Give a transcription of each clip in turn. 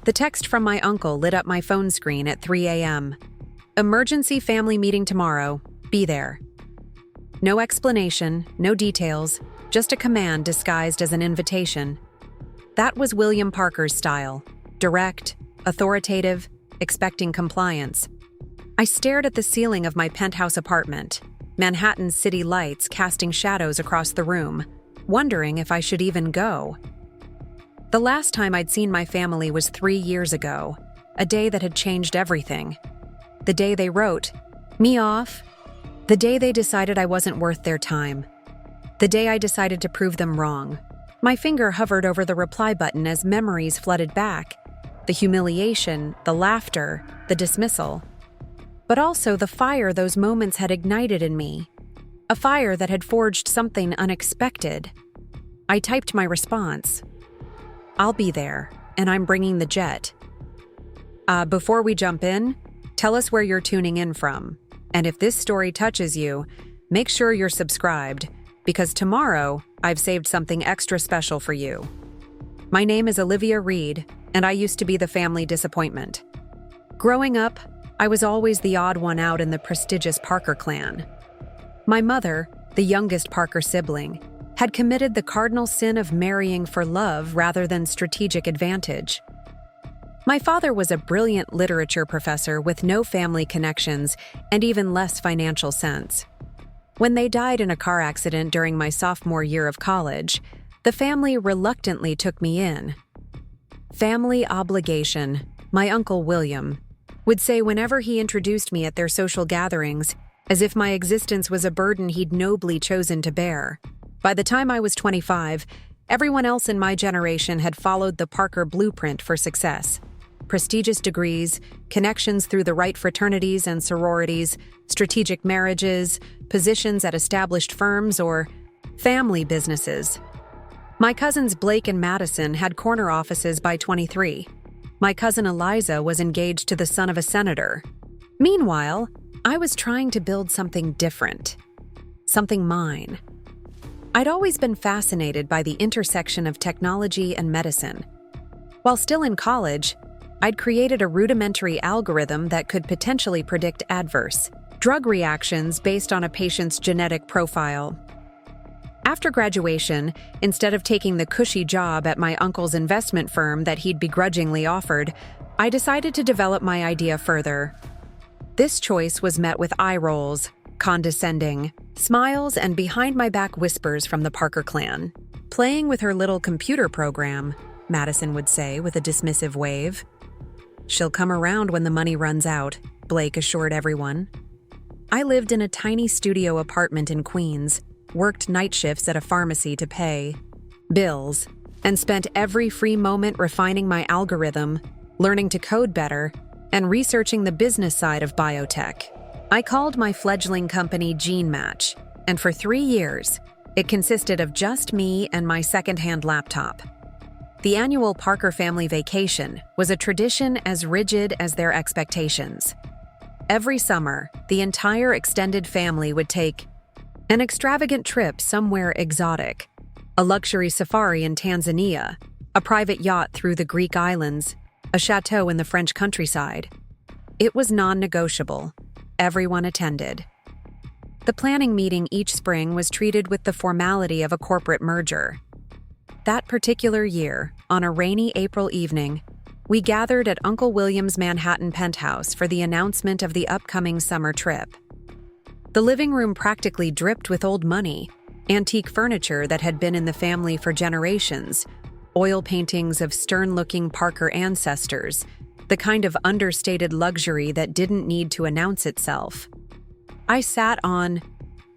The text from my uncle lit up my phone screen at 3 a.m. Emergency family meeting tomorrow. Be there. No explanation, no details, just a command disguised as an invitation. That was William Parker's style. Direct, authoritative, expecting compliance. I stared at the ceiling of my penthouse apartment, Manhattan's city lights casting shadows across the room, wondering if I should even go. The last time I'd seen my family was 3 years ago, a day that had changed everything. The day they wrote me off. The day they decided I wasn't worth their time. The day I decided to prove them wrong. My finger hovered over the reply button as memories flooded back. The humiliation, the laughter, the dismissal. But also the fire those moments had ignited in me. A fire that had forged something unexpected. I typed my response. I'll be there, and I'm bringing the jet. Before we jump in, tell us where you're tuning in from. And if this story touches you, make sure you're subscribed, because tomorrow I've saved something extra special for you. My name is Olivia Reed, and I used to be the family disappointment. Growing up, I was always the odd one out in the prestigious Parker clan. My mother, the youngest Parker sibling, had committed the cardinal sin of marrying for love rather than strategic advantage. My father was a brilliant literature professor with no family connections and even less financial sense. When they died in a car accident during my sophomore year of college, the family reluctantly took me in. Family obligation, my Uncle William would say whenever he introduced me at their social gatherings, as if my existence was a burden he'd nobly chosen to bear. By the time I was 25, everyone else in my generation had followed the Parker blueprint for success. Prestigious degrees, connections through the right fraternities and sororities, strategic marriages, positions at established firms, or family businesses. My cousins Blake and Madison had corner offices by 23. My cousin Eliza was engaged to the son of a senator. Meanwhile, I was trying to build something different. Something mine. I'd always been fascinated by the intersection of technology and medicine. While still in college, I'd created a rudimentary algorithm that could potentially predict adverse drug reactions based on a patient's genetic profile. After graduation, instead of taking the cushy job at my uncle's investment firm that he'd begrudgingly offered, I decided to develop my idea further. This choice was met with eye rolls, condescending, smiles, and behind-my-back whispers from the Parker clan. Playing with her little computer program, Madison would say with a dismissive wave. She'll come around when the money runs out, Blake assured everyone. I lived in a tiny studio apartment in Queens, worked night shifts at a pharmacy to pay bills, and spent every free moment refining my algorithm, learning to code better, and researching the business side of biotech. I called my fledgling company Gene Match, and for 3 years, it consisted of just me and my second-hand laptop. The annual Parker family vacation was a tradition as rigid as their expectations. Every summer, the entire extended family would take an extravagant trip somewhere exotic, a luxury safari in Tanzania, a private yacht through the Greek islands, a chateau in the French countryside. It was non-negotiable. Everyone attended. The planning meeting each spring was treated with the formality of a corporate merger. That particular year, on a rainy April evening, we gathered at Uncle William's Manhattan penthouse for the announcement of the upcoming summer trip. The living room practically dripped with old money, antique furniture that had been in the family for generations, oil paintings of stern-looking Parker ancestors, the kind of understated luxury that didn't need to announce itself. I sat on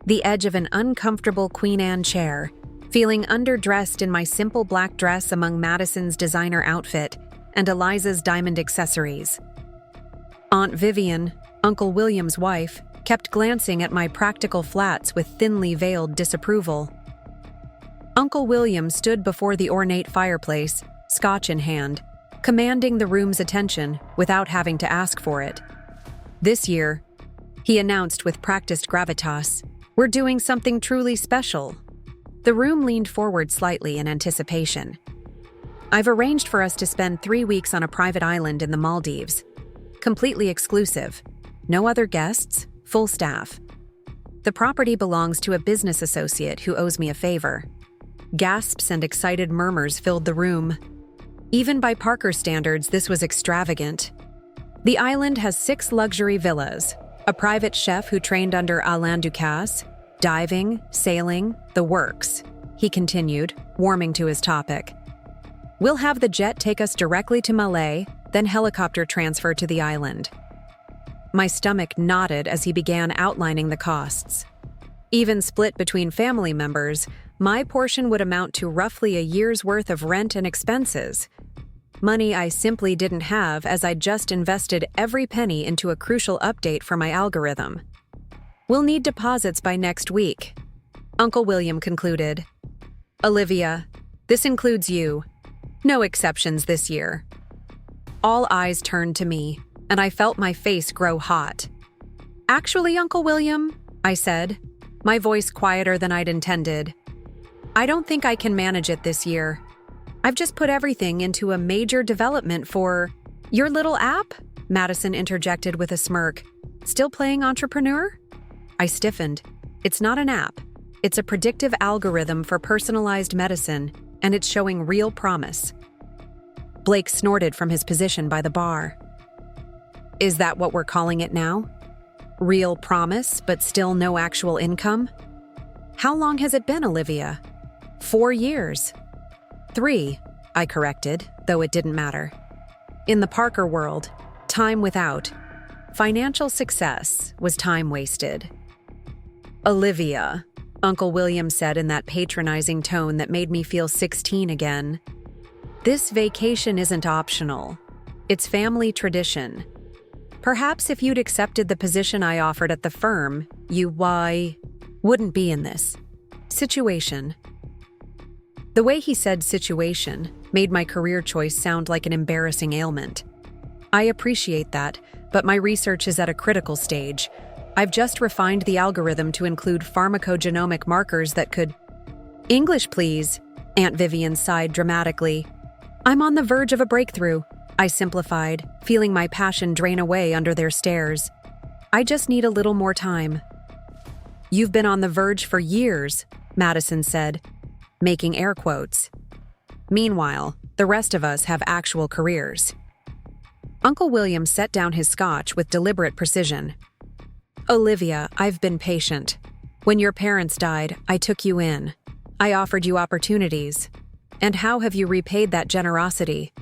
the edge of an uncomfortable Queen Anne chair, feeling underdressed in my simple black dress among Madison's designer outfit and Eliza's diamond accessories. Aunt Vivian, Uncle William's wife, kept glancing at my practical flats with thinly veiled disapproval. Uncle William stood before the ornate fireplace, scotch in hand, commanding the room's attention without having to ask for it. This year, he announced with practiced gravitas, "We're doing something truly special." The room leaned forward slightly in anticipation. I've arranged for us to spend 3 weeks on a private island in the Maldives. Completely exclusive. No other guests, full staff. The property belongs to a business associate who owes me a favor. Gasps and excited murmurs filled the room. Even by Parker standards, this was extravagant. The island has 6 luxury villas, a private chef who trained under Alain Ducasse, diving, sailing, the works, he continued, warming to his topic. We'll have the jet take us directly to Malé, then helicopter transfer to the island. My stomach knotted as he began outlining the costs. Even split between family members, my portion would amount to roughly a year's worth of rent and expenses. Money I simply didn't have as I'd just invested every penny into a crucial update for my algorithm. We'll need deposits by next week, Uncle William concluded. Olivia, this includes you. No exceptions this year. All eyes turned to me, and I felt my face grow hot. Actually, Uncle William, I said, my voice quieter than I'd intended. I don't think I can manage it this year. I've just put everything into a major development for your little app, Madison interjected with a smirk. Still playing entrepreneur? I stiffened. It's not an app. It's a predictive algorithm for personalized medicine, and it's showing real promise. Blake snorted from his position by the bar. Is that what we're calling it now? Real promise, but still no actual income? How long has it been, Olivia? 4 years. 3, I corrected, though it didn't matter. In the Parker world, time without financial success was time wasted. Olivia, Uncle William said in that patronizing tone that made me feel 16 again. This vacation isn't optional. It's family tradition. Perhaps if you'd accepted the position I offered at the firm, you wouldn't be in this situation. The way he said situation made my career choice sound like an embarrassing ailment. I appreciate that, but my research is at a critical stage. I've just refined the algorithm to include pharmacogenomic markers that could— English, please, Aunt Vivian sighed dramatically. I'm on the verge of a breakthrough, I simplified, feeling my passion drain away under their stares. I just need a little more time. You've been on the verge for years, Madison said, making air quotes. Meanwhile, the rest of us have actual careers. Uncle William set down his scotch with deliberate precision. Olivia, I've been patient. When your parents died, I took you in. I offered you opportunities. And how have you repaid that generosity?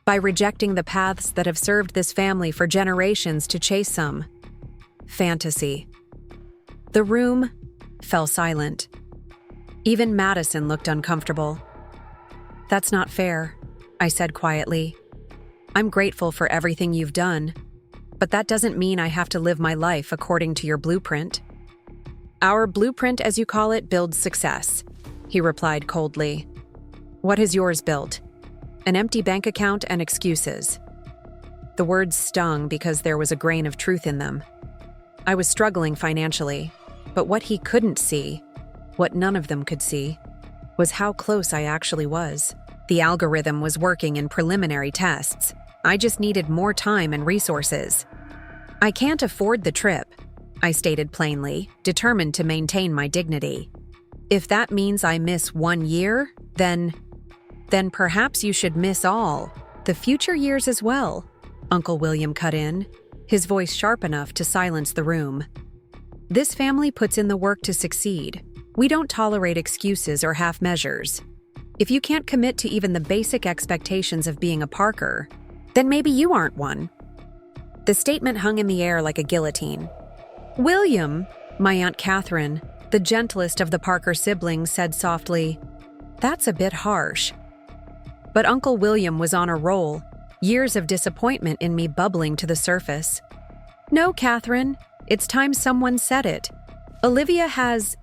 By rejecting the paths that have served this family for generations to chase some fantasy. The room fell silent. Even Madison looked uncomfortable. That's not fair, I said quietly. I'm grateful for everything you've done, but that doesn't mean I have to live my life according to your blueprint. Our blueprint, as you call it, builds success, he replied coldly. What has yours built? An empty bank account and excuses. The words stung because there was a grain of truth in them. I was struggling financially, but what he couldn't see, what none of them could see, was how close I actually was. The algorithm was working in preliminary tests. I just needed more time and resources. I can't afford the trip, I stated plainly, determined to maintain my dignity. If that means I miss 1 year, then perhaps you should miss all, the future years as well, Uncle William cut in, his voice sharp enough to silence the room. This family puts in the work to succeed. We don't tolerate excuses or half measures. If you can't commit to even the basic expectations of being a Parker, then maybe you aren't one. The statement hung in the air like a guillotine. William, my Aunt Catherine, the gentlest of the Parker siblings, said softly, That's a bit harsh. But Uncle William was on a roll, years of disappointment in me bubbling to the surface. No, Catherine, it's time someone said it. Olivia has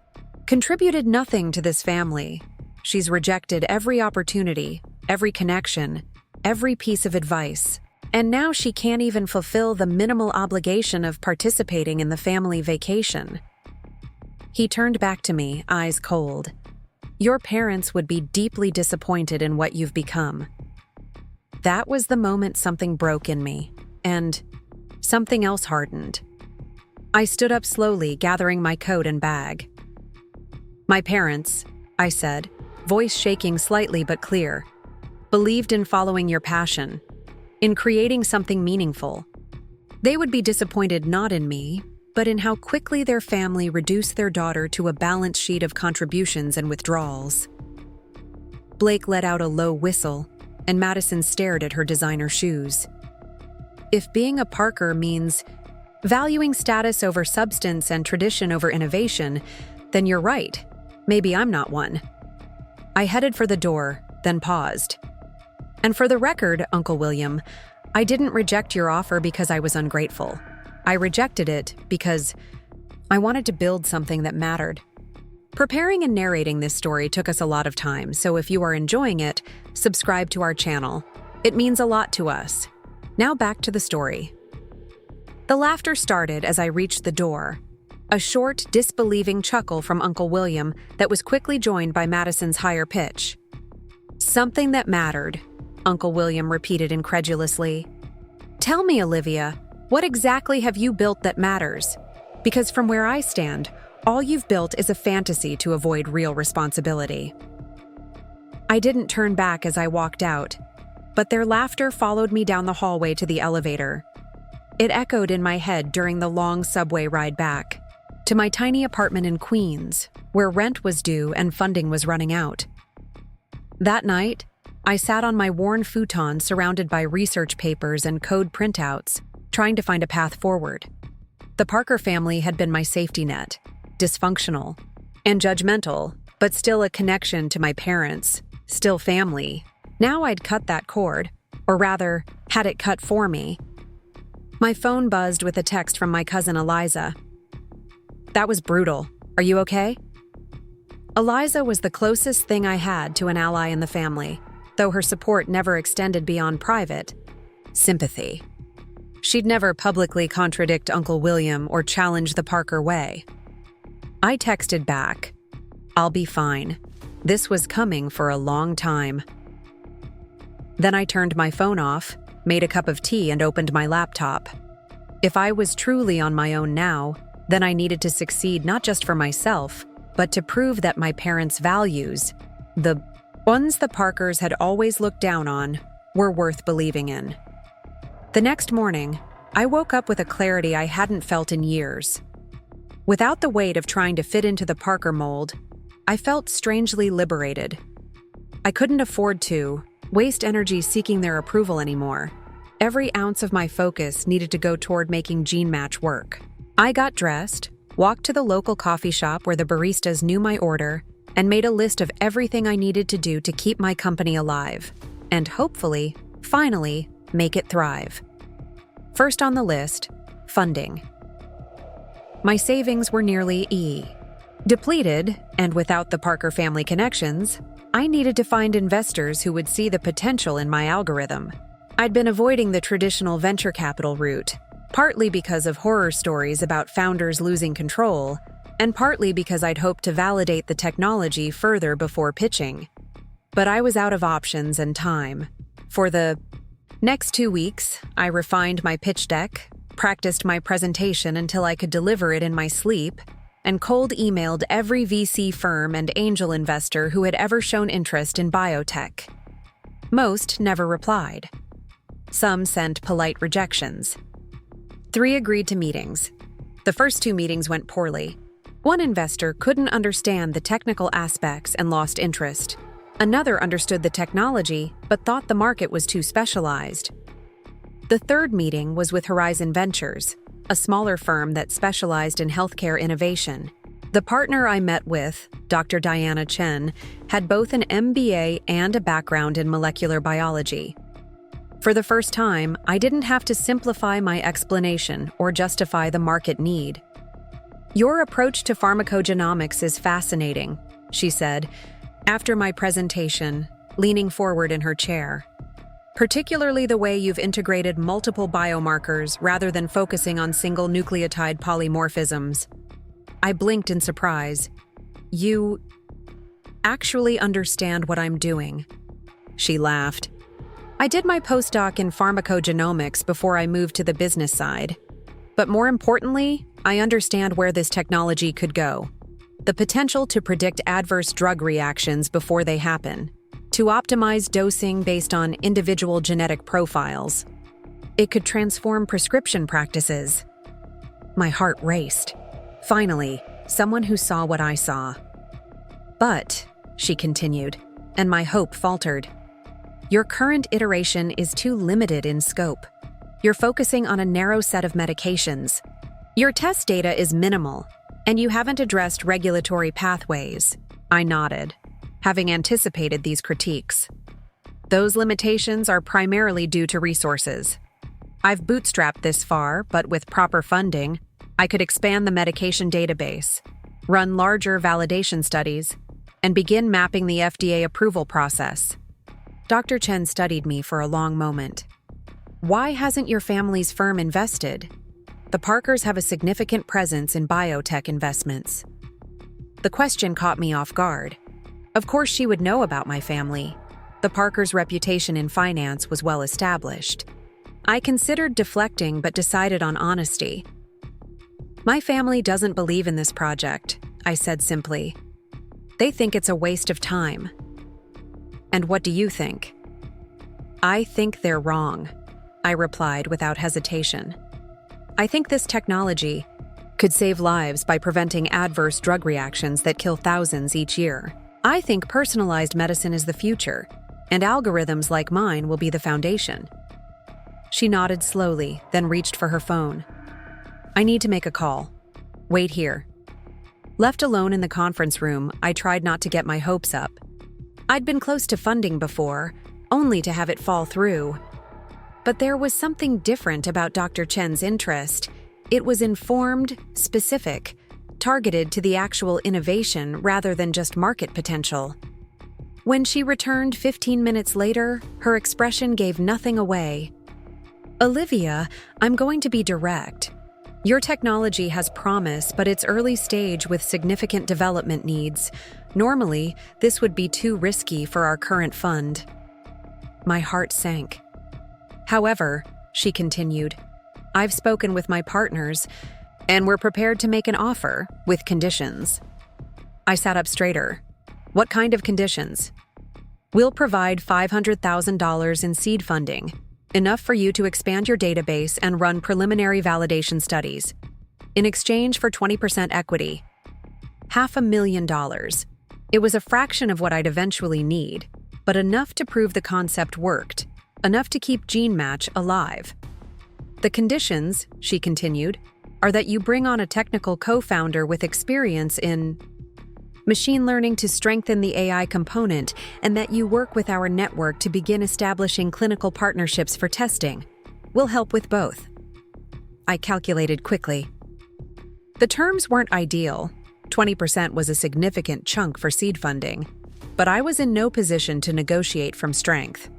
contributed nothing to this family. She's rejected every opportunity, every connection, every piece of advice. And now she can't even fulfill the minimal obligation of participating in the family vacation. He turned back to me, eyes cold. Your parents would be deeply disappointed in what you've become. That was the moment something broke in me, and something else hardened. I stood up slowly, gathering my coat and bag. My parents, I said, voice shaking slightly but clear, believed in following your passion, in creating something meaningful. They would be disappointed not in me, but in how quickly their family reduced their daughter to a balance sheet of contributions and withdrawals. Blake let out a low whistle, and Madison stared at her designer shoes. If being a Parker means valuing status over substance and tradition over innovation, then you're right. Maybe I'm not one. I headed for the door, then paused. And for the record, Uncle William, I didn't reject your offer because I was ungrateful. I rejected it because I wanted to build something that mattered. Preparing and narrating this story took us a lot of time, so if you are enjoying it, subscribe to our channel. It means a lot to us. Now back to the story. The laughter started as I reached the door. A short, disbelieving chuckle from Uncle William that was quickly joined by Madison's higher pitch. Something that mattered, Uncle William repeated incredulously. Tell me, Olivia, what exactly have you built that matters? Because from where I stand, all you've built is a fantasy to avoid real responsibility. I didn't turn back as I walked out, but their laughter followed me down the hallway to the elevator. It echoed in my head during the long subway ride back to my tiny apartment in Queens, where rent was due and funding was running out. That night, I sat on my worn futon surrounded by research papers and code printouts, trying to find a path forward. The Parker family had been my safety net, dysfunctional and judgmental, but still a connection to my parents, still family. Now I'd cut that cord, or rather, had it cut for me. My phone buzzed with a text from my cousin Eliza. That was brutal. Are you okay? Eliza was the closest thing I had to an ally in the family, though her support never extended beyond private sympathy. She'd never publicly contradict Uncle William or challenge the Parker way. I texted back, I'll be fine. This was coming for a long time. Then I turned my phone off, made a cup of tea, and opened my laptop. If I was truly on my own now, then I needed to succeed not just for myself, but to prove that my parents' values, the ones the Parkers had always looked down on, were worth believing in. The next morning, I woke up with a clarity I hadn't felt in years. Without the weight of trying to fit into the Parker mold, I felt strangely liberated. I couldn't afford to waste energy seeking their approval anymore. Every ounce of my focus needed to go toward making Gene Match work. I got dressed, walked to the local coffee shop where the baristas knew my order, and made a list of everything I needed to do to keep my company alive, and hopefully, finally, make it thrive. First on the list, funding. My savings were nearly depleted, and without the Parker family connections, I needed to find investors who would see the potential in my algorithm. I'd been avoiding the traditional venture capital route, partly because of horror stories about founders losing control, and partly because I'd hoped to validate the technology further before pitching. But I was out of options and time. For the next 2 weeks, I refined my pitch deck, practiced my presentation until I could deliver it in my sleep, and cold emailed every VC firm and angel investor who had ever shown interest in biotech. Most never replied. Some sent polite rejections. 3 agreed to meetings. The first 2 meetings went poorly. One investor couldn't understand the technical aspects and lost interest. Another understood the technology, but thought the market was too specialized. The third meeting was with Horizon Ventures, a smaller firm that specialized in healthcare innovation. The partner I met with, Dr. Diana Chen, had both an MBA and a background in molecular biology. For the first time, I didn't have to simplify my explanation or justify the market need. Your approach to pharmacogenomics is fascinating, she said, after my presentation, leaning forward in her chair. Particularly the way you've integrated multiple biomarkers rather than focusing on single nucleotide polymorphisms. I blinked in surprise. You actually understand what I'm doing. She laughed. I did my postdoc in pharmacogenomics before I moved to the business side. But more importantly, I understand where this technology could go. The potential to predict adverse drug reactions before they happen, to optimize dosing based on individual genetic profiles. It could transform prescription practices. My heart raced. Finally, someone who saw what I saw. But, she continued, and my hope faltered. Your current iteration is too limited in scope. You're focusing on a narrow set of medications. Your test data is minimal, and you haven't addressed regulatory pathways. I nodded, having anticipated these critiques. Those limitations are primarily due to resources. I've bootstrapped this far, but with proper funding, I could expand the medication database, run larger validation studies, and begin mapping the FDA approval process. Dr. Chen studied me for a long moment. Why hasn't your family's firm invested? The Parkers have a significant presence in biotech investments. The question caught me off guard. Of course she would know about my family. The Parkers' reputation in finance was well established. I considered deflecting but decided on honesty. My family doesn't believe in this project, I said simply. They think it's a waste of time. And what do you think? I think they're wrong, I replied without hesitation. I think this technology could save lives by preventing adverse drug reactions that kill thousands each year. I think personalized medicine is the future, and algorithms like mine will be the foundation. She nodded slowly, then reached for her phone. I need to make a call. Wait here. Left alone in the conference room, I tried not to get my hopes up. I'd been close to funding before, only to have it fall through. But there was something different about Dr. Chen's interest. It was informed, specific, targeted to the actual innovation rather than just market potential. When she returned 15 minutes later, her expression gave nothing away. Olivia, I'm going to be direct. Your technology has promise, but it's early stage with significant development needs. Normally, this would be too risky for our current fund. My heart sank. However, she continued, I've spoken with my partners, and we're prepared to make an offer with conditions. I sat up straighter. What kind of conditions? We'll provide $500,000 in seed funding, enough for you to expand your database and run preliminary validation studies. In exchange for 20% equity. $500,000. It was a fraction of what I'd eventually need, but enough to prove the concept worked, enough to keep GeneMatch alive. The conditions, she continued, are that you bring on a technical co-founder with experience in machine learning to strengthen the AI component, and that you work with our network to begin establishing clinical partnerships for testing. We'll help with both. I calculated quickly. The terms weren't ideal. 20% was a significant chunk for seed funding, but I was in no position to negotiate from strength.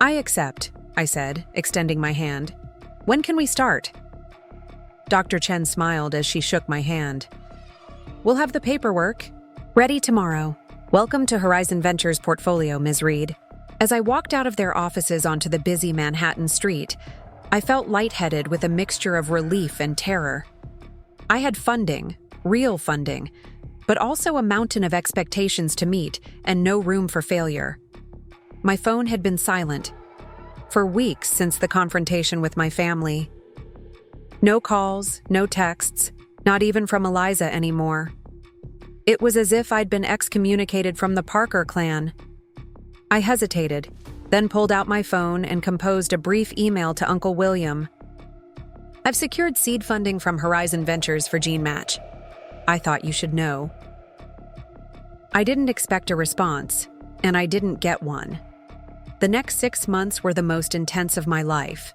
I accept, I said, extending my hand. When can we start? Dr. Chen smiled as she shook my hand. We'll have the paperwork ready tomorrow. Welcome to Horizon Ventures portfolio, Ms. Reed. As I walked out of their offices onto the busy Manhattan street, I felt lightheaded with a mixture of relief and terror. I had funding, real funding, but also a mountain of expectations to meet and no room for failure. My phone had been silent for weeks since the confrontation with my family. No calls, no texts, not even from Eliza anymore. It was as if I'd been excommunicated from the Parker clan. I hesitated, then pulled out my phone and composed a brief email to Uncle William. I've secured seed funding from Horizon Ventures for GeneMatch. I thought you should know. I didn't expect a response, and I didn't get one. The next 6 months were the most intense of my life.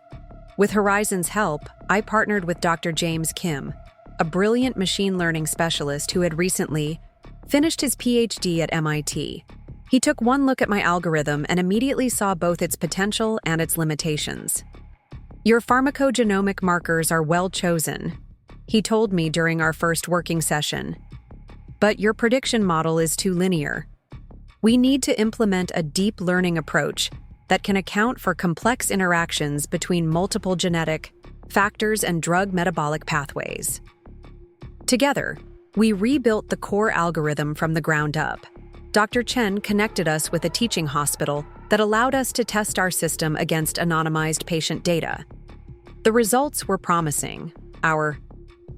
With Horizon's help, I partnered with Dr. James Kim, a brilliant machine learning specialist who had recently finished his PhD at MIT. He took one look at my algorithm and immediately saw both its potential and its limitations. Your pharmacogenomic markers are well chosen, he told me during our first working session. But your prediction model is too linear. We need to implement a deep learning approach that can account for complex interactions between multiple genetic factors and drug-metabolic pathways. Together, we rebuilt the core algorithm from the ground up. Dr. Chen connected us with a teaching hospital that allowed us to test our system against anonymized patient data. The results were promising. Our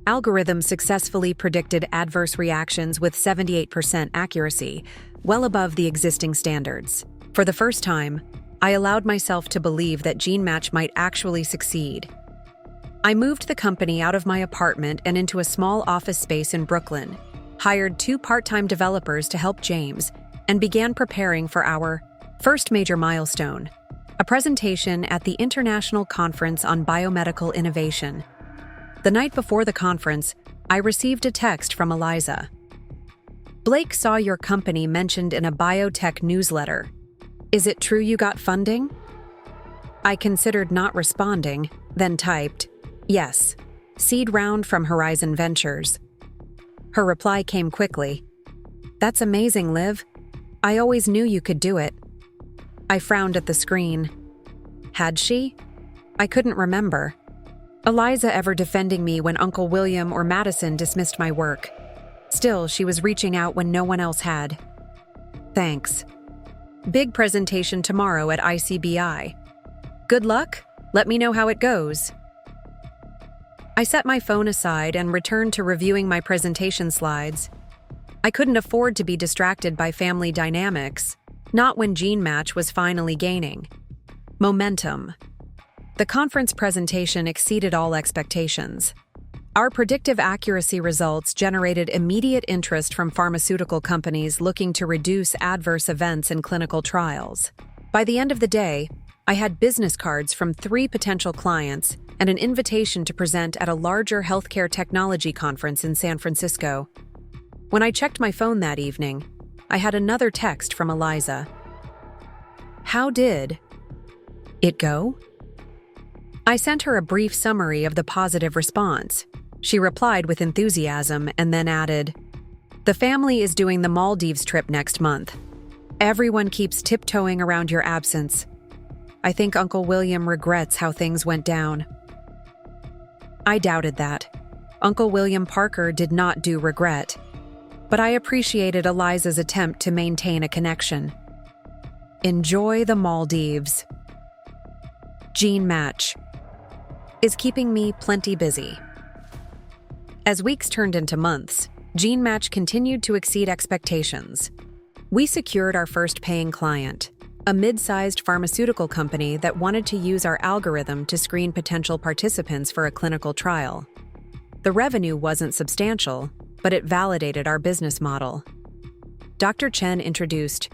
algorithm successfully predicted adverse reactions with 78% accuracy, well above the existing standards. For the first time, I allowed myself to believe that GeneMatch might actually succeed. I moved the company out of my apartment and into a small office space in Brooklyn, hired 2 part-time developers to help James, and began preparing for our first major milestone, a presentation at the International Conference on Biomedical Innovation. The night before the conference, I received a text from Eliza. "Blake saw your company mentioned in a biotech newsletter. Is it true you got funding?" I considered not responding, then typed, "Yes, seed round from Horizon Ventures." Her reply came quickly. "That's amazing, Liv. I always knew you could do it." I frowned at the screen. Had she? I couldn't remember. Eliza ever defending me when Uncle William or Madison dismissed my work. Still, she was reaching out when no one else had. "Thanks. Big presentation tomorrow at ICBI. Good luck. Let me know how it goes." I set my phone aside and returned to reviewing my presentation slides. I couldn't afford to be distracted by family dynamics, not when GeneMatch was finally gaining momentum. The conference presentation exceeded all expectations. Our predictive accuracy results generated immediate interest from pharmaceutical companies looking to reduce adverse events in clinical trials. By the end of the day, I had business cards from 3 potential clients and an invitation to present at a larger healthcare technology conference in San Francisco. When I checked my phone that evening, I had another text from Eliza. "How did it go?" I sent her a brief summary of the positive response. She replied with enthusiasm and then added, "The family is doing the Maldives trip next month. Everyone keeps tiptoeing around your absence. I think Uncle William regrets how things went down." I doubted that. Uncle William Parker did not do regret. But I appreciated Eliza's attempt to maintain a connection. Enjoy the Maldives. GeneMatch is keeping me plenty busy. As weeks turned into months, GeneMatch continued to exceed expectations. We secured our first paying client, a mid-sized pharmaceutical company that wanted to use our algorithm to screen potential participants for a clinical trial. The revenue wasn't substantial, but it validated our business model. Dr. Chen introduced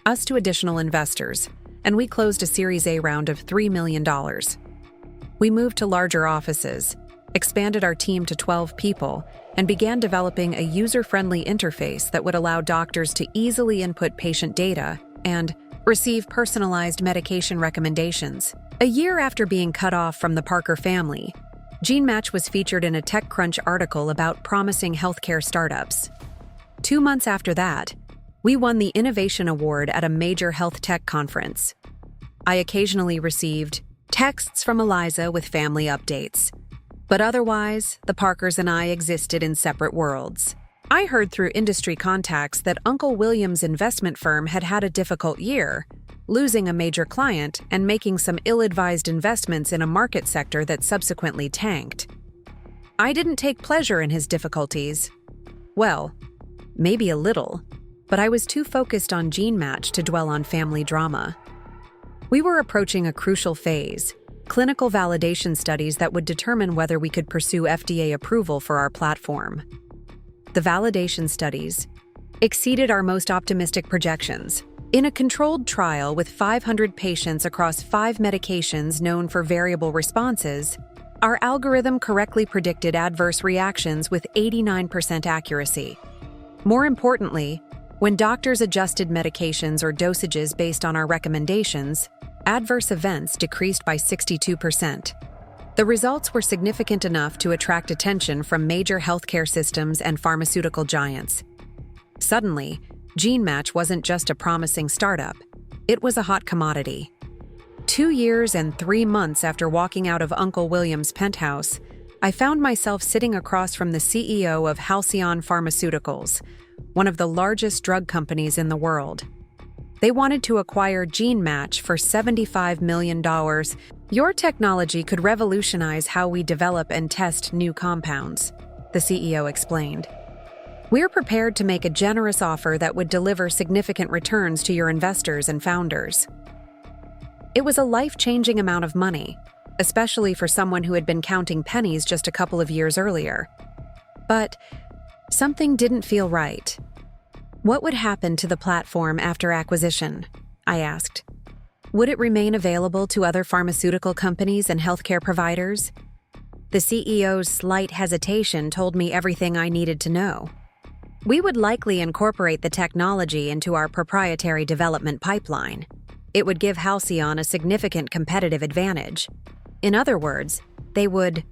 us to additional investors, and we closed a Series A round of $3 million. We moved to larger offices, expanded our team to 12 people, and began developing a user-friendly interface that would allow doctors to easily input patient data and receive personalized medication recommendations. A year after being cut off from the Parker family, GeneMatch was featured in a TechCrunch article about promising healthcare startups. 2 months after that, we won the Innovation Award at a major health tech conference. I occasionally received texts from Eliza with family updates, but otherwise, the Parkers and I existed in separate worlds. I heard through industry contacts that Uncle William's investment firm had had a difficult year, losing a major client and making some ill-advised investments in a market sector that subsequently tanked. I didn't take pleasure in his difficulties. Well, maybe a little, but I was too focused on GeneMatch to dwell on family drama. We were approaching a crucial phase, clinical validation studies that would determine whether we could pursue FDA approval for our platform. The validation studies exceeded our most optimistic projections. In a controlled trial with 500 patients across 5 medications known for variable responses, our algorithm correctly predicted adverse reactions with 89% accuracy. More importantly, when doctors adjusted medications or dosages based on our recommendations, adverse events decreased by 62%. The results were significant enough to attract attention from major healthcare systems and pharmaceutical giants. Suddenly, GeneMatch wasn't just a promising startup, it was a hot commodity. 2 years and 3 months after walking out of Uncle William's penthouse, I found myself sitting across from the CEO of Halcyon Pharmaceuticals, one of the largest drug companies in the world. They wanted to acquire GeneMatch for $75 million. Your technology could revolutionize how we develop and test new compounds, the CEO explained. We're prepared to make a generous offer that would deliver significant returns to your investors and founders. It was a life-changing amount of money, especially for someone who had been counting pennies just a couple of years earlier. But something didn't feel right. What would happen to the platform after acquisition? I asked. Would it remain available to other pharmaceutical companies and healthcare providers? The CEO's slight hesitation told me everything I needed to know. We would likely incorporate the technology into our proprietary development pipeline. It would give Halcyon a significant competitive advantage. In other words, they would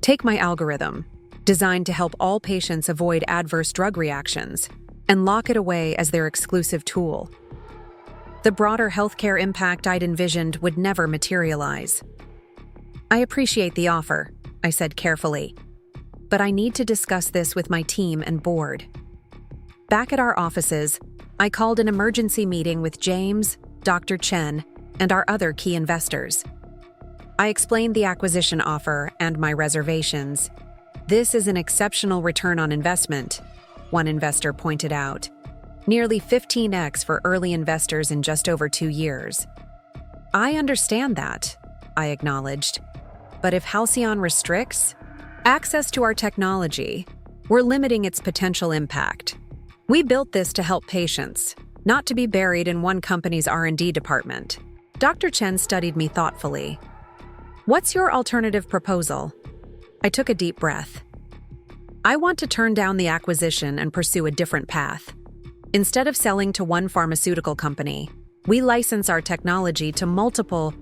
take my algorithm, designed to help all patients avoid adverse drug reactions, and lock it away as their exclusive tool. The broader healthcare impact I'd envisioned would never materialize. I appreciate the offer, I said carefully, but I need to discuss this with my team and board. Back at our offices, I called an emergency meeting with James, Dr. Chen, and our other key investors. I explained the acquisition offer and my reservations. This is an exceptional return on investment, one investor pointed out. Nearly 15x for early investors in just over 2 years. I understand that, I acknowledged. But if Halcyon restricts access to our technology, we're limiting its potential impact. We built this to help patients, not to be buried in one company's R&D department. Dr. Chen studied me thoughtfully. What's your alternative proposal? I took a deep breath. I want to turn down the acquisition and pursue a different path. Instead of selling to one pharmaceutical company, we license our technology to multiple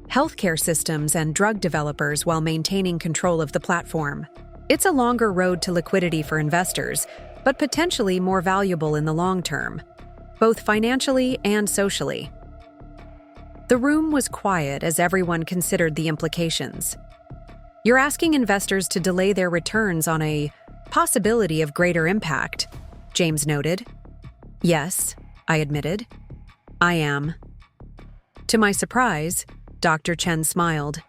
healthcare systems and drug developers while maintaining control of the platform. It's a longer road to liquidity for investors, but potentially more valuable in the long term, both financially and socially. The room was quiet as everyone considered the implications. You're asking investors to delay their returns on a possibility of greater impact, James noted. Yes, I admitted. I am. To my surprise, Dr. Chen smiled.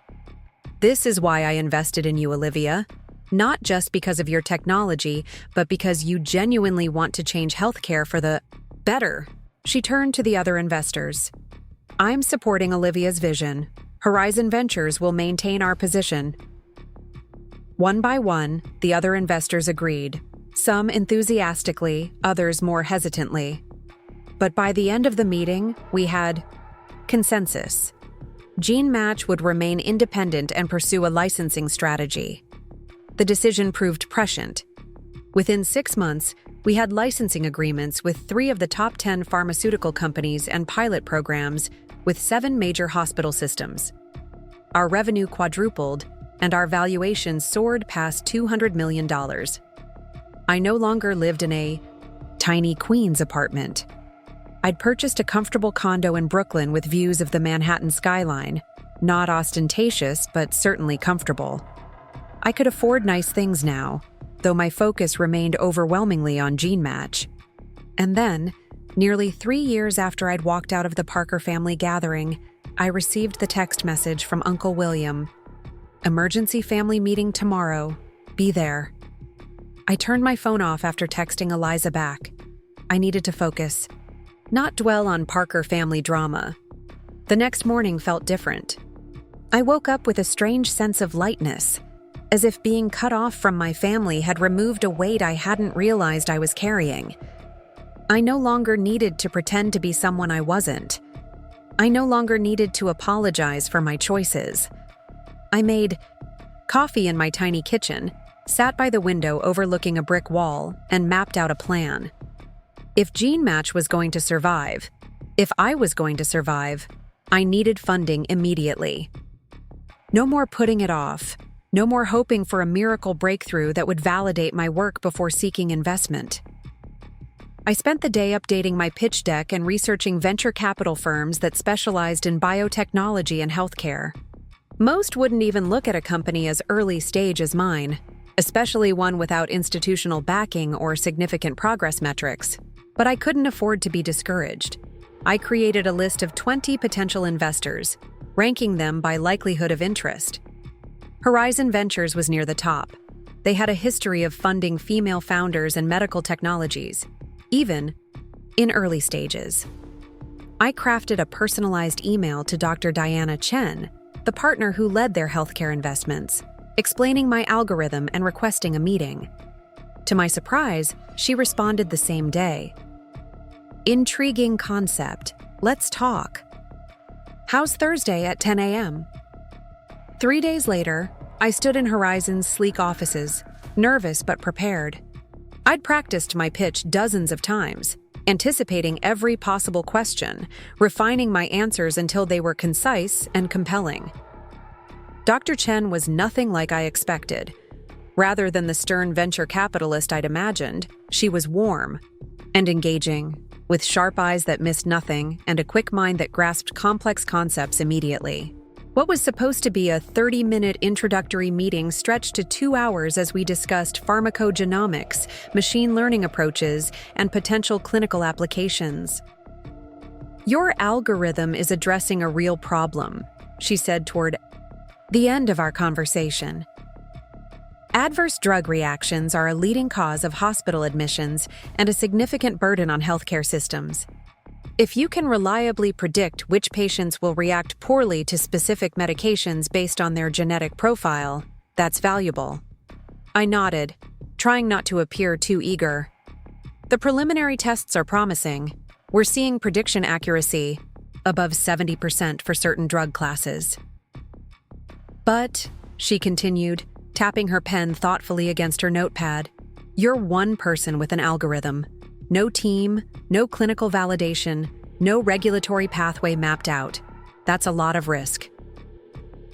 This is why I invested in you, Olivia. Not just because of your technology, but because you genuinely want to change healthcare for the better. She turned to the other investors. I'm supporting Olivia's vision. Horizon Ventures will maintain our position. One by one, the other investors agreed, some enthusiastically, others more hesitantly. But by the end of the meeting, we had consensus. GeneMatch would remain independent and pursue a licensing strategy. The decision proved prescient. Within 6 months, we had licensing agreements with 3 of the top 10 pharmaceutical companies and pilot programs with 7 major hospital systems. Our revenue quadrupled, and our valuation soared past $200 million. I no longer lived in a tiny Queens apartment. I'd purchased a comfortable condo in Brooklyn with views of the Manhattan skyline, not ostentatious, but certainly comfortable. I could afford nice things now, though my focus remained overwhelmingly on GeneMatch. And then, nearly 3 years after I'd walked out of the Parker family gathering, I received the text message from Uncle William. Emergency family meeting tomorrow. Be there. I turned my phone off after texting Eliza back. I needed to focus, not dwell on Parker family drama. The next morning felt different. I woke up with a strange sense of lightness, as if being cut off from my family had removed a weight I hadn't realized I was carrying. I no longer needed to pretend to be someone I wasn't. I no longer needed to apologize for my choices. I made coffee in my tiny kitchen, sat by the window overlooking a brick wall, and mapped out a plan. If GeneMatch was going to survive, if I was going to survive, I needed funding immediately. No more putting it off. No more hoping for a miracle breakthrough that would validate my work before seeking investment. I spent the day updating my pitch deck and researching venture capital firms that specialized in biotechnology and healthcare. Most wouldn't even look at a company as early stage as mine, especially one without institutional backing or significant progress metrics. But I couldn't afford to be discouraged. I created a list of 20 potential investors, ranking them by likelihood of interest. Horizon Ventures was near the top. They had a history of funding female founders and medical technologies, even in early stages. I crafted a personalized email to Dr. Diana Chen, the partner who led their healthcare investments, explaining my algorithm and requesting a meeting. To my surprise, she responded the same day. Intriguing concept. Let's talk. How's Thursday at 10 a.m.? 3 days later, I stood in Horizon's sleek offices, nervous but prepared. I'd practiced my pitch dozens of times, anticipating every possible question, refining my answers until they were concise and compelling. Dr. Chen was nothing like I expected. Rather than the stern venture capitalist I'd imagined, she was warm and engaging, with sharp eyes that missed nothing and a quick mind that grasped complex concepts immediately. What was supposed to be a 30-minute introductory meeting stretched to 2 hours as we discussed pharmacogenomics, machine learning approaches, and potential clinical applications. Your algorithm is addressing a real problem, she said toward the end of our conversation. Adverse drug reactions are a leading cause of hospital admissions and a significant burden on healthcare systems. If you can reliably predict which patients will react poorly to specific medications based on their genetic profile, that's valuable. I nodded, trying not to appear too eager. The preliminary tests are promising. We're seeing prediction accuracy above 70% for certain drug classes. But, she continued, tapping her pen thoughtfully against her notepad, you're one person with an algorithm. No team, no clinical validation, no regulatory pathway mapped out. That's a lot of risk.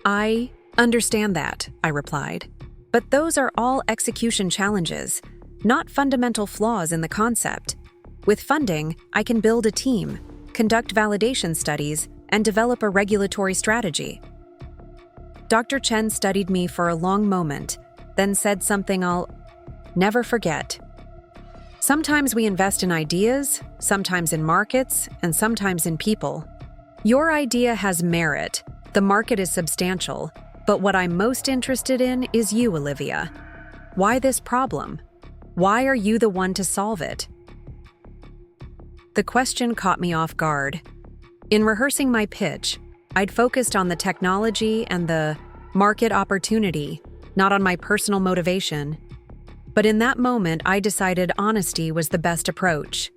I understand that, I replied. But those are all execution challenges, not fundamental flaws in the concept. With funding, I can build a team, conduct validation studies, and develop a regulatory strategy. Dr. Chen studied me for a long moment, then said something I'll never forget. Sometimes we invest in ideas, sometimes in markets, and sometimes in people. Your idea has merit, the market is substantial, but what I'm most interested in is you, Olivia. Why this problem? Why are you the one to solve it? The question caught me off guard. In rehearsing my pitch, I'd focused on the technology and the market opportunity, not on my personal motivation. But in that moment, I decided honesty was the best approach.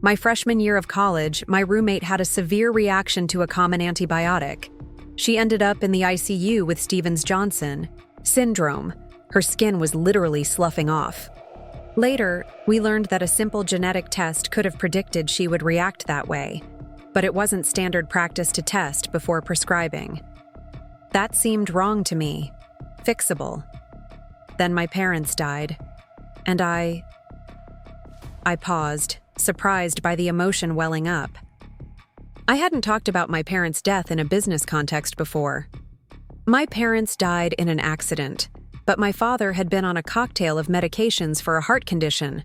My freshman year of college, my roommate had a severe reaction to a common antibiotic. She ended up in the ICU with Stevens-Johnson syndrome. Her skin was literally sloughing off. Later, we learned that a simple genetic test could have predicted she would react that way, but it wasn't standard practice to test before prescribing. That seemed wrong to me, fixable. Then my parents died, and I paused, surprised by the emotion welling up. I hadn't talked about my parents' death in a business context before. My parents died in an accident, but my father had been on a cocktail of medications for a heart condition.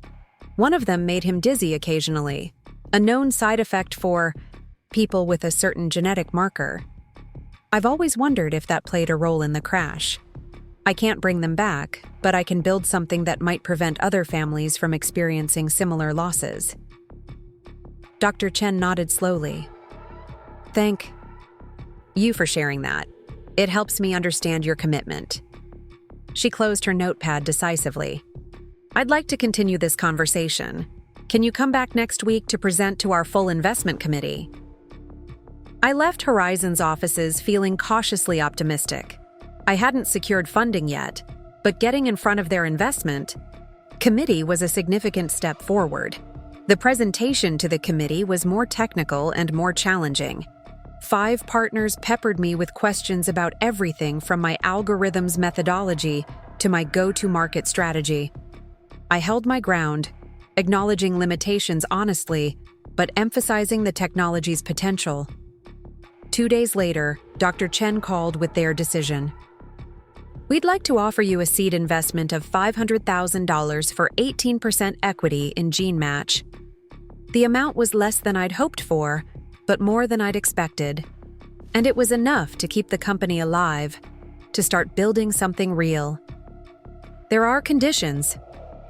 One of them made him dizzy occasionally, a known side effect for people with a certain genetic marker. I've always wondered if that played a role in the crash. I can't bring them back, but I can build something that might prevent other families from experiencing similar losses. Dr. Chen nodded slowly. Thank you for sharing that. It helps me understand your commitment. She closed her notepad decisively. I'd like to continue this conversation. Can you come back next week to present to our full investment committee? I left Horizon's offices feeling cautiously optimistic. I hadn't secured funding yet, but getting in front of their investment committee was a significant step forward. The presentation to the committee was more technical and more challenging. 5 partners peppered me with questions about everything from my algorithm's methodology to my go-to-market strategy. I held my ground, acknowledging limitations honestly, but emphasizing the technology's potential. 2 days later, Dr. Chen called with their decision. We'd like to offer you a seed investment of $500,000 for 18% equity in GeneMatch. The amount was less than I'd hoped for, but more than I'd expected. And it was enough to keep the company alive, to start building something real. There are conditions,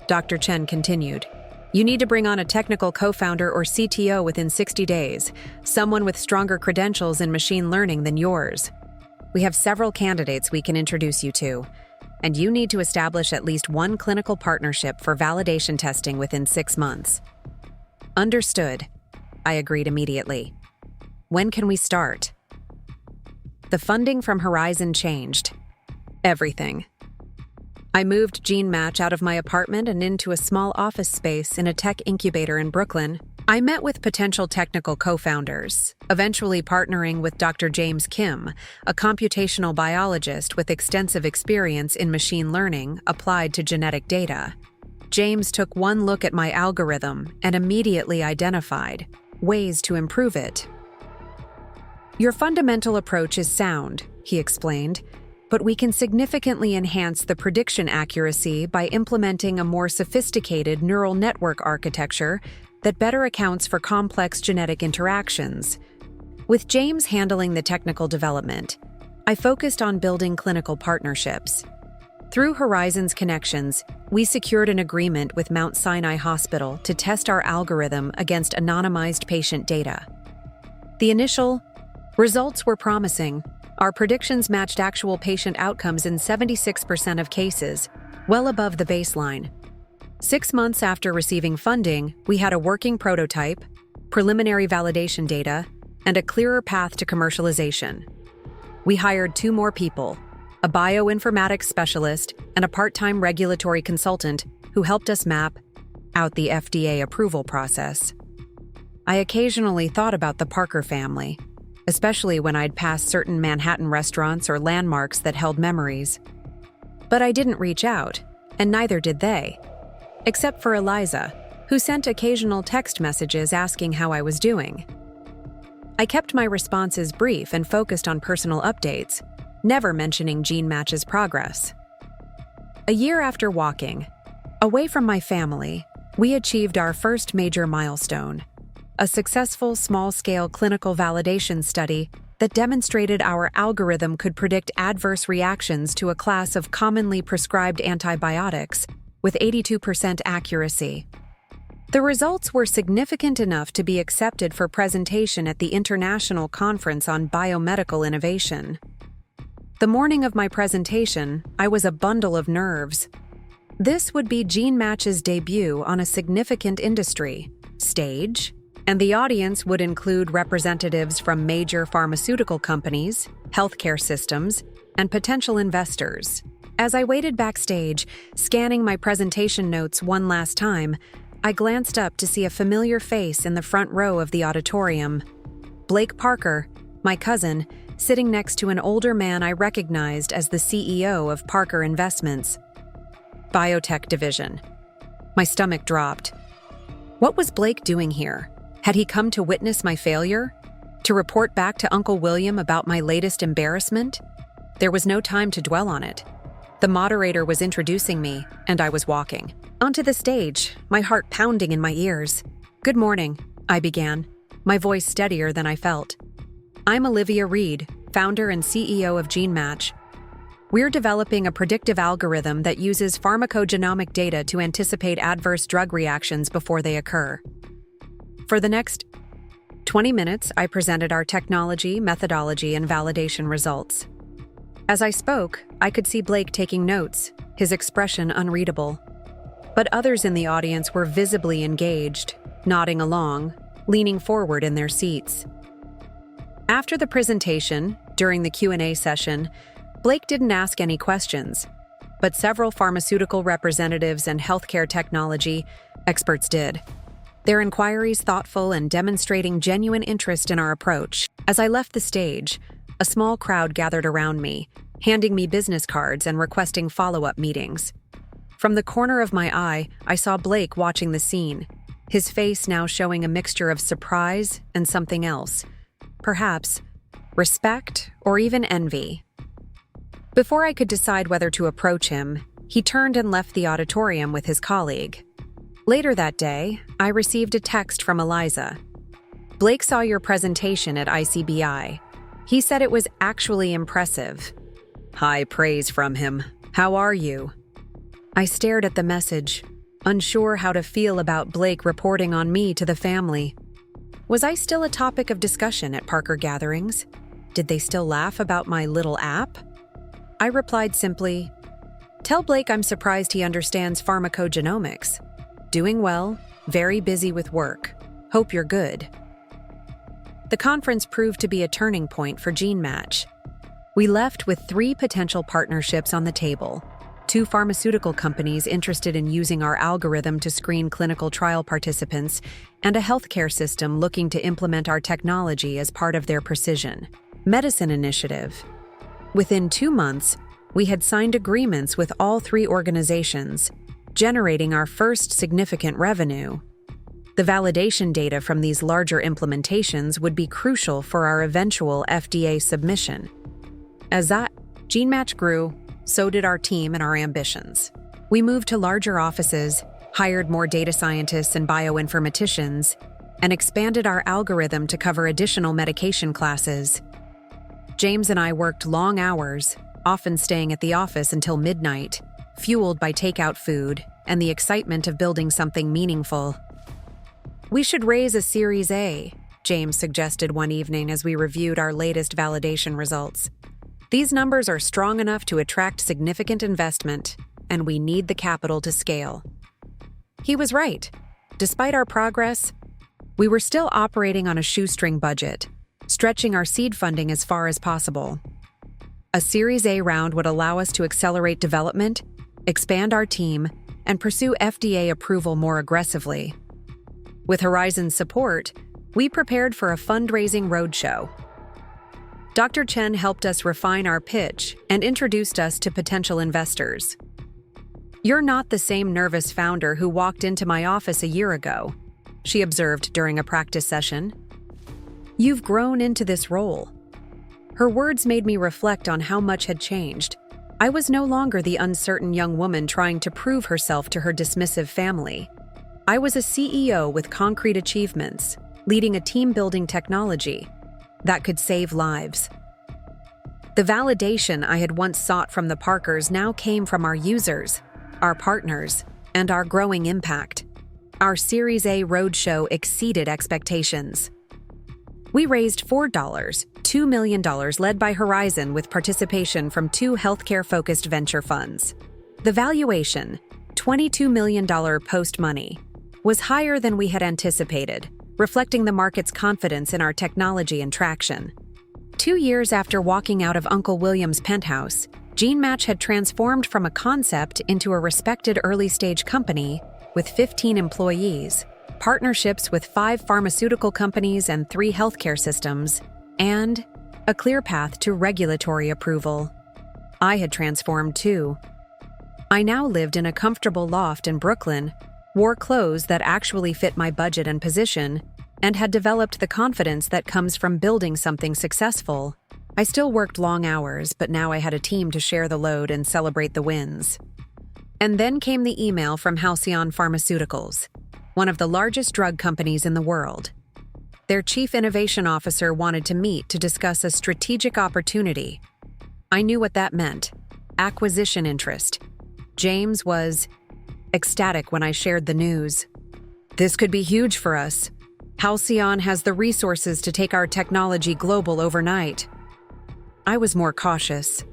Dr. Chen continued. You need to bring on a technical co-founder or CTO within 60 days, someone with stronger credentials in machine learning than yours. We have several candidates we can introduce you to, and you need to establish at least one clinical partnership for validation testing within 6 months. Understood, I agreed immediately. When can we start? The funding from Horizon changed. Everything. I moved GeneMatch out of my apartment and into a small office space in a tech incubator in Brooklyn. I met with potential technical co-founders, eventually partnering with Dr. James Kim, a computational biologist with extensive experience in machine learning applied to genetic data. James took one look at my algorithm and immediately identified ways to improve it. Your fundamental approach is sound, he explained, but we can significantly enhance the prediction accuracy by implementing a more sophisticated neural network architecture that better accounts for complex genetic interactions. With James handling the technical development, I focused on building clinical partnerships. Through Horizon's connections, we secured an agreement with Mount Sinai Hospital to test our algorithm against anonymized patient data. The initial results were promising. Our predictions matched actual patient outcomes in 76% of cases, well above the baseline. 6 months after receiving funding, we had a working prototype, preliminary validation data, and a clearer path to commercialization. We hired 2 more people, a bioinformatics specialist and a part-time regulatory consultant who helped us map out the FDA approval process. I occasionally thought about the Parker family, especially when I'd passed certain Manhattan restaurants or landmarks that held memories. But I didn't reach out, and neither did they. Except for Eliza, who sent occasional text messages asking how I was doing. I kept my responses brief and focused on personal updates, never mentioning GeneMatch's progress. A year after walking, away from my family, we achieved our first major milestone, a successful small-scale clinical validation study that demonstrated our algorithm could predict adverse reactions to a class of commonly prescribed antibiotics with 82% accuracy. The results were significant enough to be accepted for presentation at the International Conference on Biomedical Innovation. The morning of my presentation, I was a bundle of nerves. This would be GeneMatch's debut on a significant industry stage, and the audience would include representatives from major pharmaceutical companies, healthcare systems, and potential investors. As I waited backstage, scanning my presentation notes one last time, I glanced up to see a familiar face in the front row of the auditorium. Blake Parker, my cousin, sitting next to an older man I recognized as the CEO of Parker Investments' biotech division. My stomach dropped. What was Blake doing here? Had he come to witness my failure? To report back to Uncle William about my latest embarrassment? There was no time to dwell on it. The moderator was introducing me, and I was walking onto the stage, my heart pounding in my ears. Good morning, I began, my voice steadier than I felt. I'm Olivia Reed, founder and CEO of GeneMatch. We're developing a predictive algorithm that uses pharmacogenomic data to anticipate adverse drug reactions before they occur. For the next 20 minutes, I presented our technology, methodology, and validation results. As I spoke, I could see Blake taking notes, his expression unreadable. But others in the audience were visibly engaged, nodding along, leaning forward in their seats. After the presentation, during the Q&A session, Blake didn't ask any questions, but several pharmaceutical representatives and healthcare technology experts did. Their inquiries thoughtful and demonstrating genuine interest in our approach. As I left the stage, a small crowd gathered around me, handing me business cards and requesting follow-up meetings. From the corner of my eye, I saw Blake watching the scene, his face now showing a mixture of surprise and something else. Perhaps respect or even envy. Before I could decide whether to approach him, he turned and left the auditorium with his colleague. Later that day, I received a text from Eliza. Blake saw your presentation at ICBI. He said it was actually impressive. High praise from him. How are you? I stared at the message, unsure how to feel about Blake reporting on me to the family. Was I still a topic of discussion at Parker gatherings? Did they still laugh about my little app? I replied simply, "Tell Blake I'm surprised he understands pharmacogenomics. Doing well, very busy with work. Hope you're good." The conference proved to be a turning point for GeneMatch. We left with 3 potential partnerships on the table: 2 pharmaceutical companies interested in using our algorithm to screen clinical trial participants, and a healthcare system looking to implement our technology as part of their precision medicine initiative. Within 2 months, we had signed agreements with all 3 organizations, generating our first significant revenue. The validation data from these larger implementations would be crucial for our eventual FDA submission. As GeneMatch grew, so did our team and our ambitions. We moved to larger offices, hired more data scientists and bioinformaticians, and expanded our algorithm to cover additional medication classes. James and I worked long hours, often staying at the office until midnight, fueled by takeout food and the excitement of building something meaningful. "We should raise a Series A," James suggested one evening as we reviewed our latest validation results. "These numbers are strong enough to attract significant investment, and we need the capital to scale." He was right. Despite our progress, we were still operating on a shoestring budget, stretching our seed funding as far as possible. A Series A round would allow us to accelerate development, expand our team, and pursue FDA approval more aggressively. With Horizon's support, we prepared for a fundraising roadshow. Dr. Chen helped us refine our pitch and introduced us to potential investors. "You're not the same nervous founder who walked into my office a year ago," she observed during a practice session. "You've grown into this role." Her words made me reflect on how much had changed. I was no longer the uncertain young woman trying to prove herself to her dismissive family. I was a CEO with concrete achievements, leading a team-building technology that could save lives. The validation I had once sought from the Parkers now came from our users, our partners, and our growing impact. Our Series A roadshow exceeded expectations. We raised $2 million led by Horizon with participation from 2 healthcare-focused venture funds. The valuation, $22 million post-money, was higher than we had anticipated, reflecting the market's confidence in our technology and traction. 2 years after walking out of Uncle William's penthouse, GeneMatch had transformed from a concept into a respected early-stage company with 15 employees, partnerships with 5 pharmaceutical companies and 3 healthcare systems, and a clear path to regulatory approval. I had transformed too. I now lived in a comfortable loft in Brooklyn, wore clothes that actually fit my budget and position, and had developed the confidence that comes from building something successful. I still worked long hours, but now I had a team to share the load and celebrate the wins. And then came the email from Halcyon Pharmaceuticals, one of the largest drug companies in the world. Their chief innovation officer wanted to meet to discuss a strategic opportunity. I knew what that meant: acquisition interest. James was ecstatic when I shared the news. "This could be huge for us. Halcyon has the resources to take our technology global overnight." I was more cautious.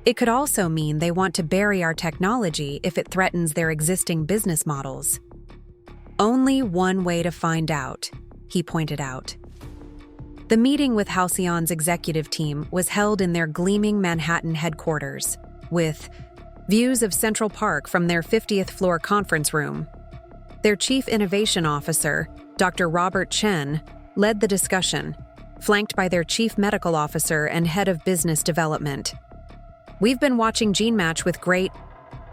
It could also mean they want to bury our technology if it threatens their existing business models. "Only one way to find out," he pointed out. The meeting with Halcyon's executive team was held in their gleaming Manhattan headquarters, with views of Central Park from their 50th floor conference room. Their chief innovation officer, Dr. Robert Chen, led the discussion, flanked by their chief medical officer and head of business development. "We've been watching GeneMatch with great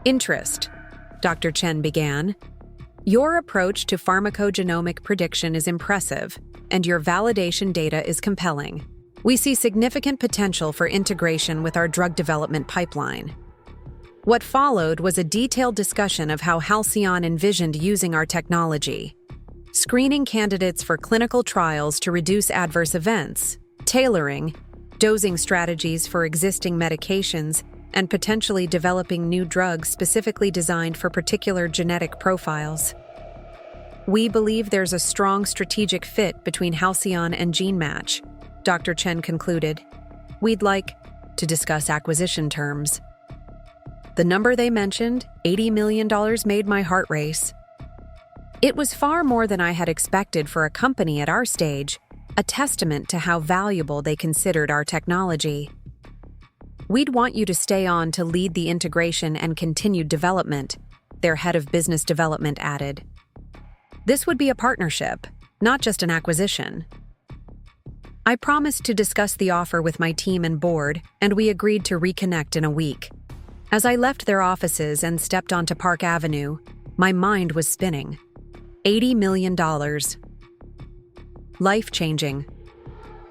interest," Dr. Chen began. "Your approach to pharmacogenomic prediction is impressive, and your validation data is compelling. We see significant potential for integration with our drug development pipeline." What followed was a detailed discussion of how Halcyon envisioned using our technology, screening candidates for clinical trials to reduce adverse events, tailoring dosing strategies for existing medications, and potentially developing new drugs specifically designed for particular genetic profiles. "We believe there's a strong strategic fit between Halcyon and GeneMatch," Dr. Chen concluded. "We'd like to discuss acquisition terms." The number they mentioned, $80 million, made my heart race. It was far more than I had expected for a company at our stage, a testament to how valuable they considered our technology. "We'd want you to stay on to lead the integration and continued development," their head of business development added. "This would be a partnership, not just an acquisition." I promised to discuss the offer with my team and board, and we agreed to reconnect in a week. As I left their offices and stepped onto Park Avenue, my mind was spinning. $80 million. Life-changing.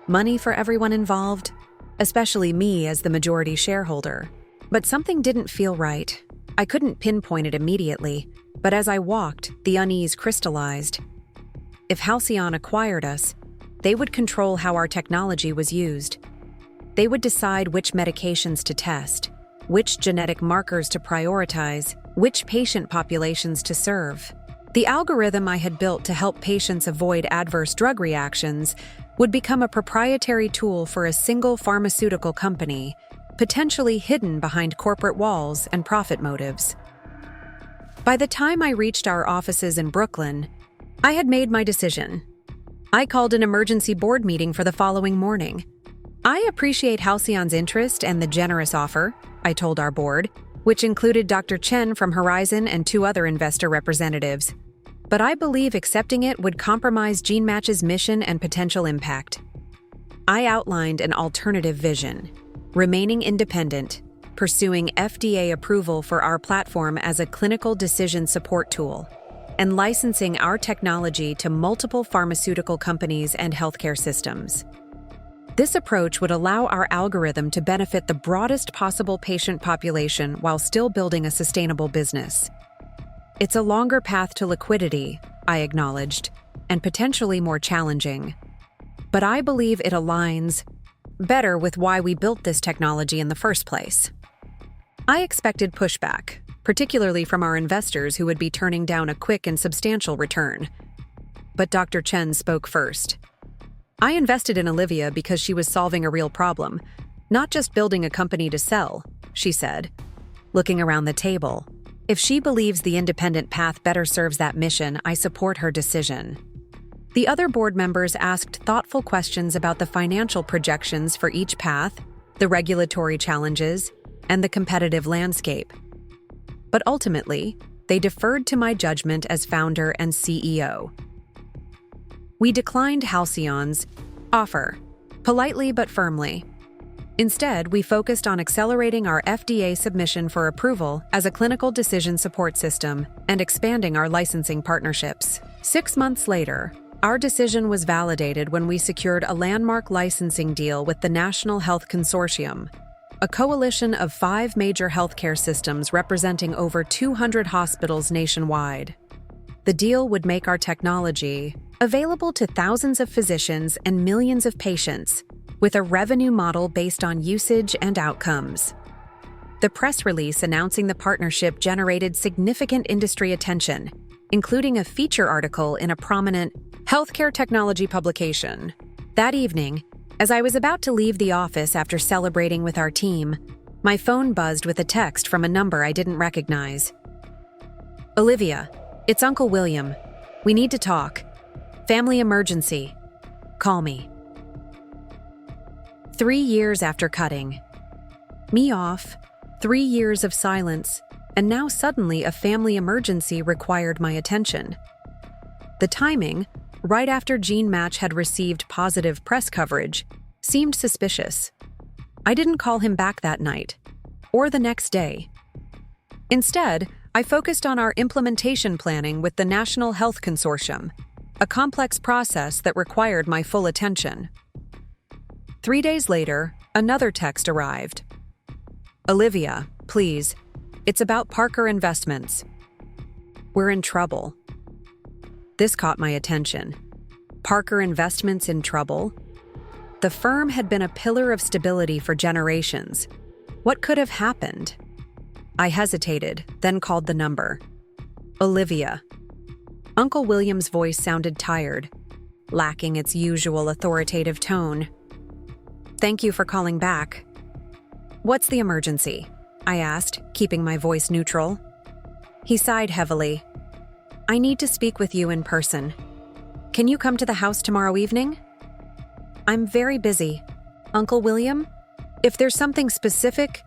Money for everyone involved, especially me as the majority shareholder. But something didn't feel right. I couldn't pinpoint it immediately, but as I walked, the unease crystallized. If Halcyon acquired us, they would control how our technology was used. They would decide which medications to test, which genetic markers to prioritize, which patient populations to serve. The algorithm I had built to help patients avoid adverse drug reactions would become a proprietary tool for a single pharmaceutical company, potentially hidden behind corporate walls and profit motives. By the time I reached our offices in Brooklyn, I had made my decision. I called an emergency board meeting for the following morning. "I appreciate Halcyon's interest and the generous offer," I told our board, which included Dr. Chen from Horizon and 2 other investor representatives. "But I believe accepting it would compromise GeneMatch's mission and potential impact." I outlined an alternative vision: remaining independent, pursuing FDA approval for our platform as a clinical decision support tool, and licensing our technology to multiple pharmaceutical companies and healthcare systems. This approach would allow our algorithm to benefit the broadest possible patient population while still building a sustainable business. "It's a longer path to liquidity," I acknowledged, "and potentially more challenging. But I believe it aligns better with why we built this technology in the first place." I expected pushback, particularly from our investors who would be turning down a quick and substantial return. But Dr. Chen spoke first. "I invested in Olivia because she was solving a real problem, not just building a company to sell," she said, looking around the table. "If she believes the independent path better serves that mission, I support her decision." The other board members asked thoughtful questions about the financial projections for each path, the regulatory challenges, and the competitive landscape. But ultimately, they deferred to my judgment as founder and CEO. We declined Halcyon's offer, politely but firmly. Instead, we focused on accelerating our FDA submission for approval as a clinical decision support system and expanding our licensing partnerships. 6 months later, our decision was validated when we secured a landmark licensing deal with the National Health Consortium, a coalition of 5 major healthcare systems representing over 200 hospitals nationwide. The deal would make our technology available to thousands of physicians and millions of patients, with a revenue model based on usage and outcomes. The press release announcing the partnership generated significant industry attention, including a feature article in a prominent healthcare technology publication. That evening, as I was about to leave the office after celebrating with our team, my phone buzzed with a text from a number I didn't recognize. "Olivia, it's Uncle William. We need to talk. Family emergency. Call me." 3 years after cutting me off, 3 years of silence, and now suddenly a family emergency required my attention. The timing, right after GeneMatch had received positive press coverage, seemed suspicious. I didn't call him back that night, or the next day. Instead, I focused on our implementation planning with the National Health Consortium, a complex process that required my full attention. 3 days later, another text arrived. Olivia, please. It's about Parker Investments. We're in trouble. This caught my attention. Parker Investments in trouble? The firm had been a pillar of stability for generations. What could have happened? I hesitated, then called the number. Olivia. Uncle William's voice sounded tired, lacking its usual authoritative tone. Thank you for calling back. What's the emergency? I asked, keeping my voice neutral. He sighed heavily. I need to speak with you in person. Can you come to the house tomorrow evening? I'm very busy. Uncle William? If there's something specific...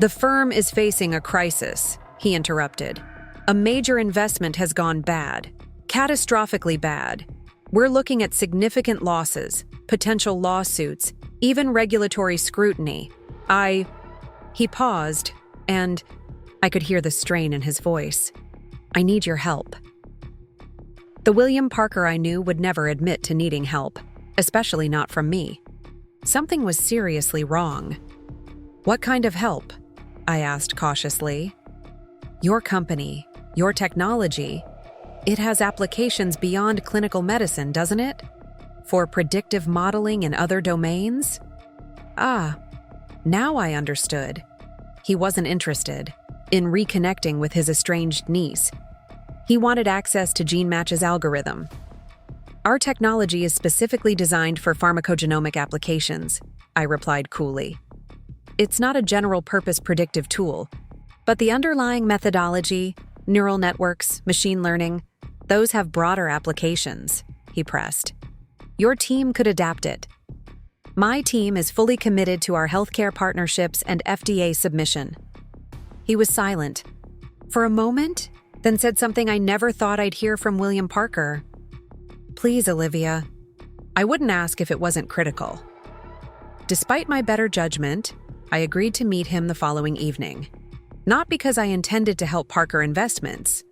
The firm is facing a crisis, he interrupted. A major investment has gone bad. Catastrophically bad. We're looking at significant losses, potential lawsuits, even regulatory scrutiny. He paused, and I could hear the strain in his voice. I need your help. The William Parker I knew would never admit to needing help, especially not from me. Something was seriously wrong. What kind of help? I asked cautiously. Your company, your technology, it has applications beyond clinical medicine, doesn't it? For predictive modeling in other domains? Now I understood. He wasn't interested in reconnecting with his estranged niece. He wanted access to GeneMatch's algorithm. Our technology is specifically designed for pharmacogenomic applications, I replied coolly. It's not a general-purpose predictive tool, but the underlying methodology, neural networks, machine learning, those have broader applications, he pressed. Your team could adapt it. My team is fully committed to our healthcare partnerships and FDA submission. He was silent. For a moment, then said something I never thought I'd hear from William Parker. Please, Olivia. I wouldn't ask if it wasn't critical. Despite my better judgment, I agreed to meet him the following evening. Not because I intended to help Parker Investments,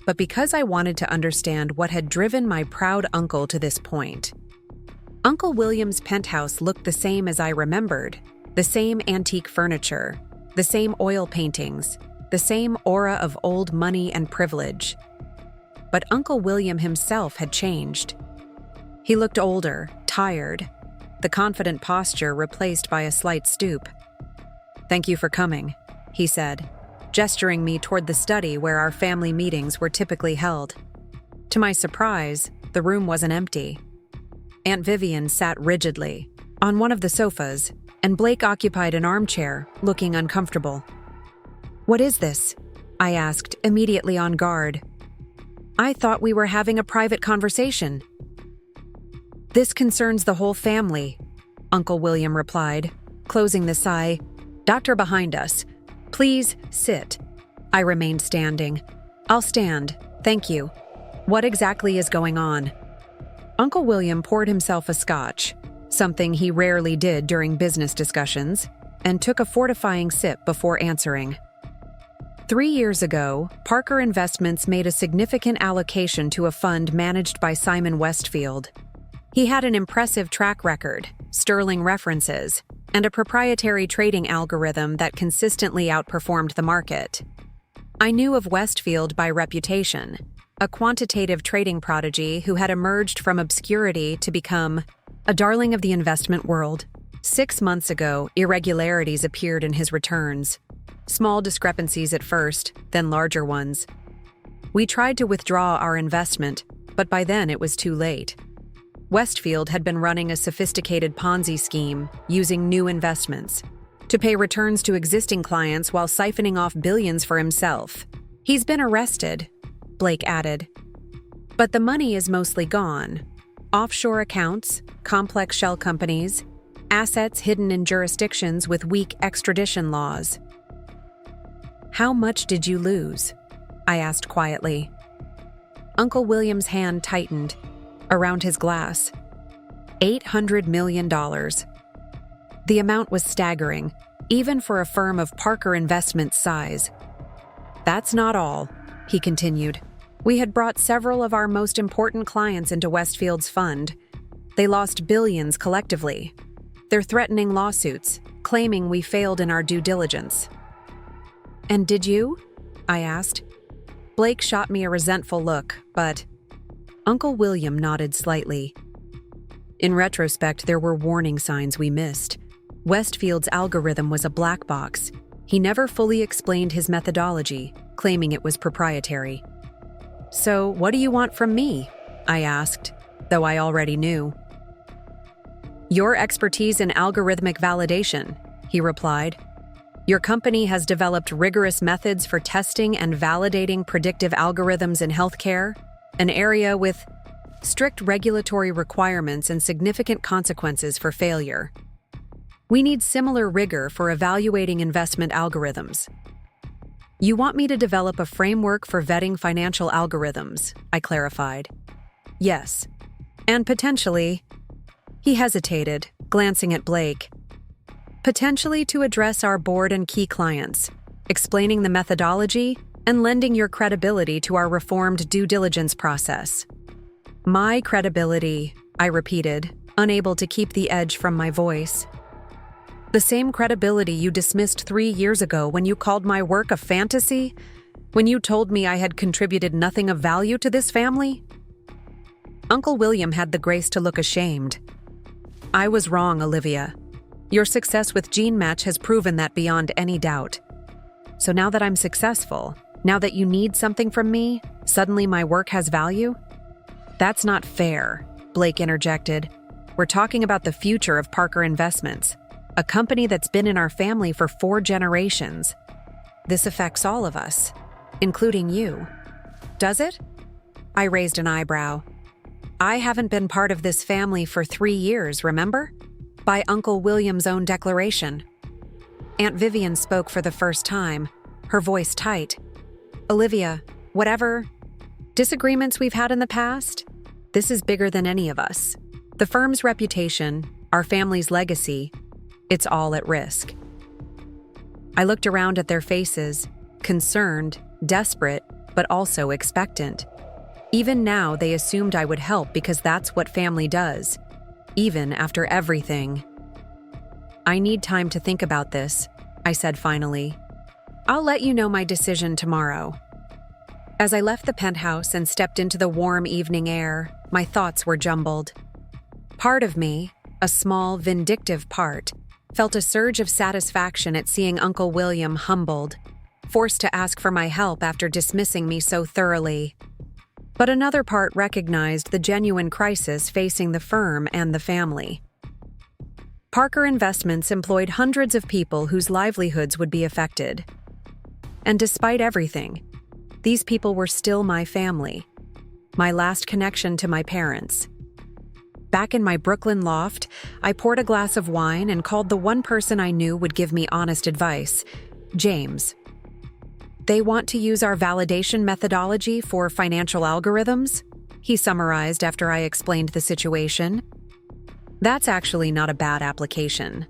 but because I wanted to understand what had driven my proud uncle to this point. Uncle William's penthouse looked the same as I remembered, the same antique furniture, the same oil paintings, the same aura of old money and privilege. But Uncle William himself had changed. He looked older, tired, the confident posture replaced by a slight stoop. Thank you for coming, he said, gesturing me toward the study where our family meetings were typically held. To my surprise, the room wasn't empty. Aunt Vivian sat rigidly on one of the sofas, and Blake occupied an armchair, looking uncomfortable. What is this? I asked, immediately on guard. I thought we were having a private conversation. This concerns the whole family, Uncle William replied, closing the sigh. Doctor behind us. Please sit. I remained standing. I'll stand. Thank you. What exactly is going on? Uncle William poured himself a scotch, something he rarely did during business discussions, and took a fortifying sip before answering. 3 years ago, Parker Investments made a significant allocation to a fund managed by Simon Westfield. He had an impressive track record, sterling references, and a proprietary trading algorithm that consistently outperformed the market. I knew of Westfield by reputation, a quantitative trading prodigy who had emerged from obscurity to become a darling of the investment world. 6 months ago, irregularities appeared in his returns. Small discrepancies at first, then larger ones. We tried to withdraw our investment, but by then it was too late. Westfield had been running a sophisticated Ponzi scheme using new investments to pay returns to existing clients while siphoning off billions for himself. He's been arrested, Blake added. But the money is mostly gone. Offshore accounts, complex shell companies, assets hidden in jurisdictions with weak extradition laws. How much did you lose? I asked quietly. Uncle William's hand tightened around his glass. $800 million. The amount was staggering, even for a firm of Parker Investments' size. That's not all, he continued. We had brought several of our most important clients into Westfield's fund. They lost billions collectively. They're threatening lawsuits, claiming we failed in our due diligence. And did you? I asked. Blake shot me a resentful look, but Uncle William nodded slightly. In retrospect, there were warning signs we missed. Westfield's algorithm was a black box. He never fully explained his methodology, claiming it was proprietary. So, what do you want from me? I asked, though I already knew. Your expertise in algorithmic validation, he replied. Your company has developed rigorous methods for testing and validating predictive algorithms in healthcare, an area with strict regulatory requirements and significant consequences for failure. We need similar rigor for evaluating investment algorithms. You want me to develop a framework for vetting financial algorithms, I clarified. Yes. And potentially, he hesitated, glancing at Blake. Potentially to address our board and key clients, explaining the methodology and lending your credibility to our reformed due diligence process. My credibility, I repeated, unable to keep the edge from my voice. The same credibility you dismissed 3 years ago when you called my work a fantasy? When you told me I had contributed nothing of value to this family? Uncle William had the grace to look ashamed. I was wrong, Olivia. Your success with Gene Match has proven that beyond any doubt. So now that I'm successful, now that you need something from me, suddenly my work has value? That's not fair, Blake interjected. We're talking about the future of Parker Investments, a company that's been in our family for 4 generations. This affects all of us, including you. Does it? I raised an eyebrow. I haven't been part of this family for 3 years, remember? By Uncle William's own declaration. Aunt Vivian spoke for the first time, her voice tight. Olivia, whatever disagreements we've had in the past, this is bigger than any of us. The firm's reputation, our family's legacy, it's all at risk. I looked around at their faces, concerned, desperate, but also expectant. Even now, they assumed I would help because that's what family does, even after everything. I need time to think about this, I said finally. I'll let you know my decision tomorrow. As I left the penthouse and stepped into the warm evening air, my thoughts were jumbled. Part of me, a small, vindictive part, felt a surge of satisfaction at seeing Uncle William humbled, forced to ask for my help after dismissing me so thoroughly. But another part recognized the genuine crisis facing the firm and the family. Parker Investments employed hundreds of people whose livelihoods would be affected. And despite everything, these people were still my family, my last connection to my parents. Back in my Brooklyn loft, I poured a glass of wine and called the one person I knew would give me honest advice, James. They want to use our validation methodology for financial algorithms, he summarized after I explained the situation. That's actually not a bad application.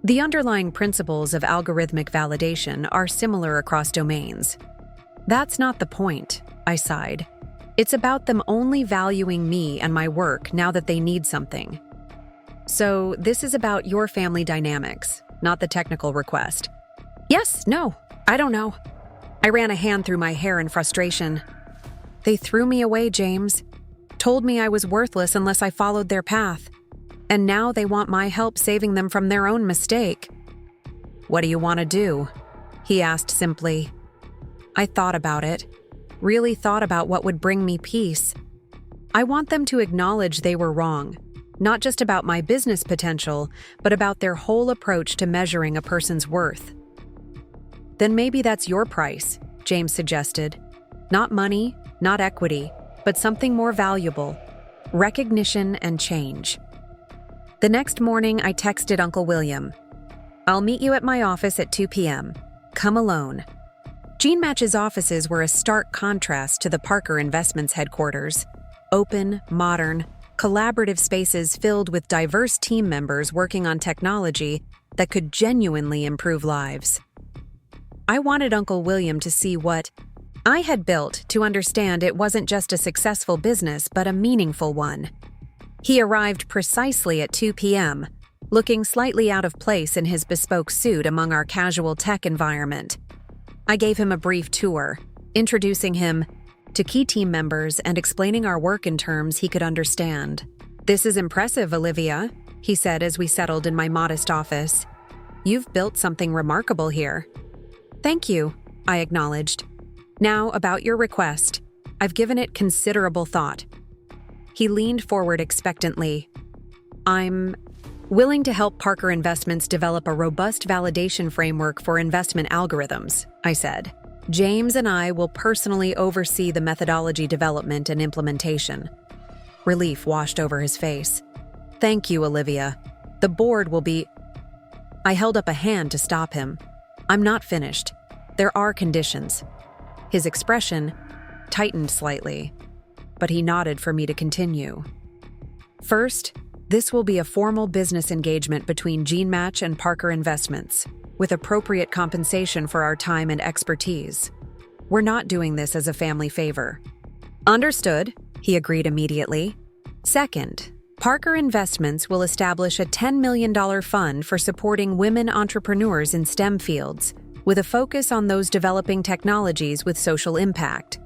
The underlying principles of algorithmic validation are similar across domains. That's not the point, I sighed. It's about them only valuing me and my work now that they need something. So this is about your family dynamics, not the technical request. Yes, no, I don't know. I ran a hand through my hair in frustration. They threw me away, James. Told me I was worthless unless I followed their path. And now they want my help saving them from their own mistake. What do you want to do? He asked simply. I thought about it. Really thought about what would bring me peace. I want them to acknowledge they were wrong, not just about my business potential, but about their whole approach to measuring a person's worth. Then maybe that's your price, James suggested. Not money, not equity, but something more valuable, recognition and change. The next morning, I texted Uncle William. I'll meet you at my office at 2 p.m. Come alone. Gene Match's offices were a stark contrast to the Parker Investments headquarters. Open, modern, collaborative spaces filled with diverse team members working on technology that could genuinely improve lives. I wanted Uncle William to see what I had built, to understand it wasn't just a successful business but a meaningful one. He arrived precisely at 2 p.m., looking slightly out of place in his bespoke suit among our casual tech environment. I gave him a brief tour, introducing him to key team members and explaining our work in terms he could understand. "This is impressive, Olivia," he said as we settled in my modest office. "You've built something remarkable here." "Thank you," I acknowledged. "Now, about your request. I've given it considerable thought." He leaned forward expectantly. "I'm willing to help Parker Investments develop a robust validation framework for investment algorithms," I said. "James and I will personally oversee the methodology development and implementation." Relief washed over his face. "Thank you, Olivia. The board will be—" I held up a hand to stop him. "I'm not finished. There are conditions." His expression tightened slightly, but he nodded for me to continue. "First, this will be a formal business engagement between GeneMatch and Parker Investments, with appropriate compensation for our time and expertise. We're not doing this as a family favor." "Understood," he agreed immediately. "Second, Parker Investments will establish a $10 million fund for supporting women entrepreneurs in STEM fields, with a focus on those developing technologies with social impact.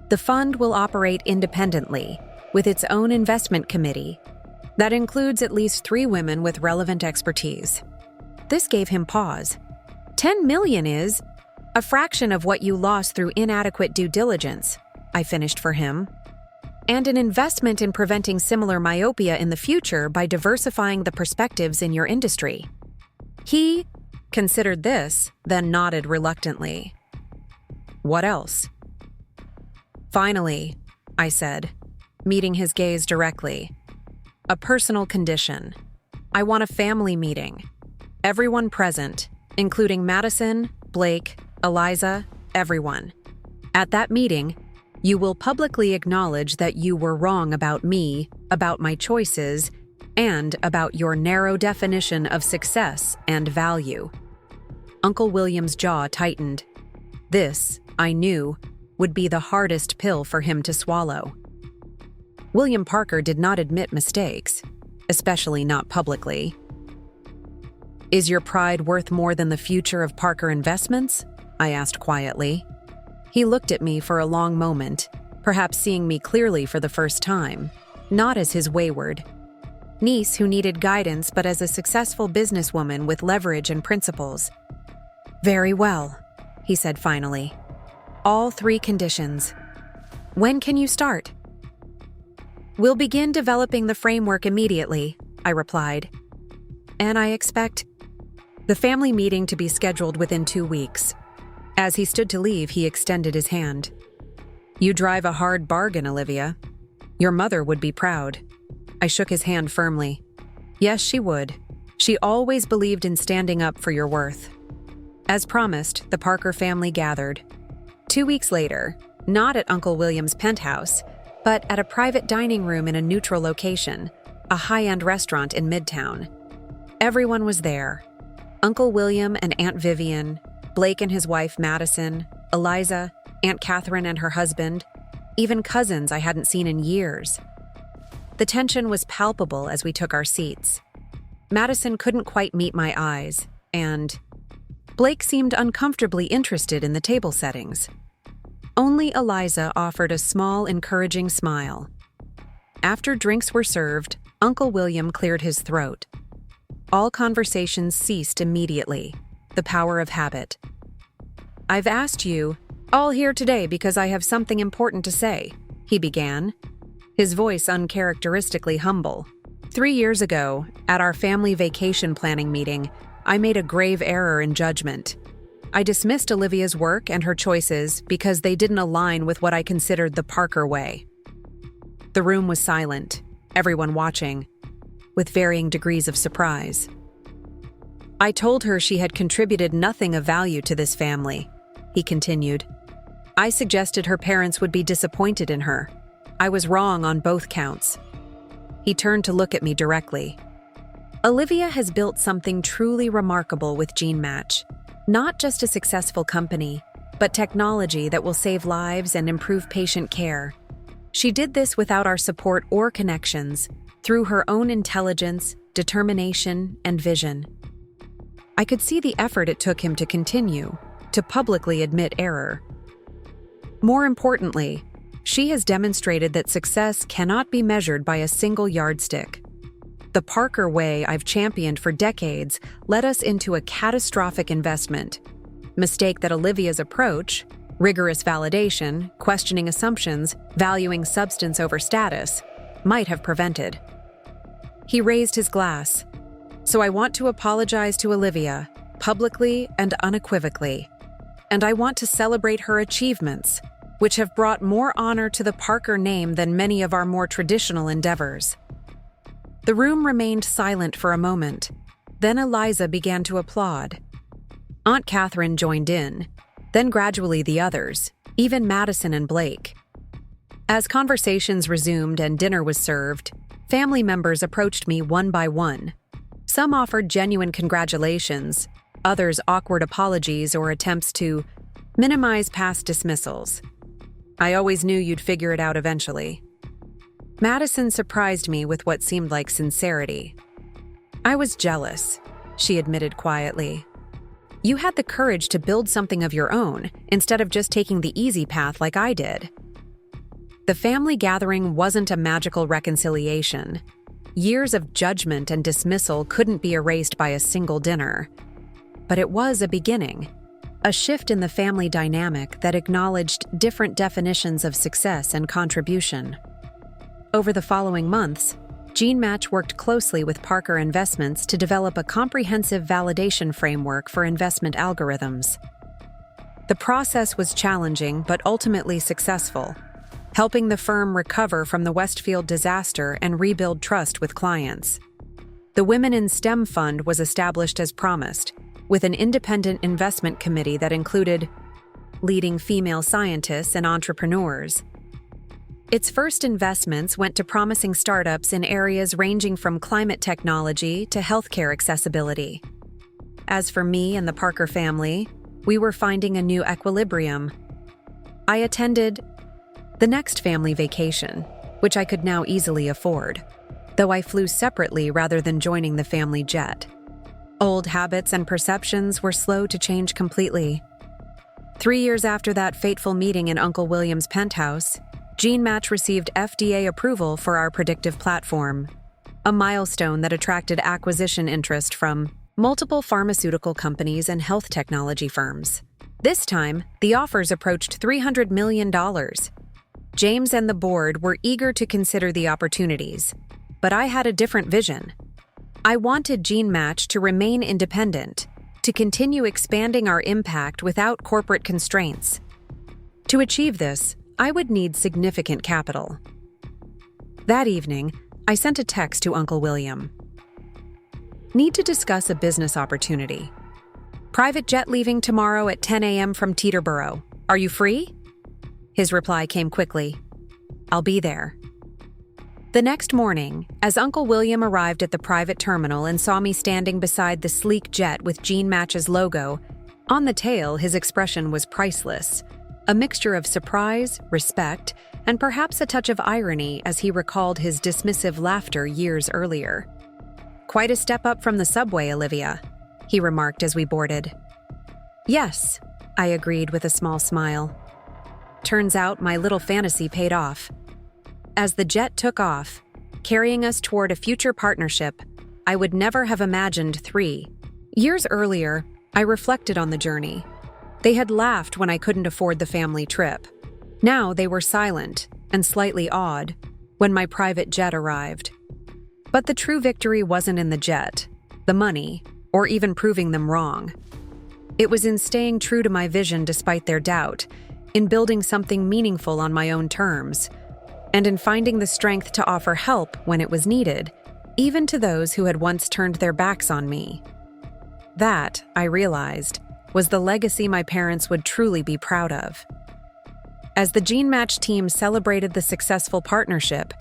The fund will operate independently, with its own investment committee that includes at least 3 women with relevant expertise." This gave him pause. $10 million is a fraction of what you lost through inadequate due diligence, I finished for him. "And an investment in preventing similar myopia in the future by diversifying the perspectives in your industry." He considered this, then nodded reluctantly. "What else?" "Finally," I said, meeting his gaze directly, "a personal condition. I want a family meeting. Everyone present, including Madison, Blake, Eliza, everyone. At that meeting, you will publicly acknowledge that you were wrong about me, about my choices, and about your narrow definition of success and value." Uncle William's jaw tightened. This, I knew, would be the hardest pill for him to swallow. William Parker did not admit mistakes, especially not publicly. "Is your pride worth more than the future of Parker Investments?" I asked quietly. He looked at me for a long moment, perhaps seeing me clearly for the first time, not as his wayward niece who needed guidance, but as a successful businesswoman with leverage and principles. "Very well," he said finally. "All 3 conditions. When can you start?" "We'll begin developing the framework immediately," I replied. "And I expect the family meeting to be scheduled within 2 weeks." As he stood to leave, he extended his hand. "You drive a hard bargain, Olivia. Your mother would be proud." I shook his hand firmly. "Yes, she would. She always believed in standing up for your worth." As promised, the Parker family gathered. 2 weeks later, not at Uncle William's penthouse, but at a private dining room in a neutral location, a high-end restaurant in Midtown. Everyone was there. Uncle William and Aunt Vivian, Blake and his wife Madison, Eliza, Aunt Catherine and her husband, even cousins I hadn't seen in years. The tension was palpable as we took our seats. Madison couldn't quite meet my eyes, and Blake seemed uncomfortably interested in the table settings. Only Eliza offered a small, encouraging smile. After drinks were served, Uncle William cleared his throat. All conversations ceased immediately, the power of habit. "I've asked you all here today because I have something important to say," he began, his voice uncharacteristically humble. 3 years ago, at our family vacation planning meeting, I made a grave error in judgment. I dismissed Olivia's work and her choices because they didn't align with what I considered the Parker way. The room was silent, everyone watching, with varying degrees of surprise. "I told her she had contributed nothing of value to this family," he continued. "I suggested her parents would be disappointed in her. I was wrong on both counts." He turned to look at me directly. "Olivia has built something truly remarkable with GeneMatch. Not just a successful company, but technology that will save lives and improve patient care. She did this without our support or connections, through her own intelligence, determination, and vision. I could see the effort it took him to continue, to publicly admit error. More importantly, she has demonstrated that success cannot be measured by a single yardstick. The Parker way I've championed for decades led us into a catastrophic investment. Mistake that Olivia's approach, rigorous validation, questioning assumptions, valuing substance over status, might have prevented. He raised his glass. So I want to apologize to Olivia, publicly and unequivocally. And I want to celebrate her achievements, which have brought more honor to the Parker name than many of our more traditional endeavors. The room remained silent for a moment. Then Eliza began to applaud. Aunt Catherine joined in, then gradually the others, even Madison and Blake. As conversations resumed and dinner was served, family members approached me one by one. Some offered genuine congratulations, others awkward apologies or attempts to minimize past dismissals. I always knew you'd figure it out eventually. Madison surprised me with what seemed like sincerity. I was jealous, she admitted quietly. You had the courage to build something of your own instead of just taking the easy path like I did. The family gathering wasn't a magical reconciliation. Years of judgment and dismissal couldn't be erased by a single dinner. But it was a beginning, a shift in the family dynamic that acknowledged different definitions of success and contribution. Over the following months, GeneMatch worked closely with Parker Investments to develop a comprehensive validation framework for investment algorithms. The process was challenging but ultimately successful, helping the firm recover from the Westfield disaster and rebuild trust with clients. The Women in STEM Fund was established as promised, with an independent investment committee that included leading female scientists and entrepreneurs. Its first investments went to promising startups in areas ranging from climate technology to healthcare accessibility. As for me and the Parker family, we were finding a new equilibrium. I attended the next family vacation, which I could now easily afford, though I flew separately rather than joining the family jet. Old habits and perceptions were slow to change completely. 3 years after that fateful meeting in Uncle William's penthouse, GeneMatch received FDA approval for our predictive platform, a milestone that attracted acquisition interest from multiple pharmaceutical companies and health technology firms. This time, the offers approached $300 million. James and the board were eager to consider the opportunities, but I had a different vision. I wanted GeneMatch to remain independent, to continue expanding our impact without corporate constraints. To achieve this, I would need significant capital. That evening, I sent a text to Uncle William. Need to discuss a business opportunity. Private jet leaving tomorrow at 10 a.m. from Teterboro. Are you free? His reply came quickly. I'll be there. The next morning, as Uncle William arrived at the private terminal and saw me standing beside the sleek jet with GeneMatch's logo, on the tail his expression was priceless. A mixture of surprise, respect, and perhaps a touch of irony as he recalled his dismissive laughter years earlier. Quite a step up from the subway, Olivia, he remarked as we boarded. Yes, I agreed with a small smile. Turns out my little fantasy paid off. As the jet took off, carrying us toward a future partnership I would never have imagined 3 years earlier, I reflected on the journey. They had laughed when I couldn't afford the family trip. Now they were silent and slightly awed when my private jet arrived. But the true victory wasn't in the jet, the money, or even proving them wrong. It was in staying true to my vision despite their doubt, in building something meaningful on my own terms, and in finding the strength to offer help when it was needed, even to those who had once turned their backs on me. That, I realized, was the legacy my parents would truly be proud of. As the GeneMatch team celebrated the successful partnership,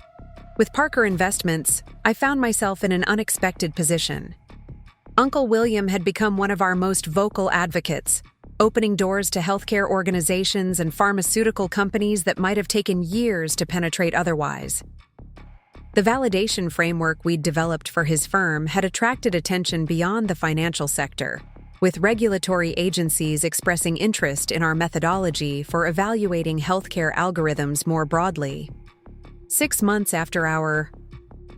with Parker Investments, I found myself in an unexpected position. Uncle William had become one of our most vocal advocates, opening doors to healthcare organizations and pharmaceutical companies that might have taken years to penetrate otherwise. The validation framework we'd developed for his firm had attracted attention beyond the financial sector, with regulatory agencies expressing interest in our methodology for evaluating healthcare algorithms more broadly. 6 months after our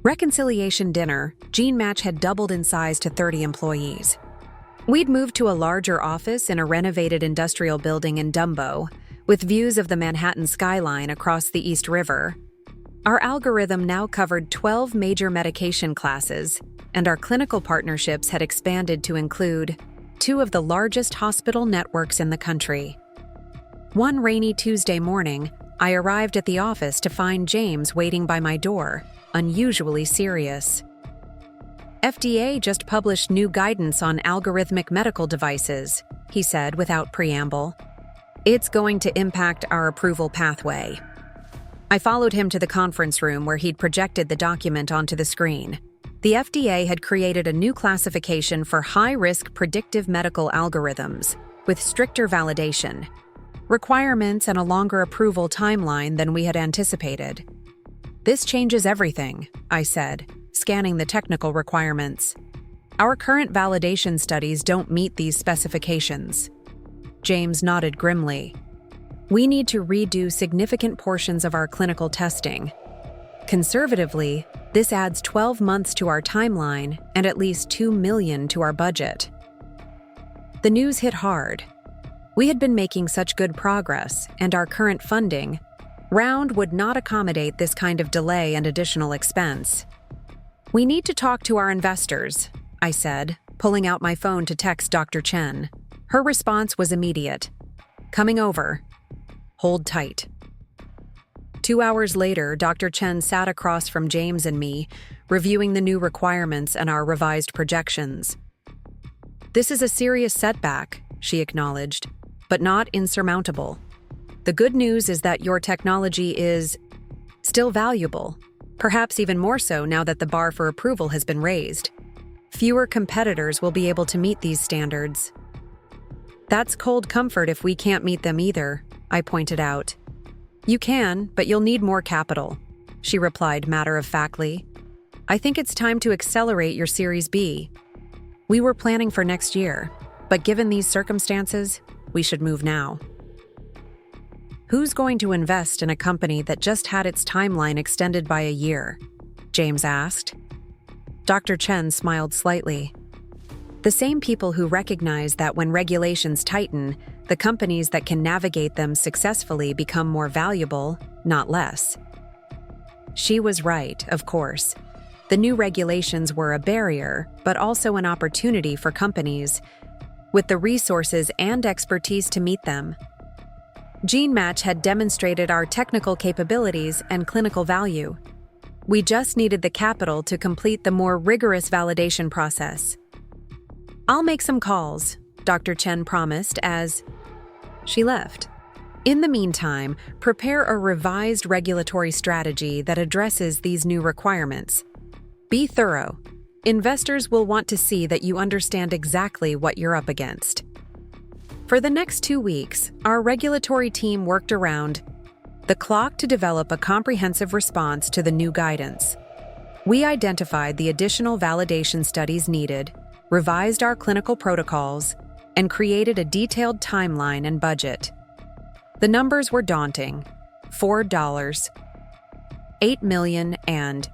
reconciliation dinner, GeneMatch had doubled in size to 30 employees. We'd moved to a larger office in a renovated industrial building in Dumbo, with views of the Manhattan skyline across the East River. Our algorithm now covered 12 major medication classes, and our clinical partnerships had expanded to include 2 of the largest hospital networks in the country. One rainy Tuesday morning, I arrived at the office to find James waiting by my door, unusually serious. FDA just published new guidance on algorithmic medical devices, he said without preamble. It's going to impact our approval pathway. I followed him to the conference room where he'd projected the document onto the screen. The FDA had created a new classification for high-risk predictive medical algorithms, with stricter validation, requirements, and a longer approval timeline than we had anticipated. This changes everything, I said, scanning the technical requirements. Our current validation studies don't meet these specifications. James nodded grimly. We need to redo significant portions of our clinical testing. Conservatively, this adds 12 months to our timeline and at least $2 million to our budget. The news hit hard. We had been making such good progress, and our current funding round would not accommodate this kind of delay and additional expense. We need to talk to our investors, I said, pulling out my phone to text Dr. Chen. Her response was immediate. Coming over. Hold tight. 2 hours later, Dr. Chen sat across from James and me, reviewing the new requirements and our revised projections. This is a serious setback, she acknowledged, but not insurmountable. The good news is that your technology is still valuable, perhaps even more so now that the bar for approval has been raised. Fewer competitors will be able to meet these standards. That's cold comfort if we can't meet them either, I pointed out. You can, but you'll need more capital, she replied matter-of-factly. I think it's time to accelerate your Series B. We were planning for next year, but given these circumstances, we should move now. Who's going to invest in a company that just had its timeline extended by a year? James asked. Dr. Chen smiled slightly. The same people who recognize that when regulations tighten, the companies that can navigate them successfully become more valuable, not less. She was right, of course. The new regulations were a barrier, but also an opportunity for companies with the resources and expertise to meet them. GeneMatch had demonstrated our technical capabilities and clinical value. We just needed the capital to complete the more rigorous validation process. I'll make some calls, Dr. Chen promised as she left. In the meantime, prepare a revised regulatory strategy that addresses these new requirements. Be thorough. Investors will want to see that you understand exactly what you're up against. For the next 2 weeks, our regulatory team worked around the clock to develop a comprehensive response to the new guidance. We identified the additional validation studies needed, revised our clinical protocols, and created a detailed timeline and budget. The numbers were daunting: $4, $8 million, and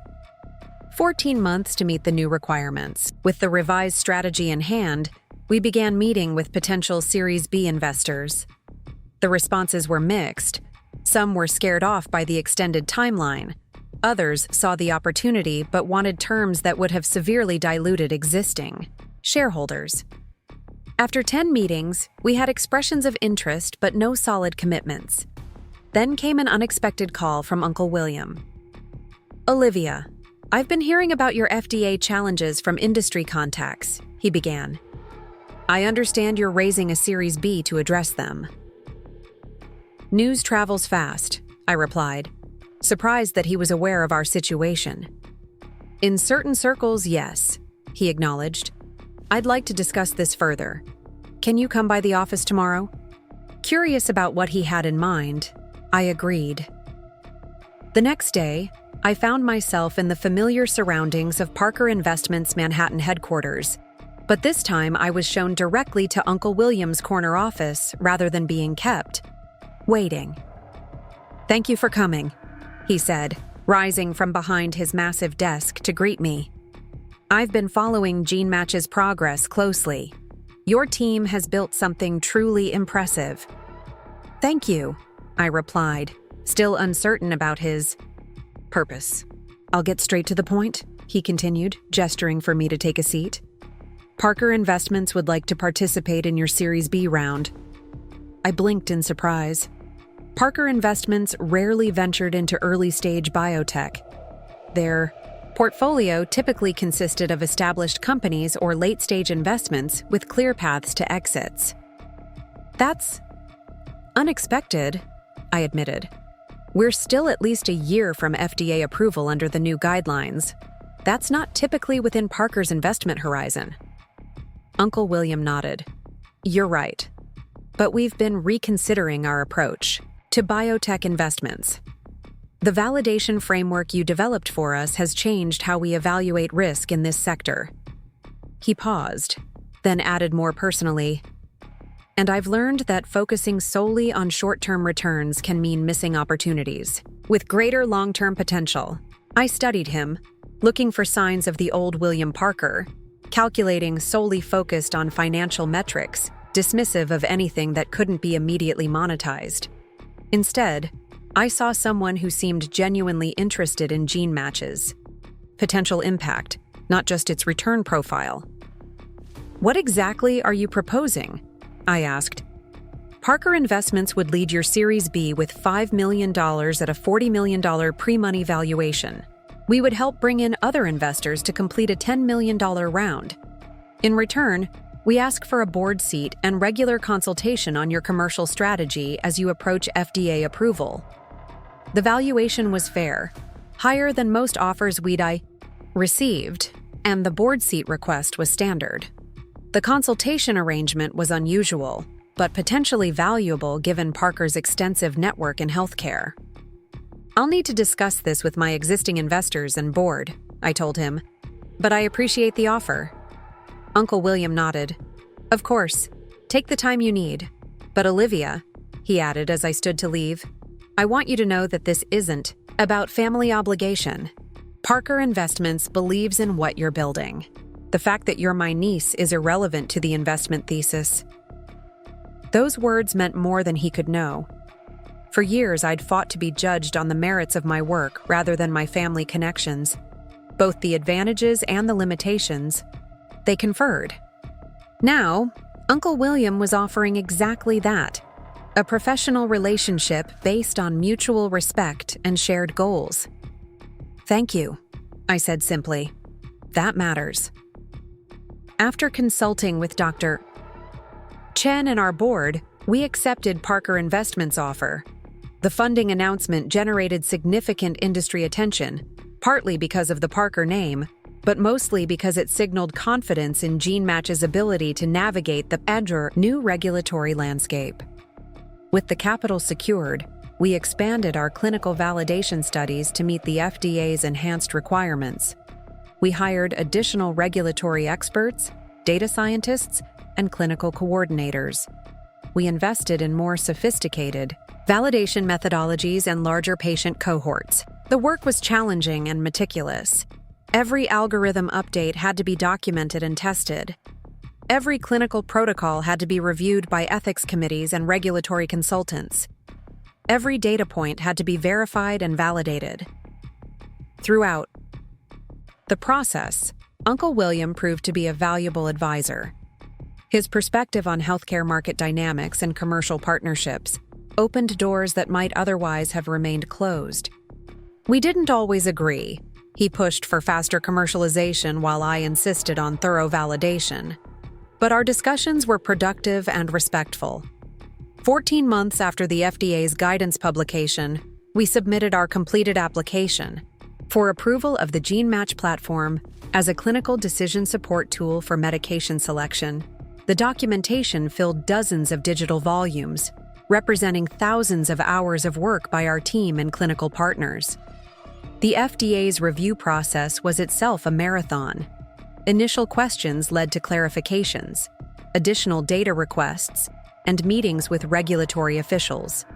14 months to meet the new requirements. With the revised strategy in hand, we began meeting with potential Series B investors. The responses were mixed. Some were scared off by the extended timeline. Others saw the opportunity but wanted terms that would have severely diluted existing shareholders. After 10 meetings, we had expressions of interest but no solid commitments. Then came an unexpected call from Uncle William. Olivia, I've been hearing about your FDA challenges from industry contacts, he began. I understand you're raising a Series B to address them. News travels fast, I replied, surprised that he was aware of our situation. In certain circles, yes, he acknowledged. I'd like to discuss this further. Can you come by the office tomorrow? Curious about what he had in mind, I agreed. The next day, I found myself in the familiar surroundings of Parker Investments' Manhattan headquarters, but this time I was shown directly to Uncle William's corner office rather than being kept, waiting. "Thank you for coming," he said, rising from behind his massive desk to greet me. "I've been following GeneMatch's progress closely. Your team has built something truly impressive." "Thank you," I replied, still uncertain about his purpose. "I'll get straight to the point," he continued, gesturing for me to take a seat. "Parker Investments would like to participate in your Series B round." I blinked in surprise. Parker Investments rarely ventured into early-stage biotech. Their portfolio typically consisted of established companies or late-stage investments with clear paths to exits. "That's unexpected," I admitted. "We're still at least a year from FDA approval under the new guidelines. That's not typically within Parker's investment horizon." Uncle William nodded. "You're right. But we've been reconsidering our approach to biotech investments. The validation framework you developed for us has changed how we evaluate risk in this sector." He paused, then added more personally, "And I've learned that focusing solely on short-term returns can mean missing opportunities with greater long-term potential." I studied him, looking for signs of the old William Parker, calculating solely focused on financial metrics, dismissive of anything that couldn't be immediately monetized. Instead, I saw someone who seemed genuinely interested in GeneMatch's potential impact, not just its return profile. "What exactly are you proposing?" I asked. "Parker Investments would lead your Series B with $5 million at a $40 million pre-money valuation. We would help bring in other investors to complete a $10 million round. In return, we ask for a board seat and regular consultation on your commercial strategy as you approach FDA approval." The valuation was fair, higher than most offers we'd received, and the board seat request was standard. The consultation arrangement was unusual, but potentially valuable given Parker's extensive network in healthcare. "I'll need to discuss this with my existing investors and board," I told him, "but I appreciate the offer." Uncle William nodded. "Of course, take the time you need. But Olivia," he added as I stood to leave, "I want you to know that this isn't about family obligation. Parker Investments believes in what you're building. The fact that you're my niece is irrelevant to the investment thesis." Those words meant more than he could know. For years, I'd fought to be judged on the merits of my work rather than my family connections. Both the advantages and the limitations, they conferred. Now, Uncle William was offering exactly that. A professional relationship based on mutual respect and shared goals. "Thank you," I said simply. "That matters." After consulting with Dr. Chen and our board, we accepted Parker Investments' offer. The funding announcement generated significant industry attention, partly because of the Parker name, but mostly because it signaled confidence in GeneMatch's ability to navigate the new regulatory landscape. With the capital secured, we expanded our clinical validation studies to meet the FDA's enhanced requirements. We hired additional regulatory experts, data scientists, and clinical coordinators. We invested in more sophisticated validation methodologies and larger patient cohorts. The work was challenging and meticulous. Every algorithm update had to be documented and tested. Every clinical protocol had to be reviewed by ethics committees and regulatory consultants. Every data point had to be verified and validated. Throughout the process, Uncle William proved to be a valuable advisor. His perspective on healthcare market dynamics and commercial partnerships opened doors that might otherwise have remained closed. We didn't always agree. He pushed for faster commercialization while I insisted on thorough validation. But our discussions were productive and respectful. 14 months after the FDA's guidance publication, we submitted our completed application for approval of the GeneMatch platform As a clinical decision support tool for medication selection, the documentation filled dozens of digital volumes, representing thousands of hours of work by our team and clinical partners. The FDA's review process was itself a marathon. Initial questions led to clarifications, additional data requests, and meetings with regulatory officials.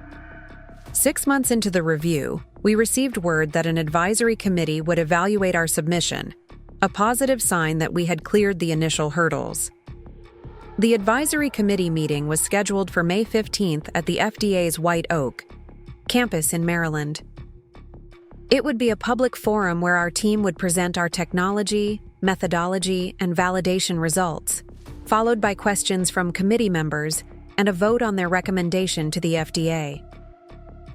6 months into the review, we received word that an advisory committee would evaluate our submission, a positive sign that we had cleared the initial hurdles. The advisory committee meeting was scheduled for May 15th at the FDA's White Oak campus in Maryland. It would be a public forum where our team would present our technology, methodology, and validation results, followed by questions from committee members and a vote on their recommendation to the FDA.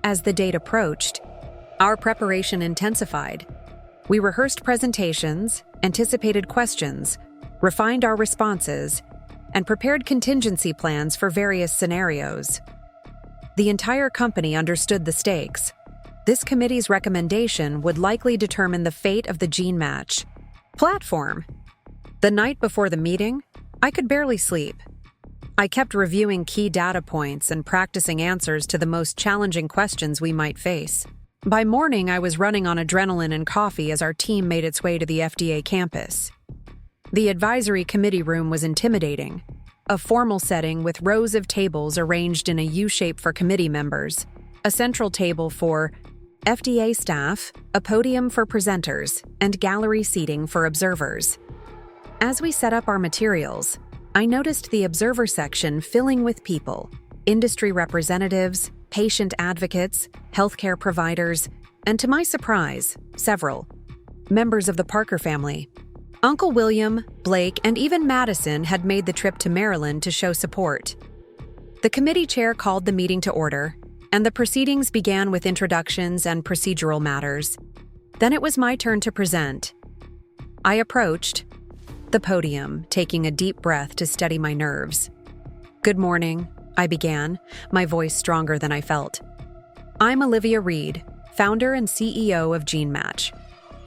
As the date approached, our preparation intensified. We rehearsed presentations, anticipated questions, refined our responses, and prepared contingency plans for various scenarios. The entire company understood the stakes. This committee's recommendation would likely determine the fate of the GeneMatch platform. The night before the meeting, I could barely sleep. I kept reviewing key data points and practicing answers to the most challenging questions we might face. By morning, I was running on adrenaline and coffee as our team made its way to the FDA campus. The advisory committee room was intimidating, a formal setting with rows of tables arranged in a U-shape for committee members, a central table for FDA staff, a podium for presenters, and gallery seating for observers. As we set up our materials, I noticed the observer section filling with people, industry representatives, patient advocates, healthcare providers, and to my surprise, several members of the Parker family. Uncle William, Blake, and even Madison had made the trip to Maryland to show support. The committee chair called the meeting to order, and the proceedings began with introductions and procedural matters. Then it was my turn to present. I approached the podium, taking a deep breath to steady my nerves. "Good morning," I began, my voice stronger than I felt. "I'm Olivia Reed, founder and CEO of GeneMatch.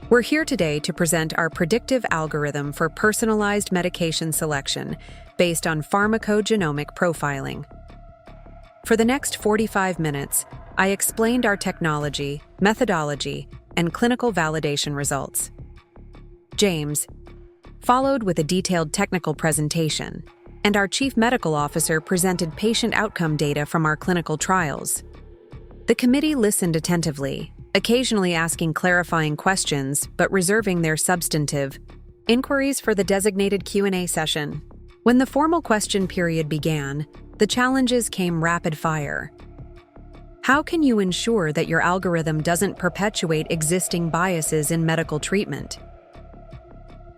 We're here today to present our predictive algorithm for personalized medication selection based on pharmacogenomic profiling." For the next 45 minutes, I explained our technology, methodology, and clinical validation results. James followed with a detailed technical presentation, and our chief medical officer presented patient outcome data from our clinical trials. The committee listened attentively, occasionally asking clarifying questions but reserving their substantive inquiries for the designated Q&A session. When the formal question period began, the challenges came rapid fire. How can you ensure that your algorithm doesn't perpetuate existing biases in medical treatment?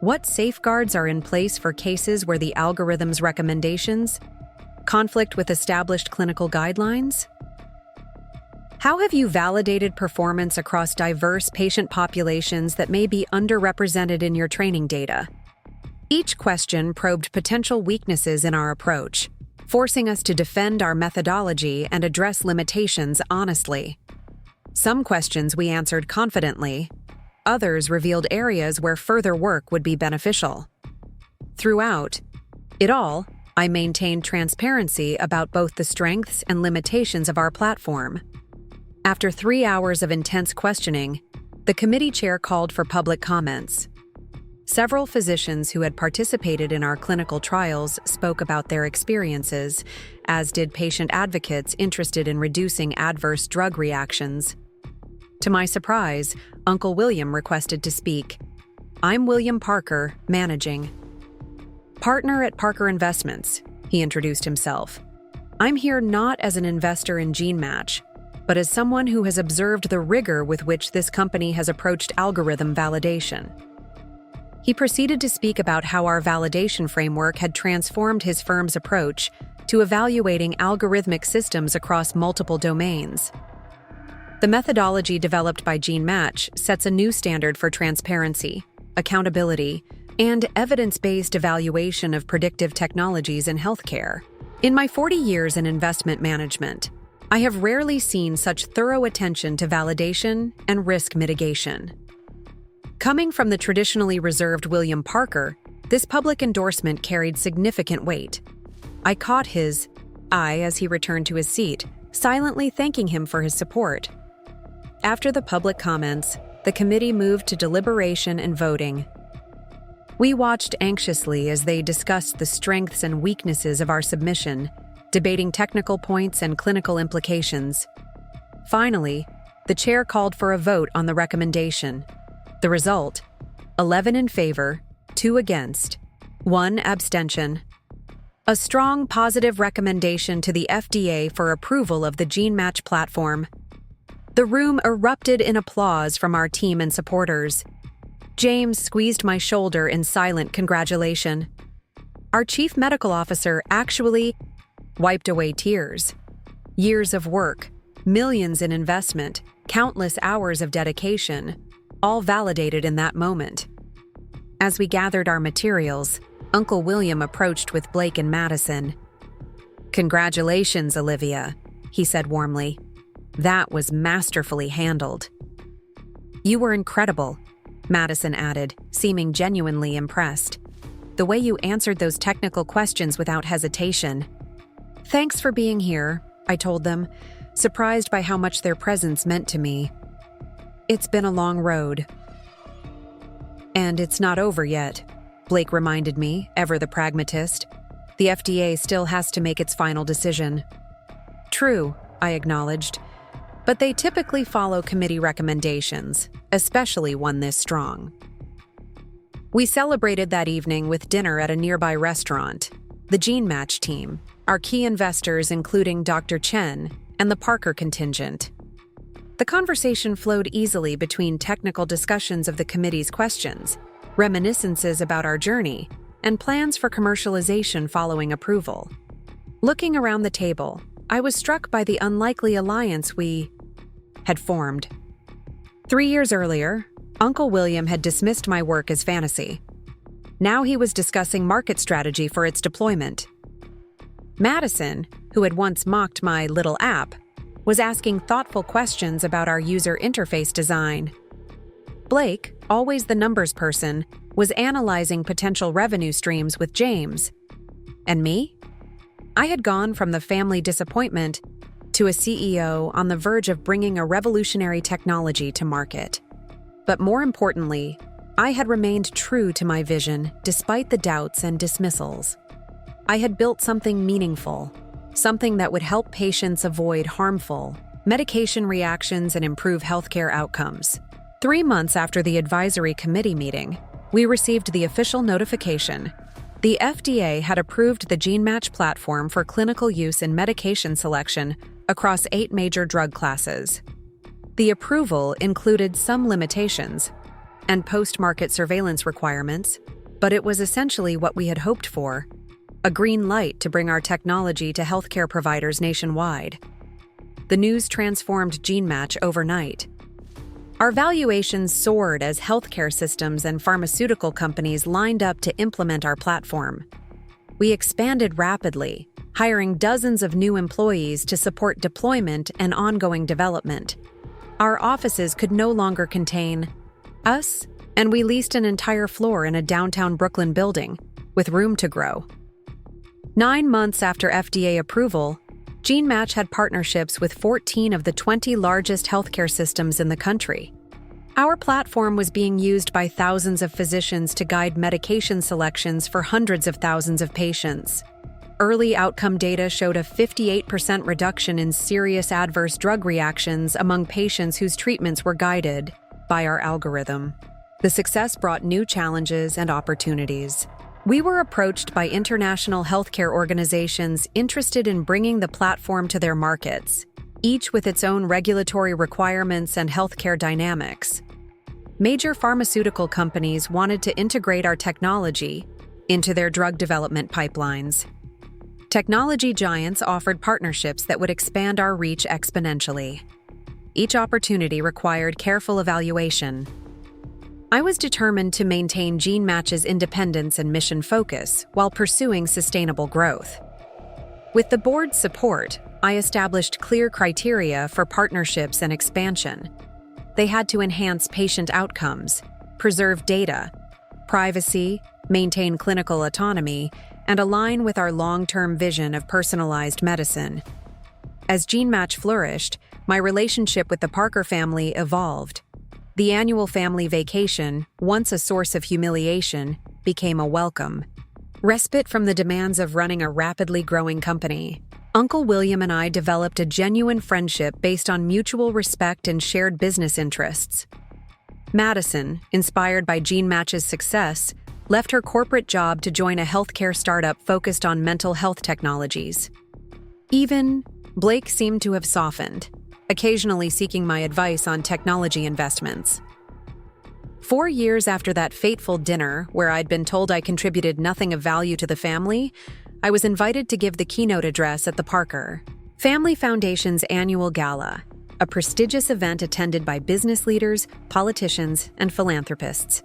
What safeguards are in place for cases where the algorithm's recommendations conflict with established clinical guidelines? How have you validated performance across diverse patient populations that may be underrepresented in your training data? Each question probed potential weaknesses in our approach, forcing us to defend our methodology and address limitations honestly. Some questions we answered confidently. Others revealed areas where further work would be beneficial. Throughout it all, I maintained transparency about both the strengths and limitations of our platform. After 3 hours of intense questioning, the committee chair called for public comments. Several physicians who had participated in our clinical trials spoke about their experiences, as did patient advocates interested in reducing adverse drug reactions. To my surprise, Uncle William requested to speak. "I'm William Parker, managing partner at Parker Investments," he introduced himself. "I'm here not as an investor in GeneMatch, but as someone who has observed the rigor with which this company has approached algorithm validation." He proceeded to speak about how our validation framework had transformed his firm's approach to evaluating algorithmic systems across multiple domains. The methodology developed by GeneMatch sets a new standard for transparency, accountability, and evidence-based evaluation of predictive technologies in healthcare. In my 40 years in investment management, I have rarely seen such thorough attention to validation and risk mitigation. Coming from the traditionally reserved William Parker, this public endorsement carried significant weight. I caught his eye as he returned to his seat, silently thanking him for his support. After the public comments, the committee moved to deliberation and voting. We watched anxiously as they discussed the strengths and weaknesses of our submission, debating technical points and clinical implications. Finally, the chair called for a vote on the recommendation. The result: 11 in favor, 2 against, 1 abstention. A strong positive recommendation to the FDA for approval of the GeneMatch platform. The room erupted in applause from our team and supporters. James squeezed my shoulder in silent congratulation. Our chief medical officer actually wiped away tears. Years of work, millions in investment, countless hours of dedication, all validated in that moment. As we gathered our materials, Uncle William approached with Blake and Madison. "Congratulations, Olivia," he said warmly. "That was masterfully handled." "You were incredible," Madison added, seeming genuinely impressed. "The way you answered those technical questions without hesitation." "Thanks for being here," I told them, surprised by how much their presence meant to me. "It's been a long road." "And it's not over yet," Blake reminded me, ever the pragmatist. "The FDA still has to make its final decision." "True," I acknowledged, "but they typically follow committee recommendations, especially one this strong." We celebrated that evening with dinner at a nearby restaurant. The GeneMatch team, our key investors including Dr. Chen, and the Parker contingent. The conversation flowed easily between technical discussions of the committee's questions, reminiscences about our journey, and plans for commercialization following approval. Looking around the table, I was struck by the unlikely alliance we had formed. 3 years earlier, Uncle William had dismissed my work as fantasy. Now he was discussing market strategy for its deployment. Madison, who had once mocked my little app, was asking thoughtful questions about our user interface design. Blake, always the numbers person, was analyzing potential revenue streams with James. And me? I had gone from the family disappointment to a CEO on the verge of bringing a revolutionary technology to market. But more importantly, I had remained true to my vision despite the doubts and dismissals. I had built something meaningful, something that would help patients avoid harmful medication reactions and improve healthcare outcomes. 3 months after the advisory committee meeting, we received the official notification. The FDA had approved the GeneMatch platform for clinical use in medication selection across 8 major drug classes. The approval included some limitations and post-market surveillance requirements, but it was essentially what we had hoped for: a green light to bring our technology to healthcare providers nationwide. The news transformed GeneMatch overnight. Our valuations soared as healthcare systems and pharmaceutical companies lined up to implement our platform. We expanded rapidly, hiring dozens of new employees to support deployment and ongoing development. Our offices could no longer contain us, and we leased an entire floor in a downtown Brooklyn building, with room to grow. 9 months after FDA approval, GeneMatch had partnerships with 14 of the 20 largest healthcare systems in the country. Our platform was being used by thousands of physicians to guide medication selections for hundreds of thousands of patients. Early outcome data showed a 58% reduction in serious adverse drug reactions among patients whose treatments were guided by our algorithm. The success brought new challenges and opportunities. We were approached by international healthcare organizations interested in bringing the platform to their markets, each with its own regulatory requirements and healthcare dynamics. Major pharmaceutical companies wanted to integrate our technology into their drug development pipelines. Technology giants offered partnerships that would expand our reach exponentially. Each opportunity required careful evaluation. I was determined to maintain GeneMatch's independence and mission focus while pursuing sustainable growth. With the board's support, I established clear criteria for partnerships and expansion. They had to enhance patient outcomes, preserve data, privacy, maintain clinical autonomy, and align with our long-term vision of personalized medicine. As GeneMatch flourished, my relationship with the Parker family evolved. The annual family vacation, once a source of humiliation, became a welcome. Respite from the demands of running a rapidly growing company. Uncle William and I developed a genuine friendship based on mutual respect and shared business interests. Madison, inspired by GeneMatch's success, left her corporate job to join a healthcare startup focused on mental health technologies. Even Blake seemed to have softened, occasionally seeking my advice on technology investments. 4 years after that fateful dinner, where I'd been told I contributed nothing of value to the family, I was invited to give the keynote address at the Parker Family Foundation's annual gala, a prestigious event attended by business leaders, politicians, and philanthropists.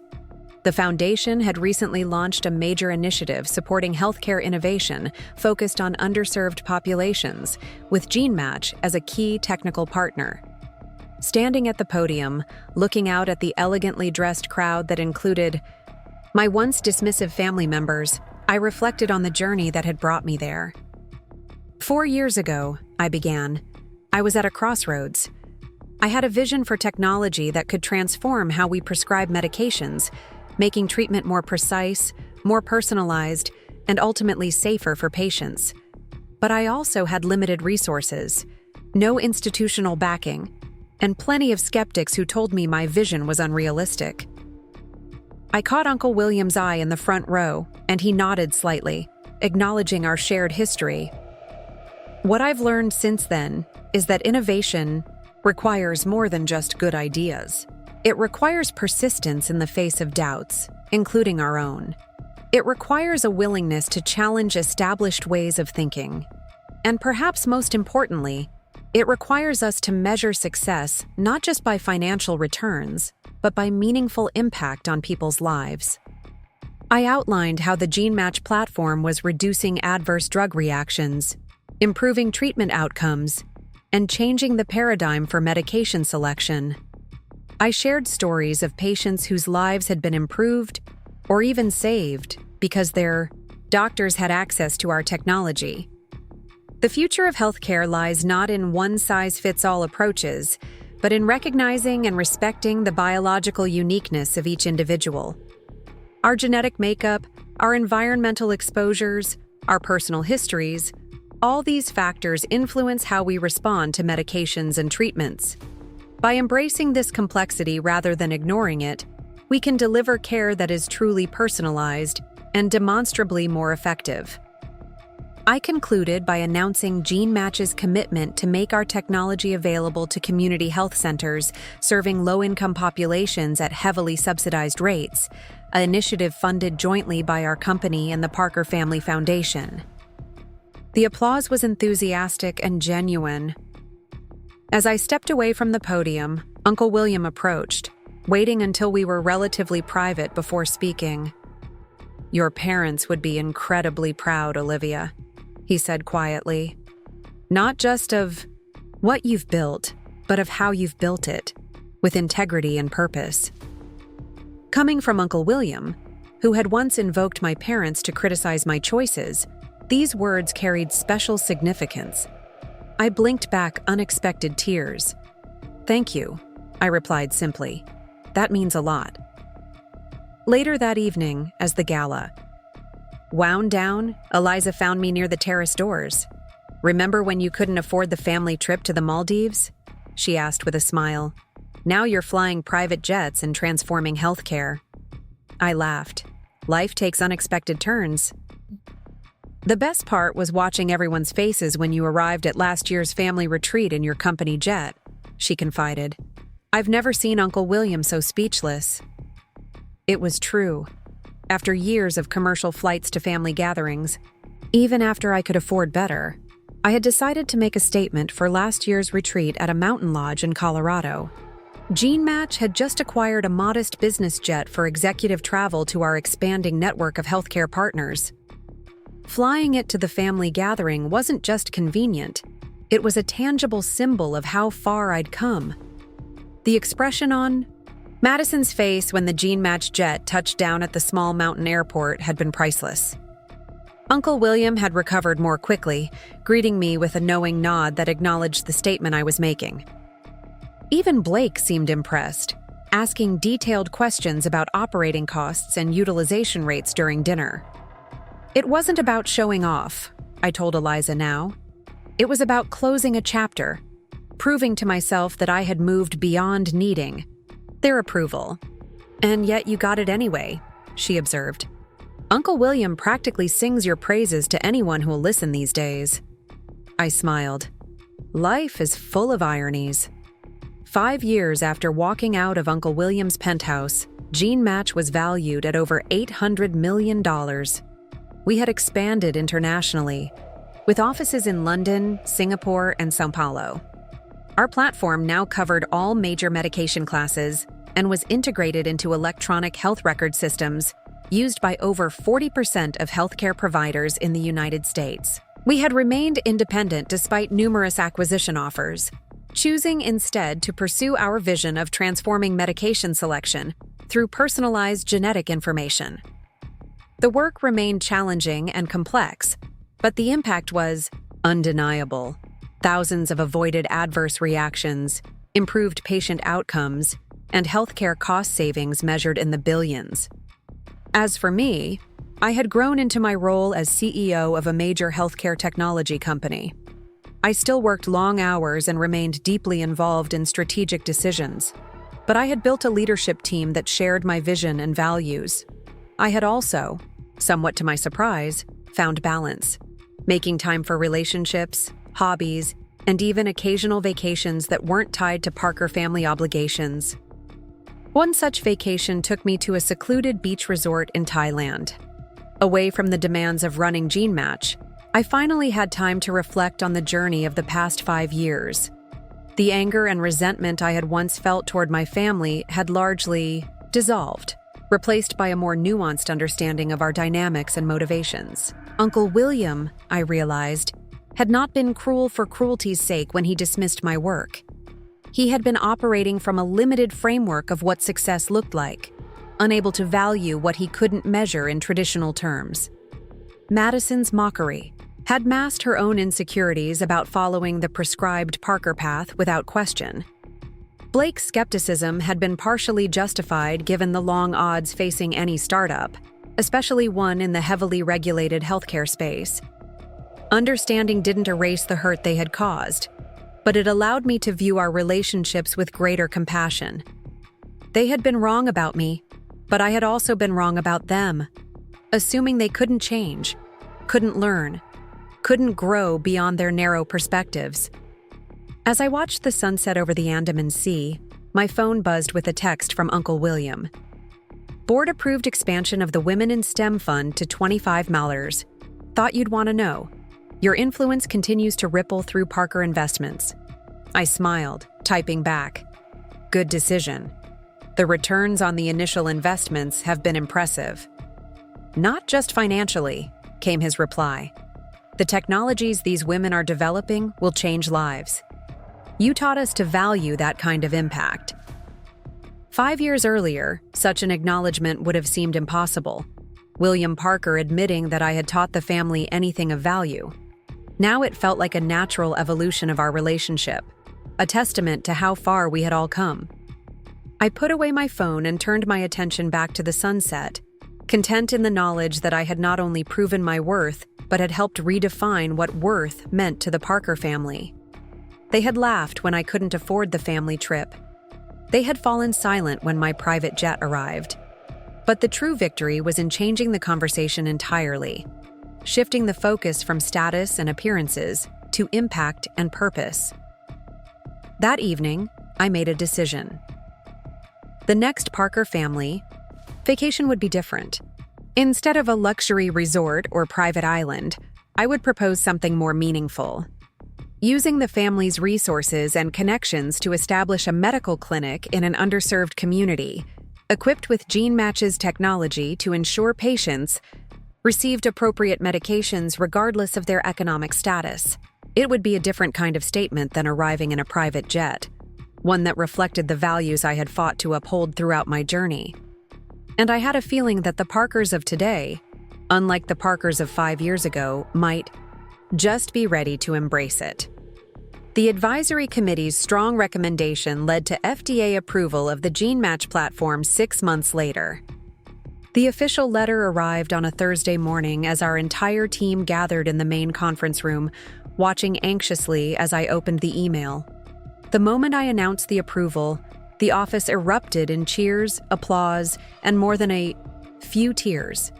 The foundation had recently launched a major initiative supporting healthcare innovation focused on underserved populations, with GeneMatch as a key technical partner. Standing at the podium, looking out at the elegantly dressed crowd that included my once dismissive family members, I reflected on the journey that had brought me there. 4 years ago, I began, I was at a crossroads. I had a vision for technology that could transform how we prescribe medications, making treatment more precise, more personalized, and ultimately safer for patients. But I also had limited resources, no institutional backing, and plenty of skeptics who told me my vision was unrealistic. I caught Uncle William's eye in the front row, and he nodded slightly, acknowledging our shared history. What I've learned since then is that innovation requires more than just good ideas. It requires persistence in the face of doubts, including our own. It requires a willingness to challenge established ways of thinking. And perhaps most importantly, it requires us to measure success not just by financial returns, but by meaningful impact on people's lives. I outlined how the GeneMatch platform was reducing adverse drug reactions, improving treatment outcomes, and changing the paradigm for medication selection. I shared stories of patients whose lives had been improved or even saved because their doctors had access to our technology. The future of healthcare lies not in one-size-fits-all approaches, but in recognizing and respecting the biological uniqueness of each individual. Our genetic makeup, our environmental exposures, our personal histories, all these factors influence how we respond to medications and treatments. By embracing this complexity rather than ignoring it, we can deliver care that is truly personalized and demonstrably more effective. I concluded by announcing GeneMatch's commitment to make our technology available to community health centers serving low-income populations at heavily subsidized rates, an initiative funded jointly by our company and the Parker Family Foundation. The applause was enthusiastic and genuine. As I stepped away from the podium, Uncle William approached, waiting until we were relatively private before speaking. "Your parents would be incredibly proud, Olivia," he said quietly. "Not just of what you've built, but of how you've built it, with integrity and purpose." Coming from Uncle William, who had once invoked my parents to criticize my choices, these words carried special significance. I blinked back unexpected tears. "Thank you," I replied simply. "That means a lot." Later that evening, as the gala wound down, Eliza found me near the terrace doors. "Remember when you couldn't afford the family trip to the Maldives?" she asked with a smile. "Now you're flying private jets and transforming healthcare." I laughed. Life takes unexpected turns. "The best part was watching everyone's faces when you arrived at last year's family retreat in your company jet," she confided. "I've never seen Uncle William so speechless." It was true. After years of commercial flights to family gatherings, even after I could afford better, I had decided to make a statement for last year's retreat at a mountain lodge in Colorado. GeneMatch had just acquired a modest business jet for executive travel to our expanding network of healthcare partners. Flying it to the family gathering wasn't just convenient, it was a tangible symbol of how far I'd come. The expression on Madison's face when the Gene-matched jet touched down at the small mountain airport had been priceless. Uncle William had recovered more quickly, greeting me with a knowing nod that acknowledged the statement I was making. Even Blake seemed impressed, asking detailed questions about operating costs and utilization rates during dinner. It wasn't about showing off, I told Eliza now. It was about closing a chapter, proving to myself that I had moved beyond needing their approval. And yet you got it anyway, she observed. Uncle William practically sings your praises to anyone who'll listen these days. I smiled. Life is full of ironies. 5 years after walking out of Uncle William's penthouse, Gene Match was valued at over $800 million. We had expanded internationally, with offices in London, Singapore, and São Paulo. Our platform now covered all major medication classes and was integrated into electronic health record systems used by over 40% of healthcare providers in the United States. We had remained independent despite numerous acquisition offers, choosing instead to pursue our vision of transforming medication selection through personalized genetic information. The work remained challenging and complex, but the impact was undeniable. Thousands of avoided adverse reactions, improved patient outcomes, and healthcare cost savings measured in the billions. As for me, I had grown into my role as CEO of a major healthcare technology company. I still worked long hours and remained deeply involved in strategic decisions, but I had built a leadership team that shared my vision and values. I had also, somewhat to my surprise, found balance, making time for relationships, hobbies, and even occasional vacations that weren't tied to Parker family obligations. One such vacation took me to a secluded beach resort in Thailand. Away from the demands of running Gene Match, I finally had time to reflect on the journey of the past 5 years. The anger and resentment I had once felt toward my family had largely dissolved, replaced by a more nuanced understanding of our dynamics and motivations. Uncle William, I realized, had not been cruel for cruelty's sake when he dismissed my work. He had been operating from a limited framework of what success looked like, unable to value what he couldn't measure in traditional terms. Madison's mockery had masked her own insecurities about following the prescribed Parker path without question. Blake's skepticism had been partially justified given the long odds facing any startup, especially one in the heavily regulated healthcare space. Understanding didn't erase the hurt they had caused, but it allowed me to view our relationships with greater compassion. They had been wrong about me, but I had also been wrong about them, assuming they couldn't change, couldn't learn, couldn't grow beyond their narrow perspectives. As I watched the sunset over the Andaman Sea, my phone buzzed with a text from Uncle William. Board-approved expansion of the Women in STEM Fund to $25. Thought you'd want to know. Your influence continues to ripple through Parker Investments. I smiled, typing back. Good decision. The returns on the initial investments have been impressive. Not just financially, came his reply. The technologies these women are developing will change lives. You taught us to value that kind of impact. 5 years earlier, such an acknowledgement would have seemed impossible. William Parker admitting that I had taught the family anything of value. Now it felt like a natural evolution of our relationship, a testament to how far we had all come. I put away my phone and turned my attention back to the sunset, content in the knowledge that I had not only proven my worth, but had helped redefine what worth meant to the Parker family. They had laughed when I couldn't afford the family trip. They had fallen silent when my private jet arrived. But the true victory was in changing the conversation entirely, shifting the focus from status and appearances to impact and purpose. That evening, I made a decision. The next Parker family vacation would be different. Instead of a luxury resort or private island, I would propose something more meaningful. Using the family's resources and connections to establish a medical clinic in an underserved community, equipped with Gene Match's technology to ensure patients received appropriate medications regardless of their economic status. It would be a different kind of statement than arriving in a private jet. one that reflected the values I had fought to uphold throughout my journey. And I had a feeling that the Parkers of today, unlike the Parkers of 5 years ago, might just be ready to embrace it. The advisory committee's strong recommendation led to FDA approval of the GeneMatch platform 6 months later. The official letter arrived on a Thursday morning as our entire team gathered in the main conference room, watching anxiously as I opened the email. The moment I announced the approval, the office erupted in cheers, applause, and more than a few tears.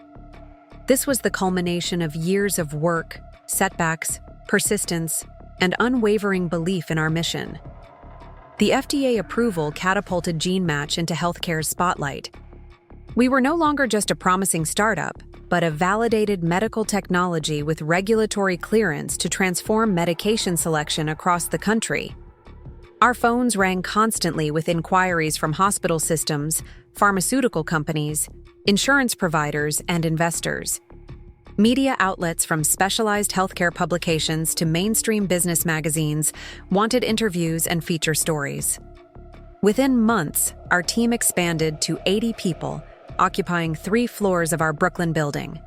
This was the culmination of years of work, setbacks, persistence, and unwavering belief in our mission. The FDA approval catapulted GeneMatch into healthcare's spotlight. We were no longer just a promising startup, but a validated medical technology with regulatory clearance to transform medication selection across the country. Our phones rang constantly with inquiries from hospital systems, pharmaceutical companies, insurance providers, and investors. Media outlets from specialized healthcare publications to mainstream business magazines wanted interviews and feature stories. Within months, our team expanded to 80 people, occupying 3 floors of our Brooklyn building.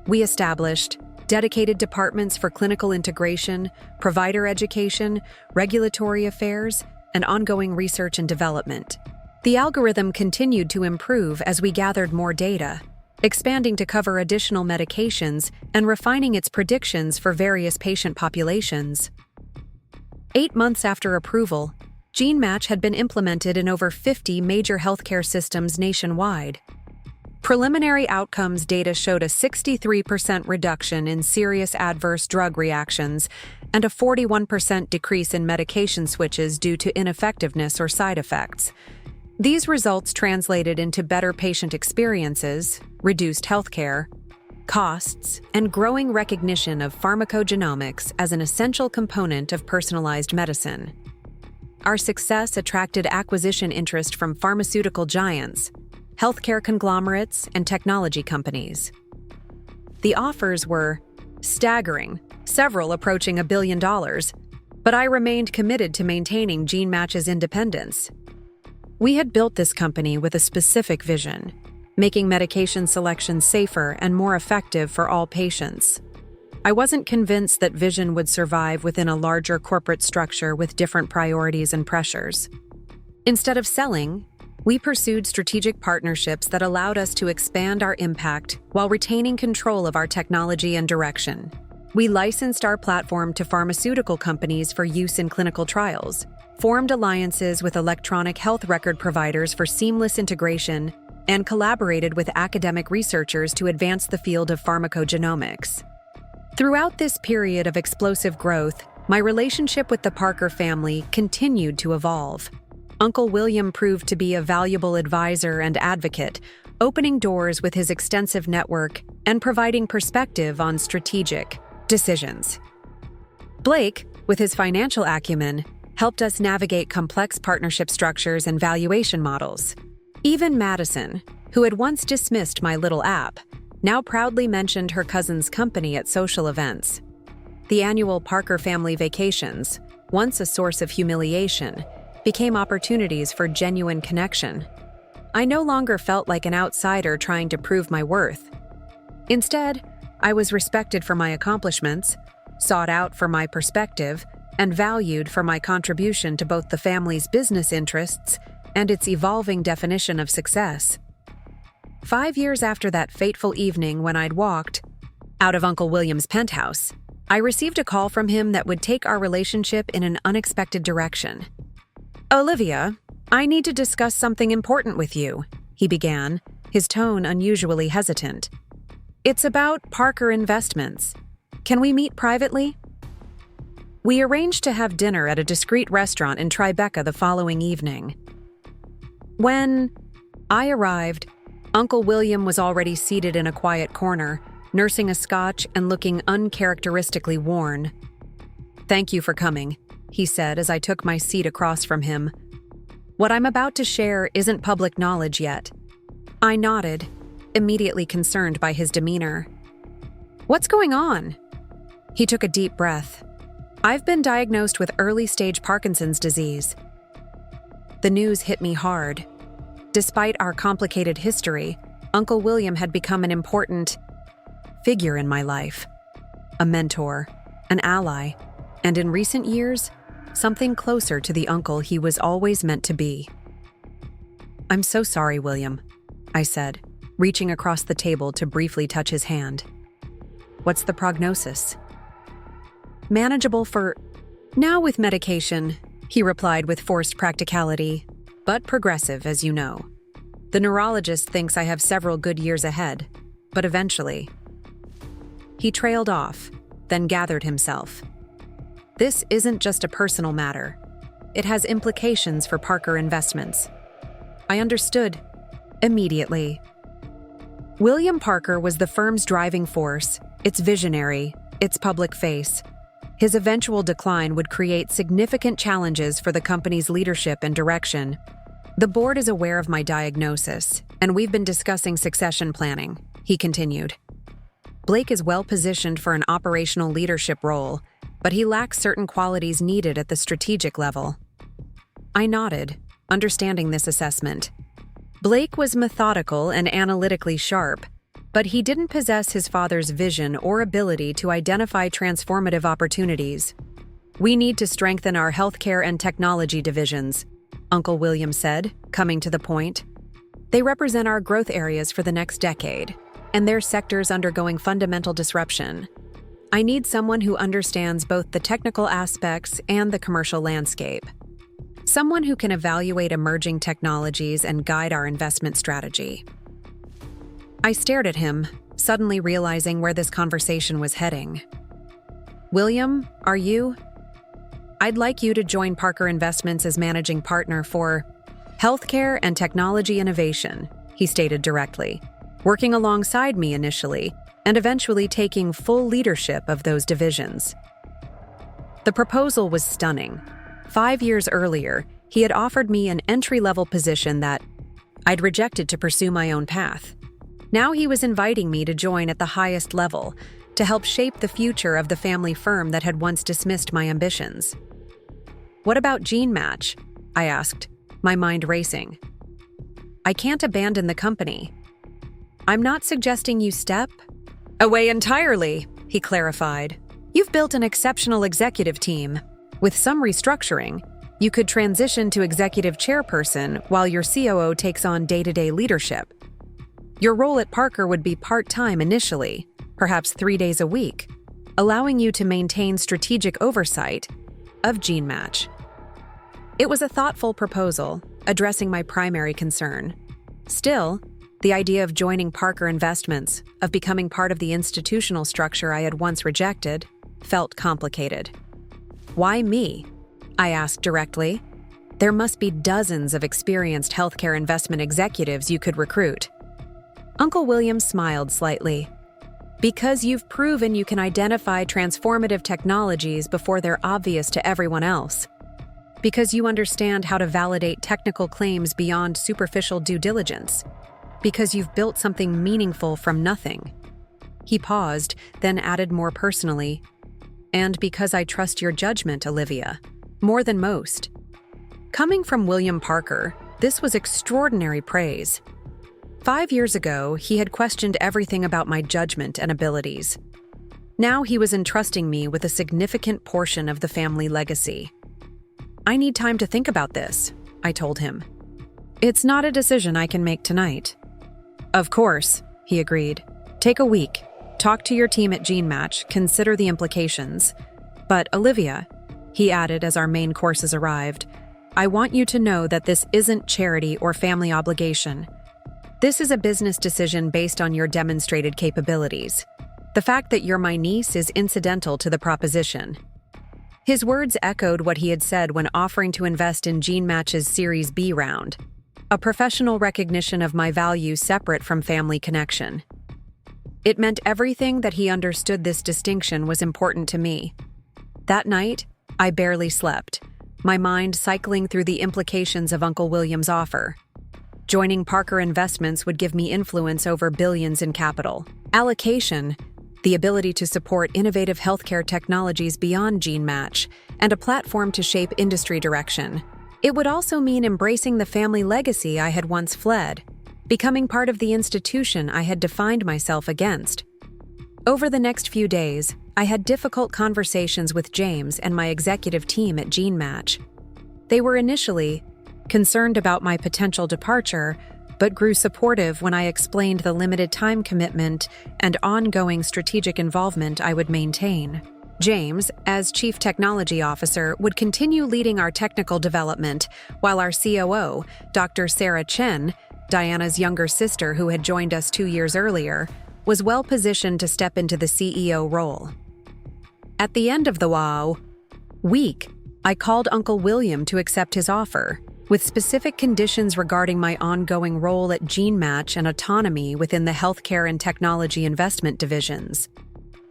We established dedicated departments for clinical integration, provider education, regulatory affairs, and ongoing research and development. The algorithm continued to improve as we gathered more data, expanding to cover additional medications and refining its predictions for various patient populations. 8 months after approval, GeneMatch had been implemented in over 50 major healthcare systems nationwide. Preliminary outcomes data showed a 63% reduction in serious adverse drug reactions and a 41% decrease in medication switches due to ineffectiveness or side effects. These results translated into better patient experiences, reduced healthcare costs, and growing recognition of pharmacogenomics as an essential component of personalized medicine. Our success attracted acquisition interest from pharmaceutical giants, healthcare conglomerates, and technology companies. The offers were staggering, several approaching $1 billion, but I remained committed to maintaining GeneMatch's independence. We had built this company with a specific vision, making medication selection safer and more effective for all patients. I wasn't convinced that vision would survive within a larger corporate structure with different priorities and pressures. Instead of selling, we pursued strategic partnerships that allowed us to expand our impact while retaining control of our technology and direction. We licensed our platform to pharmaceutical companies for use in clinical trials, formed alliances with electronic health record providers for seamless integration, and collaborated with academic researchers to advance the field of pharmacogenomics. Throughout this period of explosive growth, my relationship with the Parker family continued to evolve. Uncle William proved to be a valuable advisor and advocate, opening doors with his extensive network and providing perspective on strategic decisions. Blake, with his financial acumen, helped us navigate complex partnership structures and valuation models. Even Madison, who had once dismissed my little app, now proudly mentioned her cousin's company at social events. The annual Parker family vacations, once a source of humiliation, became opportunities for genuine connection. I no longer felt like an outsider trying to prove my worth. Instead, I was respected for my accomplishments, sought out for my perspective, and valued for my contribution to both the family's business interests and its evolving definition of success. 5 years after that fateful evening when I'd walked out of Uncle William's penthouse, I received a call from him that would take our relationship in an unexpected direction. "Olivia, I need to discuss something important with you," he began, his tone unusually hesitant. "It's about Parker Investments. Can we meet privately?" We arranged to have dinner at a discreet restaurant in Tribeca the following evening. When I arrived, Uncle William was already seated in a quiet corner, nursing a scotch and looking uncharacteristically worn. "Thank you for coming," he said as I took my seat across from him. "What I'm about to share isn't public knowledge yet." I nodded, immediately concerned by his demeanor. "What's going on?" He took a deep breath. "I've been diagnosed with early-stage Parkinson's disease." The news hit me hard. Despite our complicated history, Uncle William had become an important figure in my life. A mentor, an ally, and in recent years, something closer to the uncle he was always meant to be. "I'm so sorry, William," I said, reaching across the table to briefly touch his hand. "What's the prognosis?" "Manageable for now with medication," he replied with forced practicality, "but progressive, as you know. The neurologist thinks I have several good years ahead, but eventually." He trailed off, then gathered himself. "This isn't just a personal matter. It has implications for Parker Investments." I understood immediately. William Parker was the firm's driving force, its visionary, its public face. His eventual decline would create significant challenges for the company's leadership and direction. "The board is aware of my diagnosis, and we've been discussing succession planning," he continued. "Blake is well positioned for an operational leadership role, but he lacks certain qualities needed at the strategic level." I nodded, understanding this assessment. Blake was methodical and analytically sharp, but he didn't possess his father's vision or ability to identify transformative opportunities. "We need to strengthen our healthcare and technology divisions," Uncle William said, coming to the point. "They represent our growth areas for the next decade, and their sectors undergoing fundamental disruption. I need someone who understands both the technical aspects and the commercial landscape. Someone who can evaluate emerging technologies and guide our investment strategy." I stared at him, suddenly realizing where this conversation was heading. "William, are you? I'd like you to join Parker Investments as managing partner for healthcare and technology innovation," he stated directly, "working alongside me initially and eventually taking full leadership of those divisions." The proposal was stunning. 5 years earlier, he had offered me an entry-level position that I'd rejected to pursue my own path. Now he was inviting me to join at the highest level, to help shape the future of the family firm that had once dismissed my ambitions. "What about Gene Match?" I asked, my mind racing. "I can't abandon the company." "I'm not suggesting you step away entirely," he clarified. "You've built an exceptional executive team. With some restructuring, you could transition to executive chairperson while your COO takes on day-to-day leadership. Your role at Parker would be part-time initially, perhaps 3 days a week, allowing you to maintain strategic oversight of Gene Match." It was a thoughtful proposal, addressing my primary concern. Still, the idea of joining Parker Investments, of becoming part of the institutional structure I had once rejected, felt complicated. "Why me?" I asked directly. "There must be dozens of experienced healthcare investment executives you could recruit." Uncle William smiled slightly. "Because you've proven you can identify transformative technologies before they're obvious to everyone else. Because you understand how to validate technical claims beyond superficial due diligence. Because you've built something meaningful from nothing." He paused, then added more personally, "And because I trust your judgment, Olivia, more than most." Coming from William Parker, this was extraordinary praise. 5 years ago, he had questioned everything about my judgment and abilities. Now he was entrusting me with a significant portion of the family legacy. "I need time to think about this," I told him. "It's not a decision I can make tonight." "Of course," he agreed. "Take a week. Talk to your team at Gene Match, consider the implications. But Olivia," he added as our main courses arrived, "I want you to know that this isn't charity or family obligation. This is a business decision based on your demonstrated capabilities. The fact that you're my niece is incidental to the proposition." His words echoed what he had said when offering to invest in Gene Match's Series B round, a professional recognition of my value separate from family connection. It meant everything that he understood this distinction was important to me. That night, I barely slept, my mind cycling through the implications of Uncle William's offer. Joining Parker Investments would give me influence over billions in capital. Allocation, the ability to support innovative healthcare technologies beyond Gene Match, and a platform to shape industry direction. It would also mean embracing the family legacy I had once fled, becoming part of the institution I had defined myself against. Over the next few days, I had difficult conversations with James and my executive team at GeneMatch. They were initially concerned about my potential departure, but grew supportive when I explained the limited time commitment and ongoing strategic involvement I would maintain. James, as Chief Technology Officer, would continue leading our technical development, while our COO, Dr. Sarah Chen, Diana's younger sister who had joined us 2 years earlier, was well positioned to step into the CEO role. At the end of the week, I called Uncle William to accept his offer, with specific conditions regarding my ongoing role at GeneMatch and autonomy within the healthcare and technology investment divisions.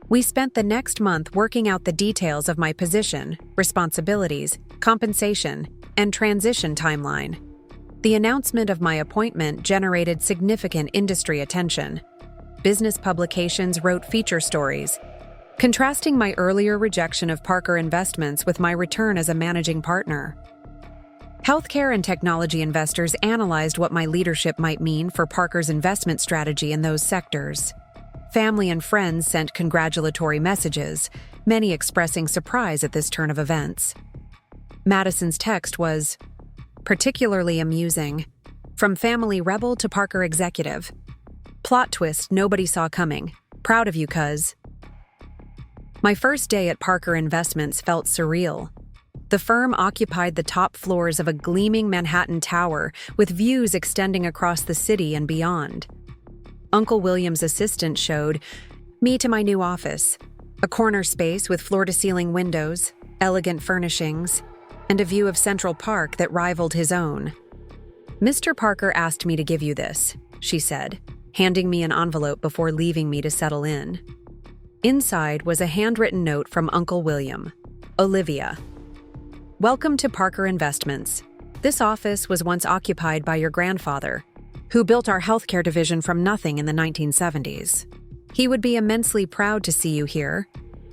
We spent the next month working out the details of my position, responsibilities, compensation, and transition timeline. The announcement of my appointment generated significant industry attention. Business publications wrote feature stories, contrasting my earlier rejection of Parker Investments with my return as a managing partner. Healthcare and technology investors analyzed what my leadership might mean for Parker's investment strategy in those sectors. Family and friends sent congratulatory messages, many expressing surprise at this turn of events. Madison's text was particularly amusing. From family rebel to Parker executive. Plot twist nobody saw coming. Proud of you, cuz. My first day at Parker Investments felt surreal. The firm occupied the top floors of a gleaming Manhattan tower with views extending across the city and beyond. Uncle William's assistant showed me to my new office, a corner space with floor-to-ceiling windows, elegant furnishings, and a view of Central Park that rivaled his own. "Mr. Parker asked me to give you this," she said, handing me an envelope before leaving me to settle in. Inside was a handwritten note from Uncle William. Olivia. "Welcome to Parker Investments. This office was once occupied by your grandfather, who built our healthcare division from nothing in the 1970s. He would be immensely proud to see you here,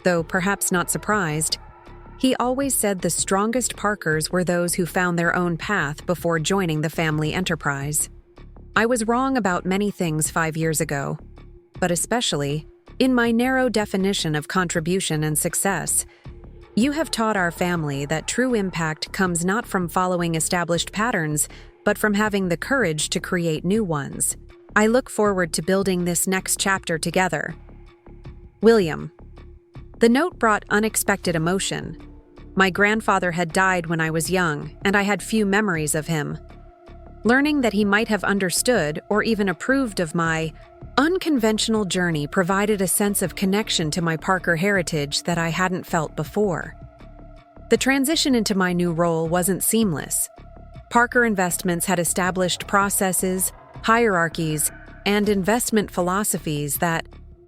though perhaps not surprised. He always said the strongest Parkers were those who found their own path before joining the family enterprise. I was wrong about many things 5 years ago, but especially in my narrow definition of contribution and success. You have taught our family that true impact comes not from following established patterns, but from having the courage to create new ones. I look forward to building this next chapter together. William." The note brought unexpected emotion. My grandfather had died when I was young, and I had few memories of him. Learning that he might have understood or even approved of my unconventional journey provided a sense of connection to my Parker heritage that I hadn't felt before. The transition into my new role wasn't seamless. Parker Investments had established processes, hierarchies, and investment philosophies that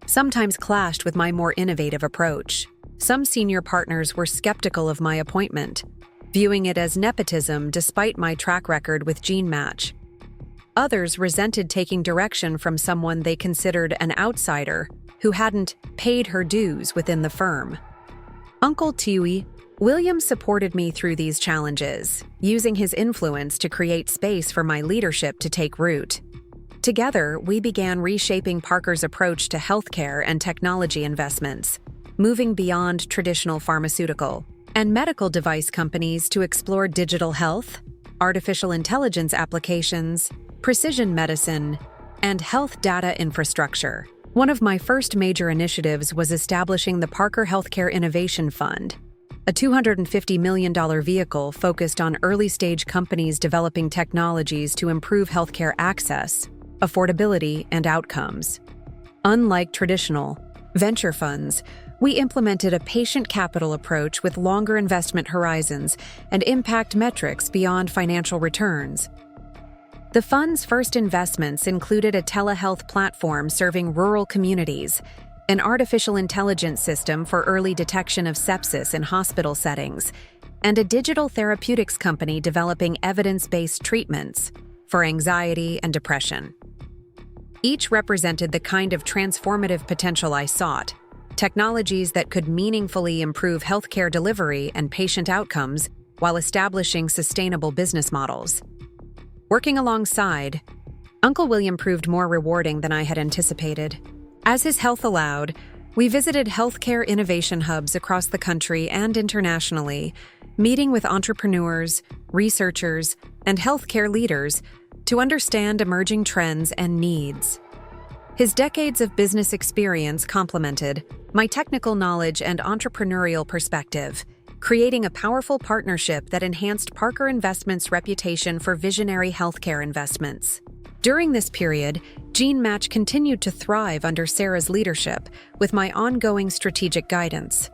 sometimes clashed with my more innovative approach. Some senior partners were skeptical of my appointment, viewing it as nepotism despite my track record with GeneMatch. Others resented taking direction from someone they considered an outsider who hadn't paid her dues within the firm. Uncle Tui, William supported me through these challenges, using his influence to create space for my leadership to take root. Together, we began reshaping Parker's approach to healthcare and technology investments, moving beyond traditional pharmaceutical and medical device companies to explore digital health, artificial intelligence applications, precision medicine, and health data infrastructure. One of my first major initiatives was establishing the Parker Healthcare Innovation Fund, a $250 million vehicle focused on early-stage companies developing technologies to improve healthcare access, affordability, and outcomes. Unlike traditional venture funds, we implemented a patient capital approach with longer investment horizons and impact metrics beyond financial returns. The fund's first investments included a telehealth platform serving rural communities, an artificial intelligence system for early detection of sepsis in hospital settings, and a digital therapeutics company developing evidence-based treatments for anxiety and depression. Each represented the kind of transformative potential I sought, technologies that could meaningfully improve healthcare delivery and patient outcomes while establishing sustainable business models. Working alongside, Uncle William proved more rewarding than I had anticipated. As his health allowed, we visited healthcare innovation hubs across the country and internationally, meeting with entrepreneurs, researchers, and healthcare leaders to understand emerging trends and needs. His decades of business experience complemented my technical knowledge and entrepreneurial perspective, creating a powerful partnership that enhanced Parker Investments' reputation for visionary healthcare investments. During this period, GeneMatch continued to thrive under Sarah's leadership, with my ongoing strategic guidance.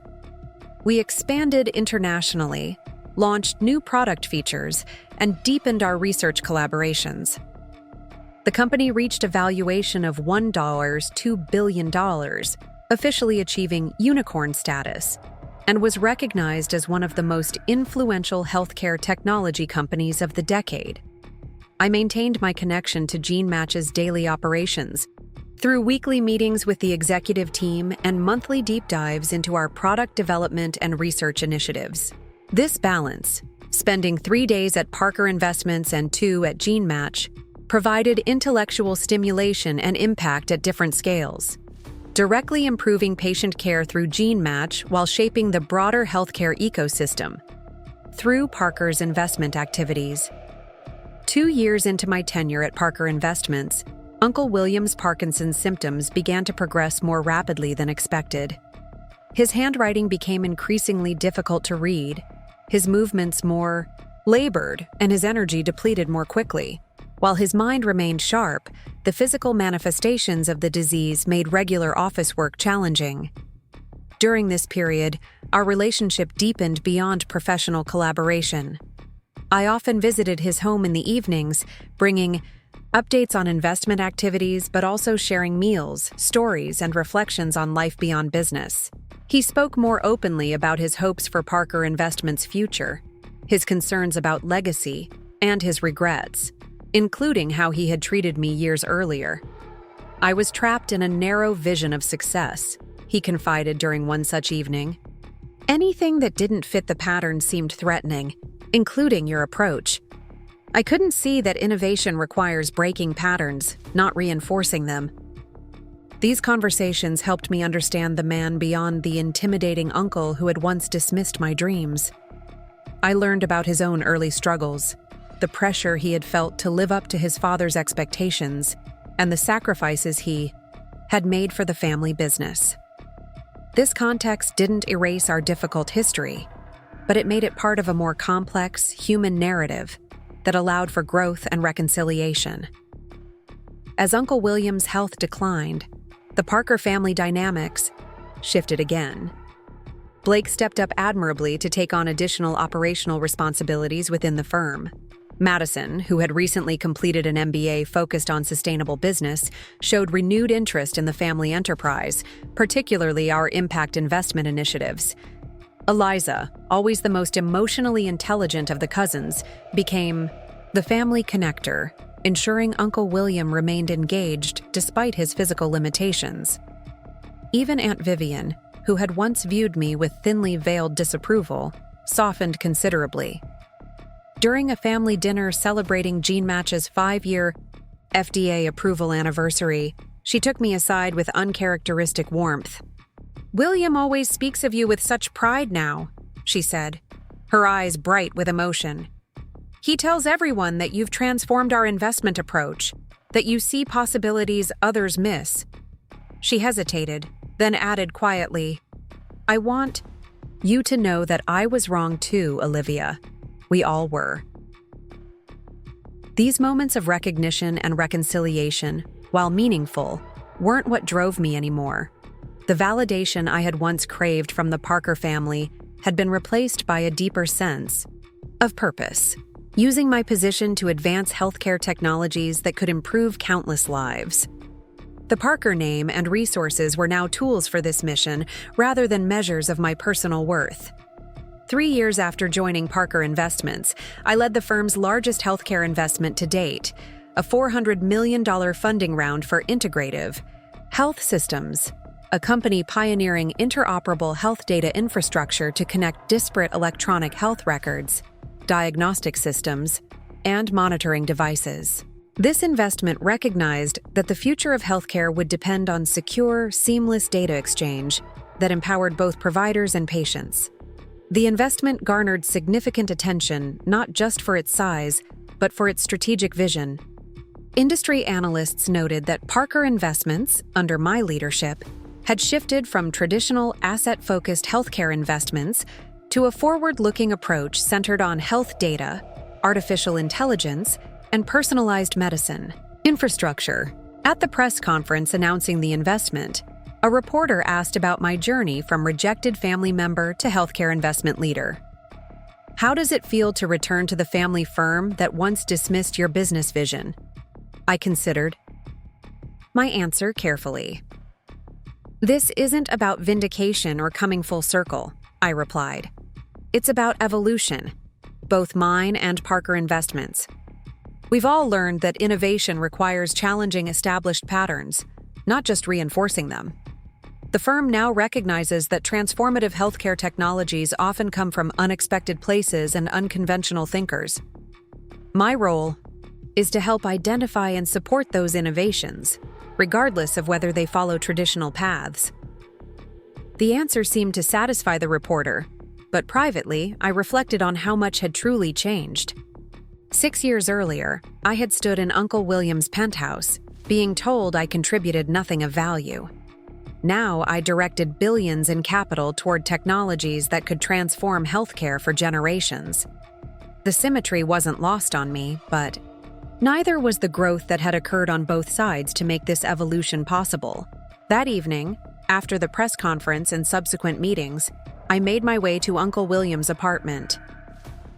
We expanded internationally, launched new product features, and deepened our research collaborations. The company reached a valuation of $2 billion, officially achieving unicorn status, and was recognized as one of the most influential healthcare technology companies of the decade. I maintained my connection to GeneMatch's daily operations through weekly meetings with the executive team and monthly deep dives into our product development and research initiatives. This balance, spending 3 days at Parker Investments and 2 at GeneMatch, provided intellectual stimulation and impact at different scales, directly improving patient care through GeneMatch while shaping the broader healthcare ecosystem through Parker's investment activities. 2 years into my tenure at Parker Investments, Uncle William's Parkinson's symptoms began to progress more rapidly than expected. His handwriting became increasingly difficult to read, his movements more labored, and his energy depleted more quickly. While his mind remained sharp, the physical manifestations of the disease made regular office work challenging. During this period, our relationship deepened beyond professional collaboration. I often visited his home in the evenings, bringing updates on investment activities, but also sharing meals, stories, and reflections on life beyond business. He spoke more openly about his hopes for Parker Investments' future, his concerns about legacy, and his regrets, including how he had treated me years earlier. I was trapped in a narrow vision of success, he confided during one such evening. Anything that didn't fit the pattern seemed threatening, including your approach. I couldn't see that innovation requires breaking patterns, not reinforcing them. These conversations helped me understand the man beyond the intimidating uncle who had once dismissed my dreams. I learned about his own early struggles, the pressure he had felt to live up to his father's expectations, and the sacrifices he had made for the family business. This context didn't erase our difficult history, but it made it part of a more complex, human narrative that allowed for growth and reconciliation. As Uncle William's health declined, the Parker family dynamics shifted again. Blake stepped up admirably to take on additional operational responsibilities within the firm. Madison, who had recently completed an MBA focused on sustainable business, showed renewed interest in the family enterprise, particularly our impact investment initiatives. Eliza, always the most emotionally intelligent of the cousins, became the family connector, ensuring Uncle William remained engaged despite his physical limitations. Even Aunt Vivian, who had once viewed me with thinly veiled disapproval, softened considerably. During a family dinner celebrating GeneMatch's 5-year FDA approval anniversary, she took me aside with uncharacteristic warmth. "William always speaks of you with such pride now," she said, her eyes bright with emotion. "He tells everyone that you've transformed our investment approach, that you see possibilities others miss." She hesitated, then added quietly, "I want you to know that I was wrong too, Olivia. We all were." These moments of recognition and reconciliation, while meaningful, weren't what drove me anymore. The validation I had once craved from the Parker family had been replaced by a deeper sense of purpose, using my position to advance healthcare technologies that could improve countless lives. The Parker name and resources were now tools for this mission rather than measures of my personal worth. 3 years after joining Parker Investments, I led the firm's largest healthcare investment to date, a $400 million funding round for Integrative Health Systems, a company pioneering interoperable health data infrastructure to connect disparate electronic health records diagnostic systems, and monitoring devices. This investment recognized that the future of healthcare would depend on secure, seamless data exchange that empowered both providers and patients. The investment garnered significant attention not just for its size, but for its strategic vision. Industry analysts noted that Parker Investments, under my leadership, had shifted from traditional asset-focused healthcare investments to a forward-looking approach centered on health data, artificial intelligence, and personalized medicine. Infrastructure. At the press conference announcing the investment, a reporter asked about my journey from rejected family member to healthcare investment leader. How does it feel to return to the family firm that once dismissed your business vision? I considered my answer carefully. This isn't about vindication or coming full circle, I replied. It's about evolution, both mine and Parker Investments. We've all learned that innovation requires challenging established patterns, not just reinforcing them. The firm now recognizes that transformative healthcare technologies often come from unexpected places and unconventional thinkers. My role is to help identify and support those innovations, regardless of whether they follow traditional paths. The answer seemed to satisfy the reporter, but privately, I reflected on how much had truly changed. 6 years earlier, I had stood in Uncle William's penthouse, being told I contributed nothing of value. Now I directed billions in capital toward technologies that could transform healthcare for generations. The symmetry wasn't lost on me, but neither was the growth that had occurred on both sides to make this evolution possible. That evening, after the press conference and subsequent meetings, I made my way to Uncle William's apartment.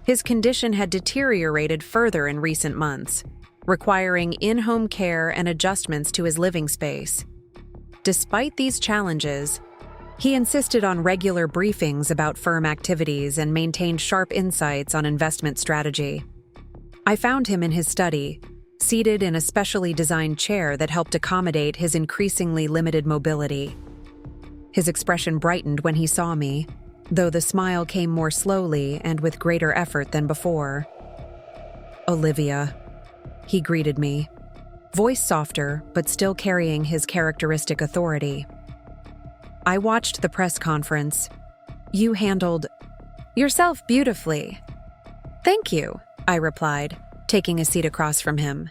His condition had deteriorated further in recent months, requiring in-home care and adjustments to his living space. Despite these challenges, he insisted on regular briefings about firm activities and maintained sharp insights on investment strategy. I found him in his study, seated in a specially designed chair that helped accommodate his increasingly limited mobility. His expression brightened when he saw me, though the smile came more slowly and with greater effort than before. "Olivia," he greeted me, voice softer but still carrying his characteristic authority. "I watched the press conference. You handled yourself beautifully." "Thank you," I replied, taking a seat across from him.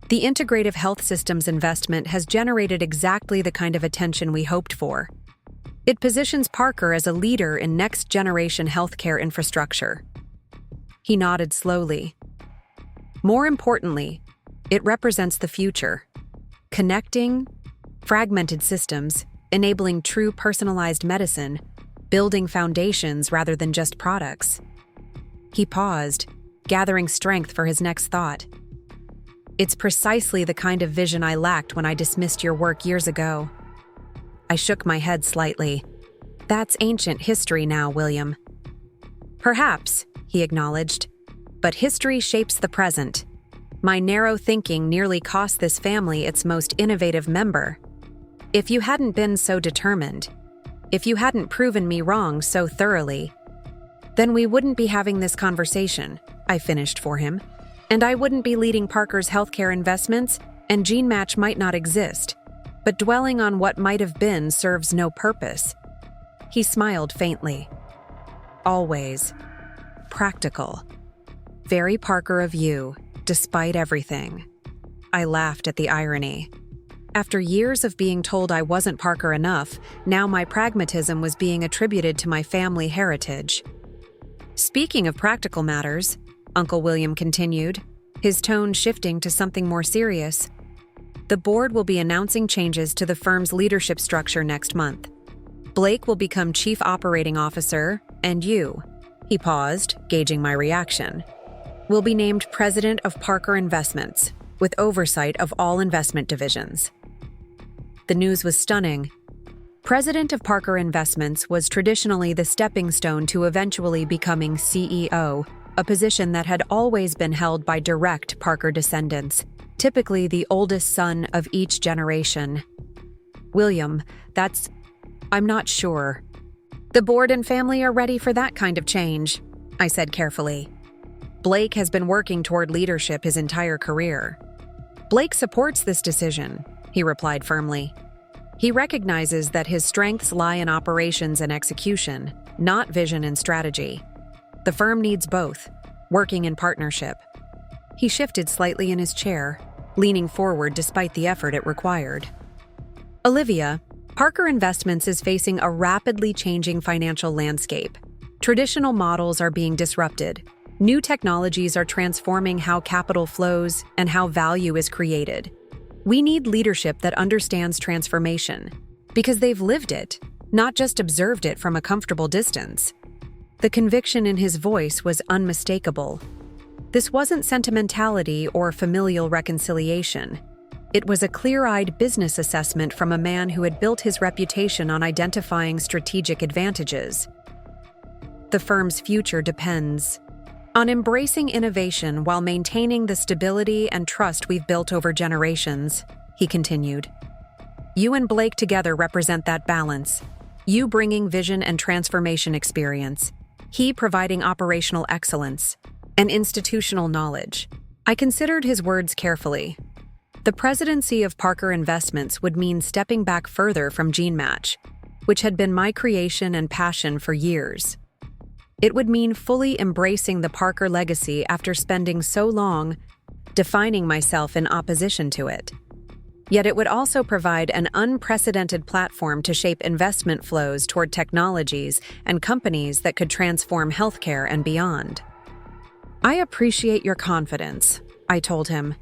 The Integrative Health Systems investment has generated exactly the kind of attention we hoped for. It positions Parker as a leader in next-generation healthcare infrastructure. He nodded slowly. More importantly, it represents the future, connecting fragmented systems, enabling true personalized medicine, building foundations rather than just products. He paused, gathering strength for his next thought. "It's precisely the kind of vision I lacked when I dismissed your work years ago." I shook my head slightly. "That's ancient history now, William." "Perhaps," he acknowledged, "but history shapes the present. My narrow thinking nearly cost this family its most innovative member. If you hadn't been so determined, if you hadn't proven me wrong so thoroughly, then we wouldn't be having this conversation," I finished for him, "and I wouldn't be leading Parker's healthcare investments, and GeneMatch might not exist. But dwelling on what might have been serves no purpose." He smiled faintly. "Always. Practical. Very Parker of you, despite everything." I laughed at the irony. After years of being told I wasn't Parker enough, now my pragmatism was being attributed to my family heritage. "Speaking of practical matters," Uncle William continued, his tone shifting to something more serious, "the board will be announcing changes to the firm's leadership structure next month. Blake will become Chief Operating Officer, and you," he paused, gauging my reaction, "will be named President of Parker Investments, with oversight of all investment divisions." The news was stunning. President of Parker Investments was traditionally the stepping stone to eventually becoming CEO, a position that had always been held by direct Parker descendants, typically the oldest son of each generation. "William, I'm not sure. The board and family are ready for that kind of change," I said carefully. Blake has been working toward leadership his entire career. Blake supports this decision, he replied firmly. He recognizes that his strengths lie in operations and execution, not vision and strategy. The firm needs both, working in partnership. He shifted slightly in his chair, leaning forward despite the effort it required. Olivia, Parker Investments is facing a rapidly changing financial landscape. Traditional models are being disrupted. New technologies are transforming how capital flows and how value is created. We need leadership that understands transformation, because they've lived it, not just observed it from a comfortable distance. The conviction in his voice was unmistakable. This wasn't sentimentality or familial reconciliation. It was a clear-eyed business assessment from a man who had built his reputation on identifying strategic advantages. The firm's future depends on embracing innovation while maintaining the stability and trust we've built over generations, he continued. You and Blake together represent that balance. You bringing vision and transformation experience. He providing operational excellence and institutional knowledge. I considered his words carefully. The presidency of Parker Investments would mean stepping back further from GeneMatch, which had been my creation and passion for years. It would mean fully embracing the Parker legacy after spending so long defining myself in opposition to it. Yet it would also provide an unprecedented platform to shape investment flows toward technologies and companies that could transform healthcare and beyond. I appreciate your confidence, I told him,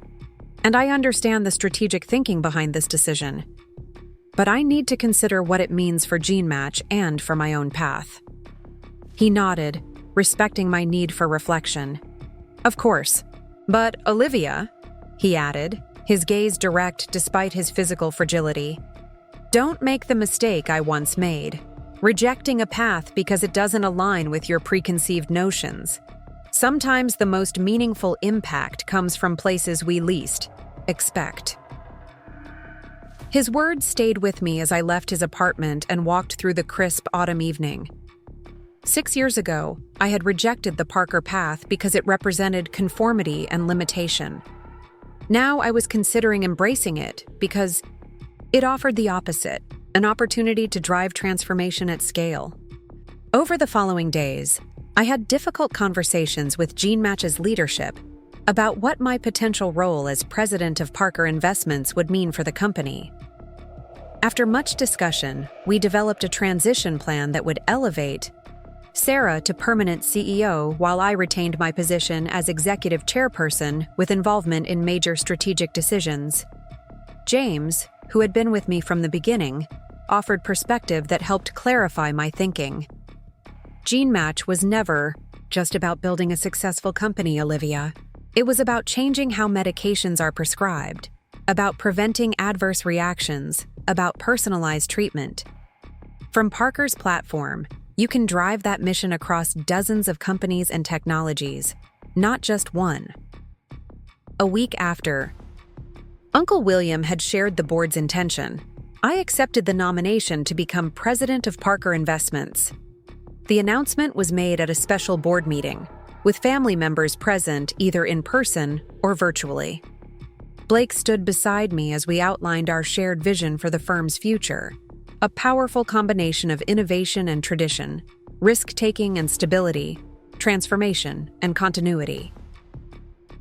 and I understand the strategic thinking behind this decision. But I need to consider what it means for GeneMatch and for my own path. He nodded, respecting my need for reflection. Of course. But Olivia, he added, his gaze direct despite his physical fragility, don't make the mistake I once made, rejecting a path because it doesn't align with your preconceived notions. Sometimes the most meaningful impact comes from places we least expect. His words stayed with me as I left his apartment and walked through the crisp autumn evening. 6 years ago, I had rejected the Parker path because it represented conformity and limitation. Now I was considering embracing it because it offered the opposite, an opportunity to drive transformation at scale. Over the following days, I had difficult conversations with GeneMatch's leadership about what my potential role as president of Parker Investments would mean for the company. After much discussion, we developed a transition plan that would elevate Sarah to permanent CEO while I retained my position as executive chairperson with involvement in major strategic decisions. James, who had been with me from the beginning, offered perspective that helped clarify my thinking. GeneMatch was never just about building a successful company, Olivia. It was about changing how medications are prescribed, about preventing adverse reactions, about personalized treatment. From Parker's platform, you can drive that mission across dozens of companies and technologies, not just one. A week after, Uncle William had shared the board's intention. I accepted the nomination to become president of Parker Investments. The announcement was made at a special board meeting, with family members present either in person or virtually. Blake stood beside me as we outlined our shared vision for the firm's future. A powerful combination of innovation and tradition, risk-taking and stability, transformation and continuity.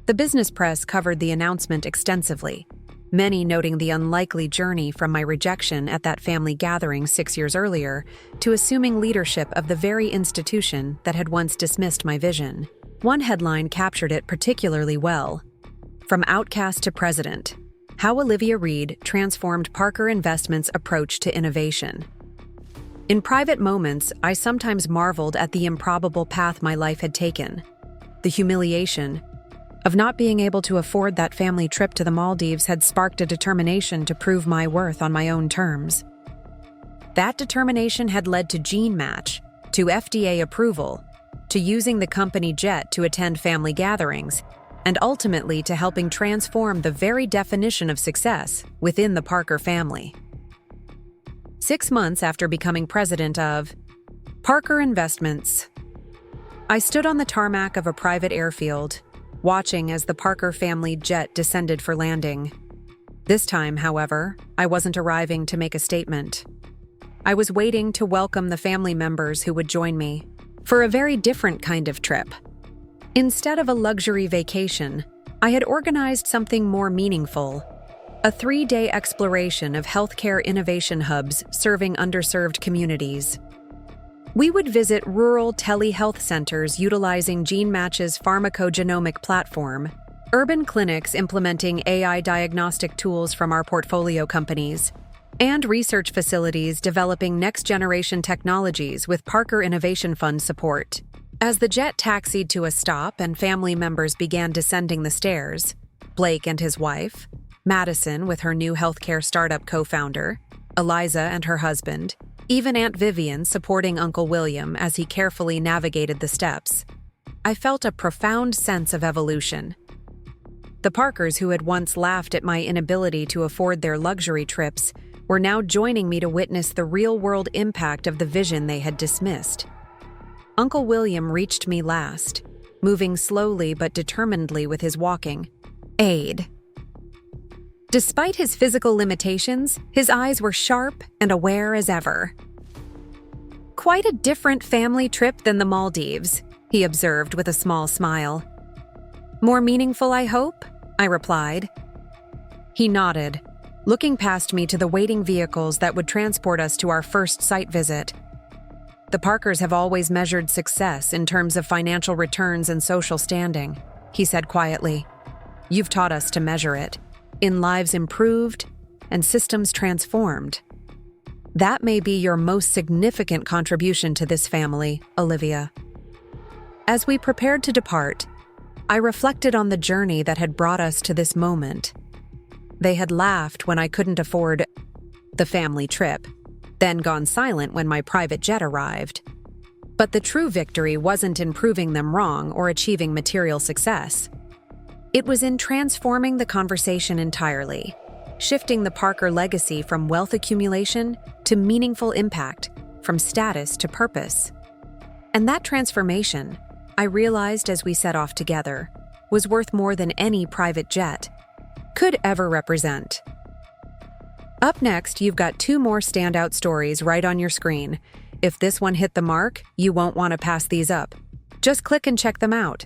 The business press covered the announcement extensively, many noting the unlikely journey from my rejection at that family gathering 6 years earlier to assuming leadership of the very institution that had once dismissed my vision. One headline captured it particularly well. From outcast to president, how Olivia Reed transformed Parker Investments' approach to innovation. In private moments, I sometimes marveled at the improbable path my life had taken. The humiliation of not being able to afford that family trip to the Maldives had sparked a determination to prove my worth on my own terms. That determination had led to GeneMatch, to FDA approval, to using the company jet to attend family gatherings, and ultimately to helping transform the very definition of success within the Parker family. 6 months after becoming president of Parker Investments, I stood on the tarmac of a private airfield, watching as the Parker family jet descended for landing. This time, however, I wasn't arriving to make a statement. I was waiting to welcome the family members who would join me for a very different kind of trip. Instead of a luxury vacation, I had organized something more meaningful: a 3-day exploration of healthcare innovation hubs serving underserved communities. We would visit rural telehealth centers utilizing GeneMatch's pharmacogenomic platform, urban clinics implementing AI diagnostic tools from our portfolio companies, and research facilities developing next-generation technologies with Parker Innovation Fund support. As the jet taxied to a stop and family members began descending the stairs, Blake and his wife, Madison with her new healthcare startup co-founder, Eliza and her husband, even Aunt Vivian supporting Uncle William as he carefully navigated the steps, I felt a profound sense of evolution. The Parkers, who had once laughed at my inability to afford their luxury trips, were now joining me to witness the real-world impact of the vision they had dismissed. Uncle William reached me last, moving slowly but determinedly with his walking aid. Despite his physical limitations, his eyes were sharp and aware as ever. "Quite a different family trip than the Maldives," he observed with a small smile. "More meaningful, I hope?" I replied. He nodded, looking past me to the waiting vehicles that would transport us to our first site visit. "The Parkers have always measured success in terms of financial returns and social standing," he said quietly. "You've taught us to measure it in lives improved and systems transformed. That may be your most significant contribution to this family, Olivia." As we prepared to depart, I reflected on the journey that had brought us to this moment. They had laughed when I couldn't afford the family trip, then gone silent when my private jet arrived. But the true victory wasn't in proving them wrong or achieving material success. It was in transforming the conversation entirely, shifting the Parker legacy from wealth accumulation to meaningful impact, from status to purpose. And that transformation, I realized as we set off together, was worth more than any private jet could ever represent. Up next, you've got 2 more standout stories right on your screen. If this one hit the mark, you won't want to pass these up. Just click and check them out.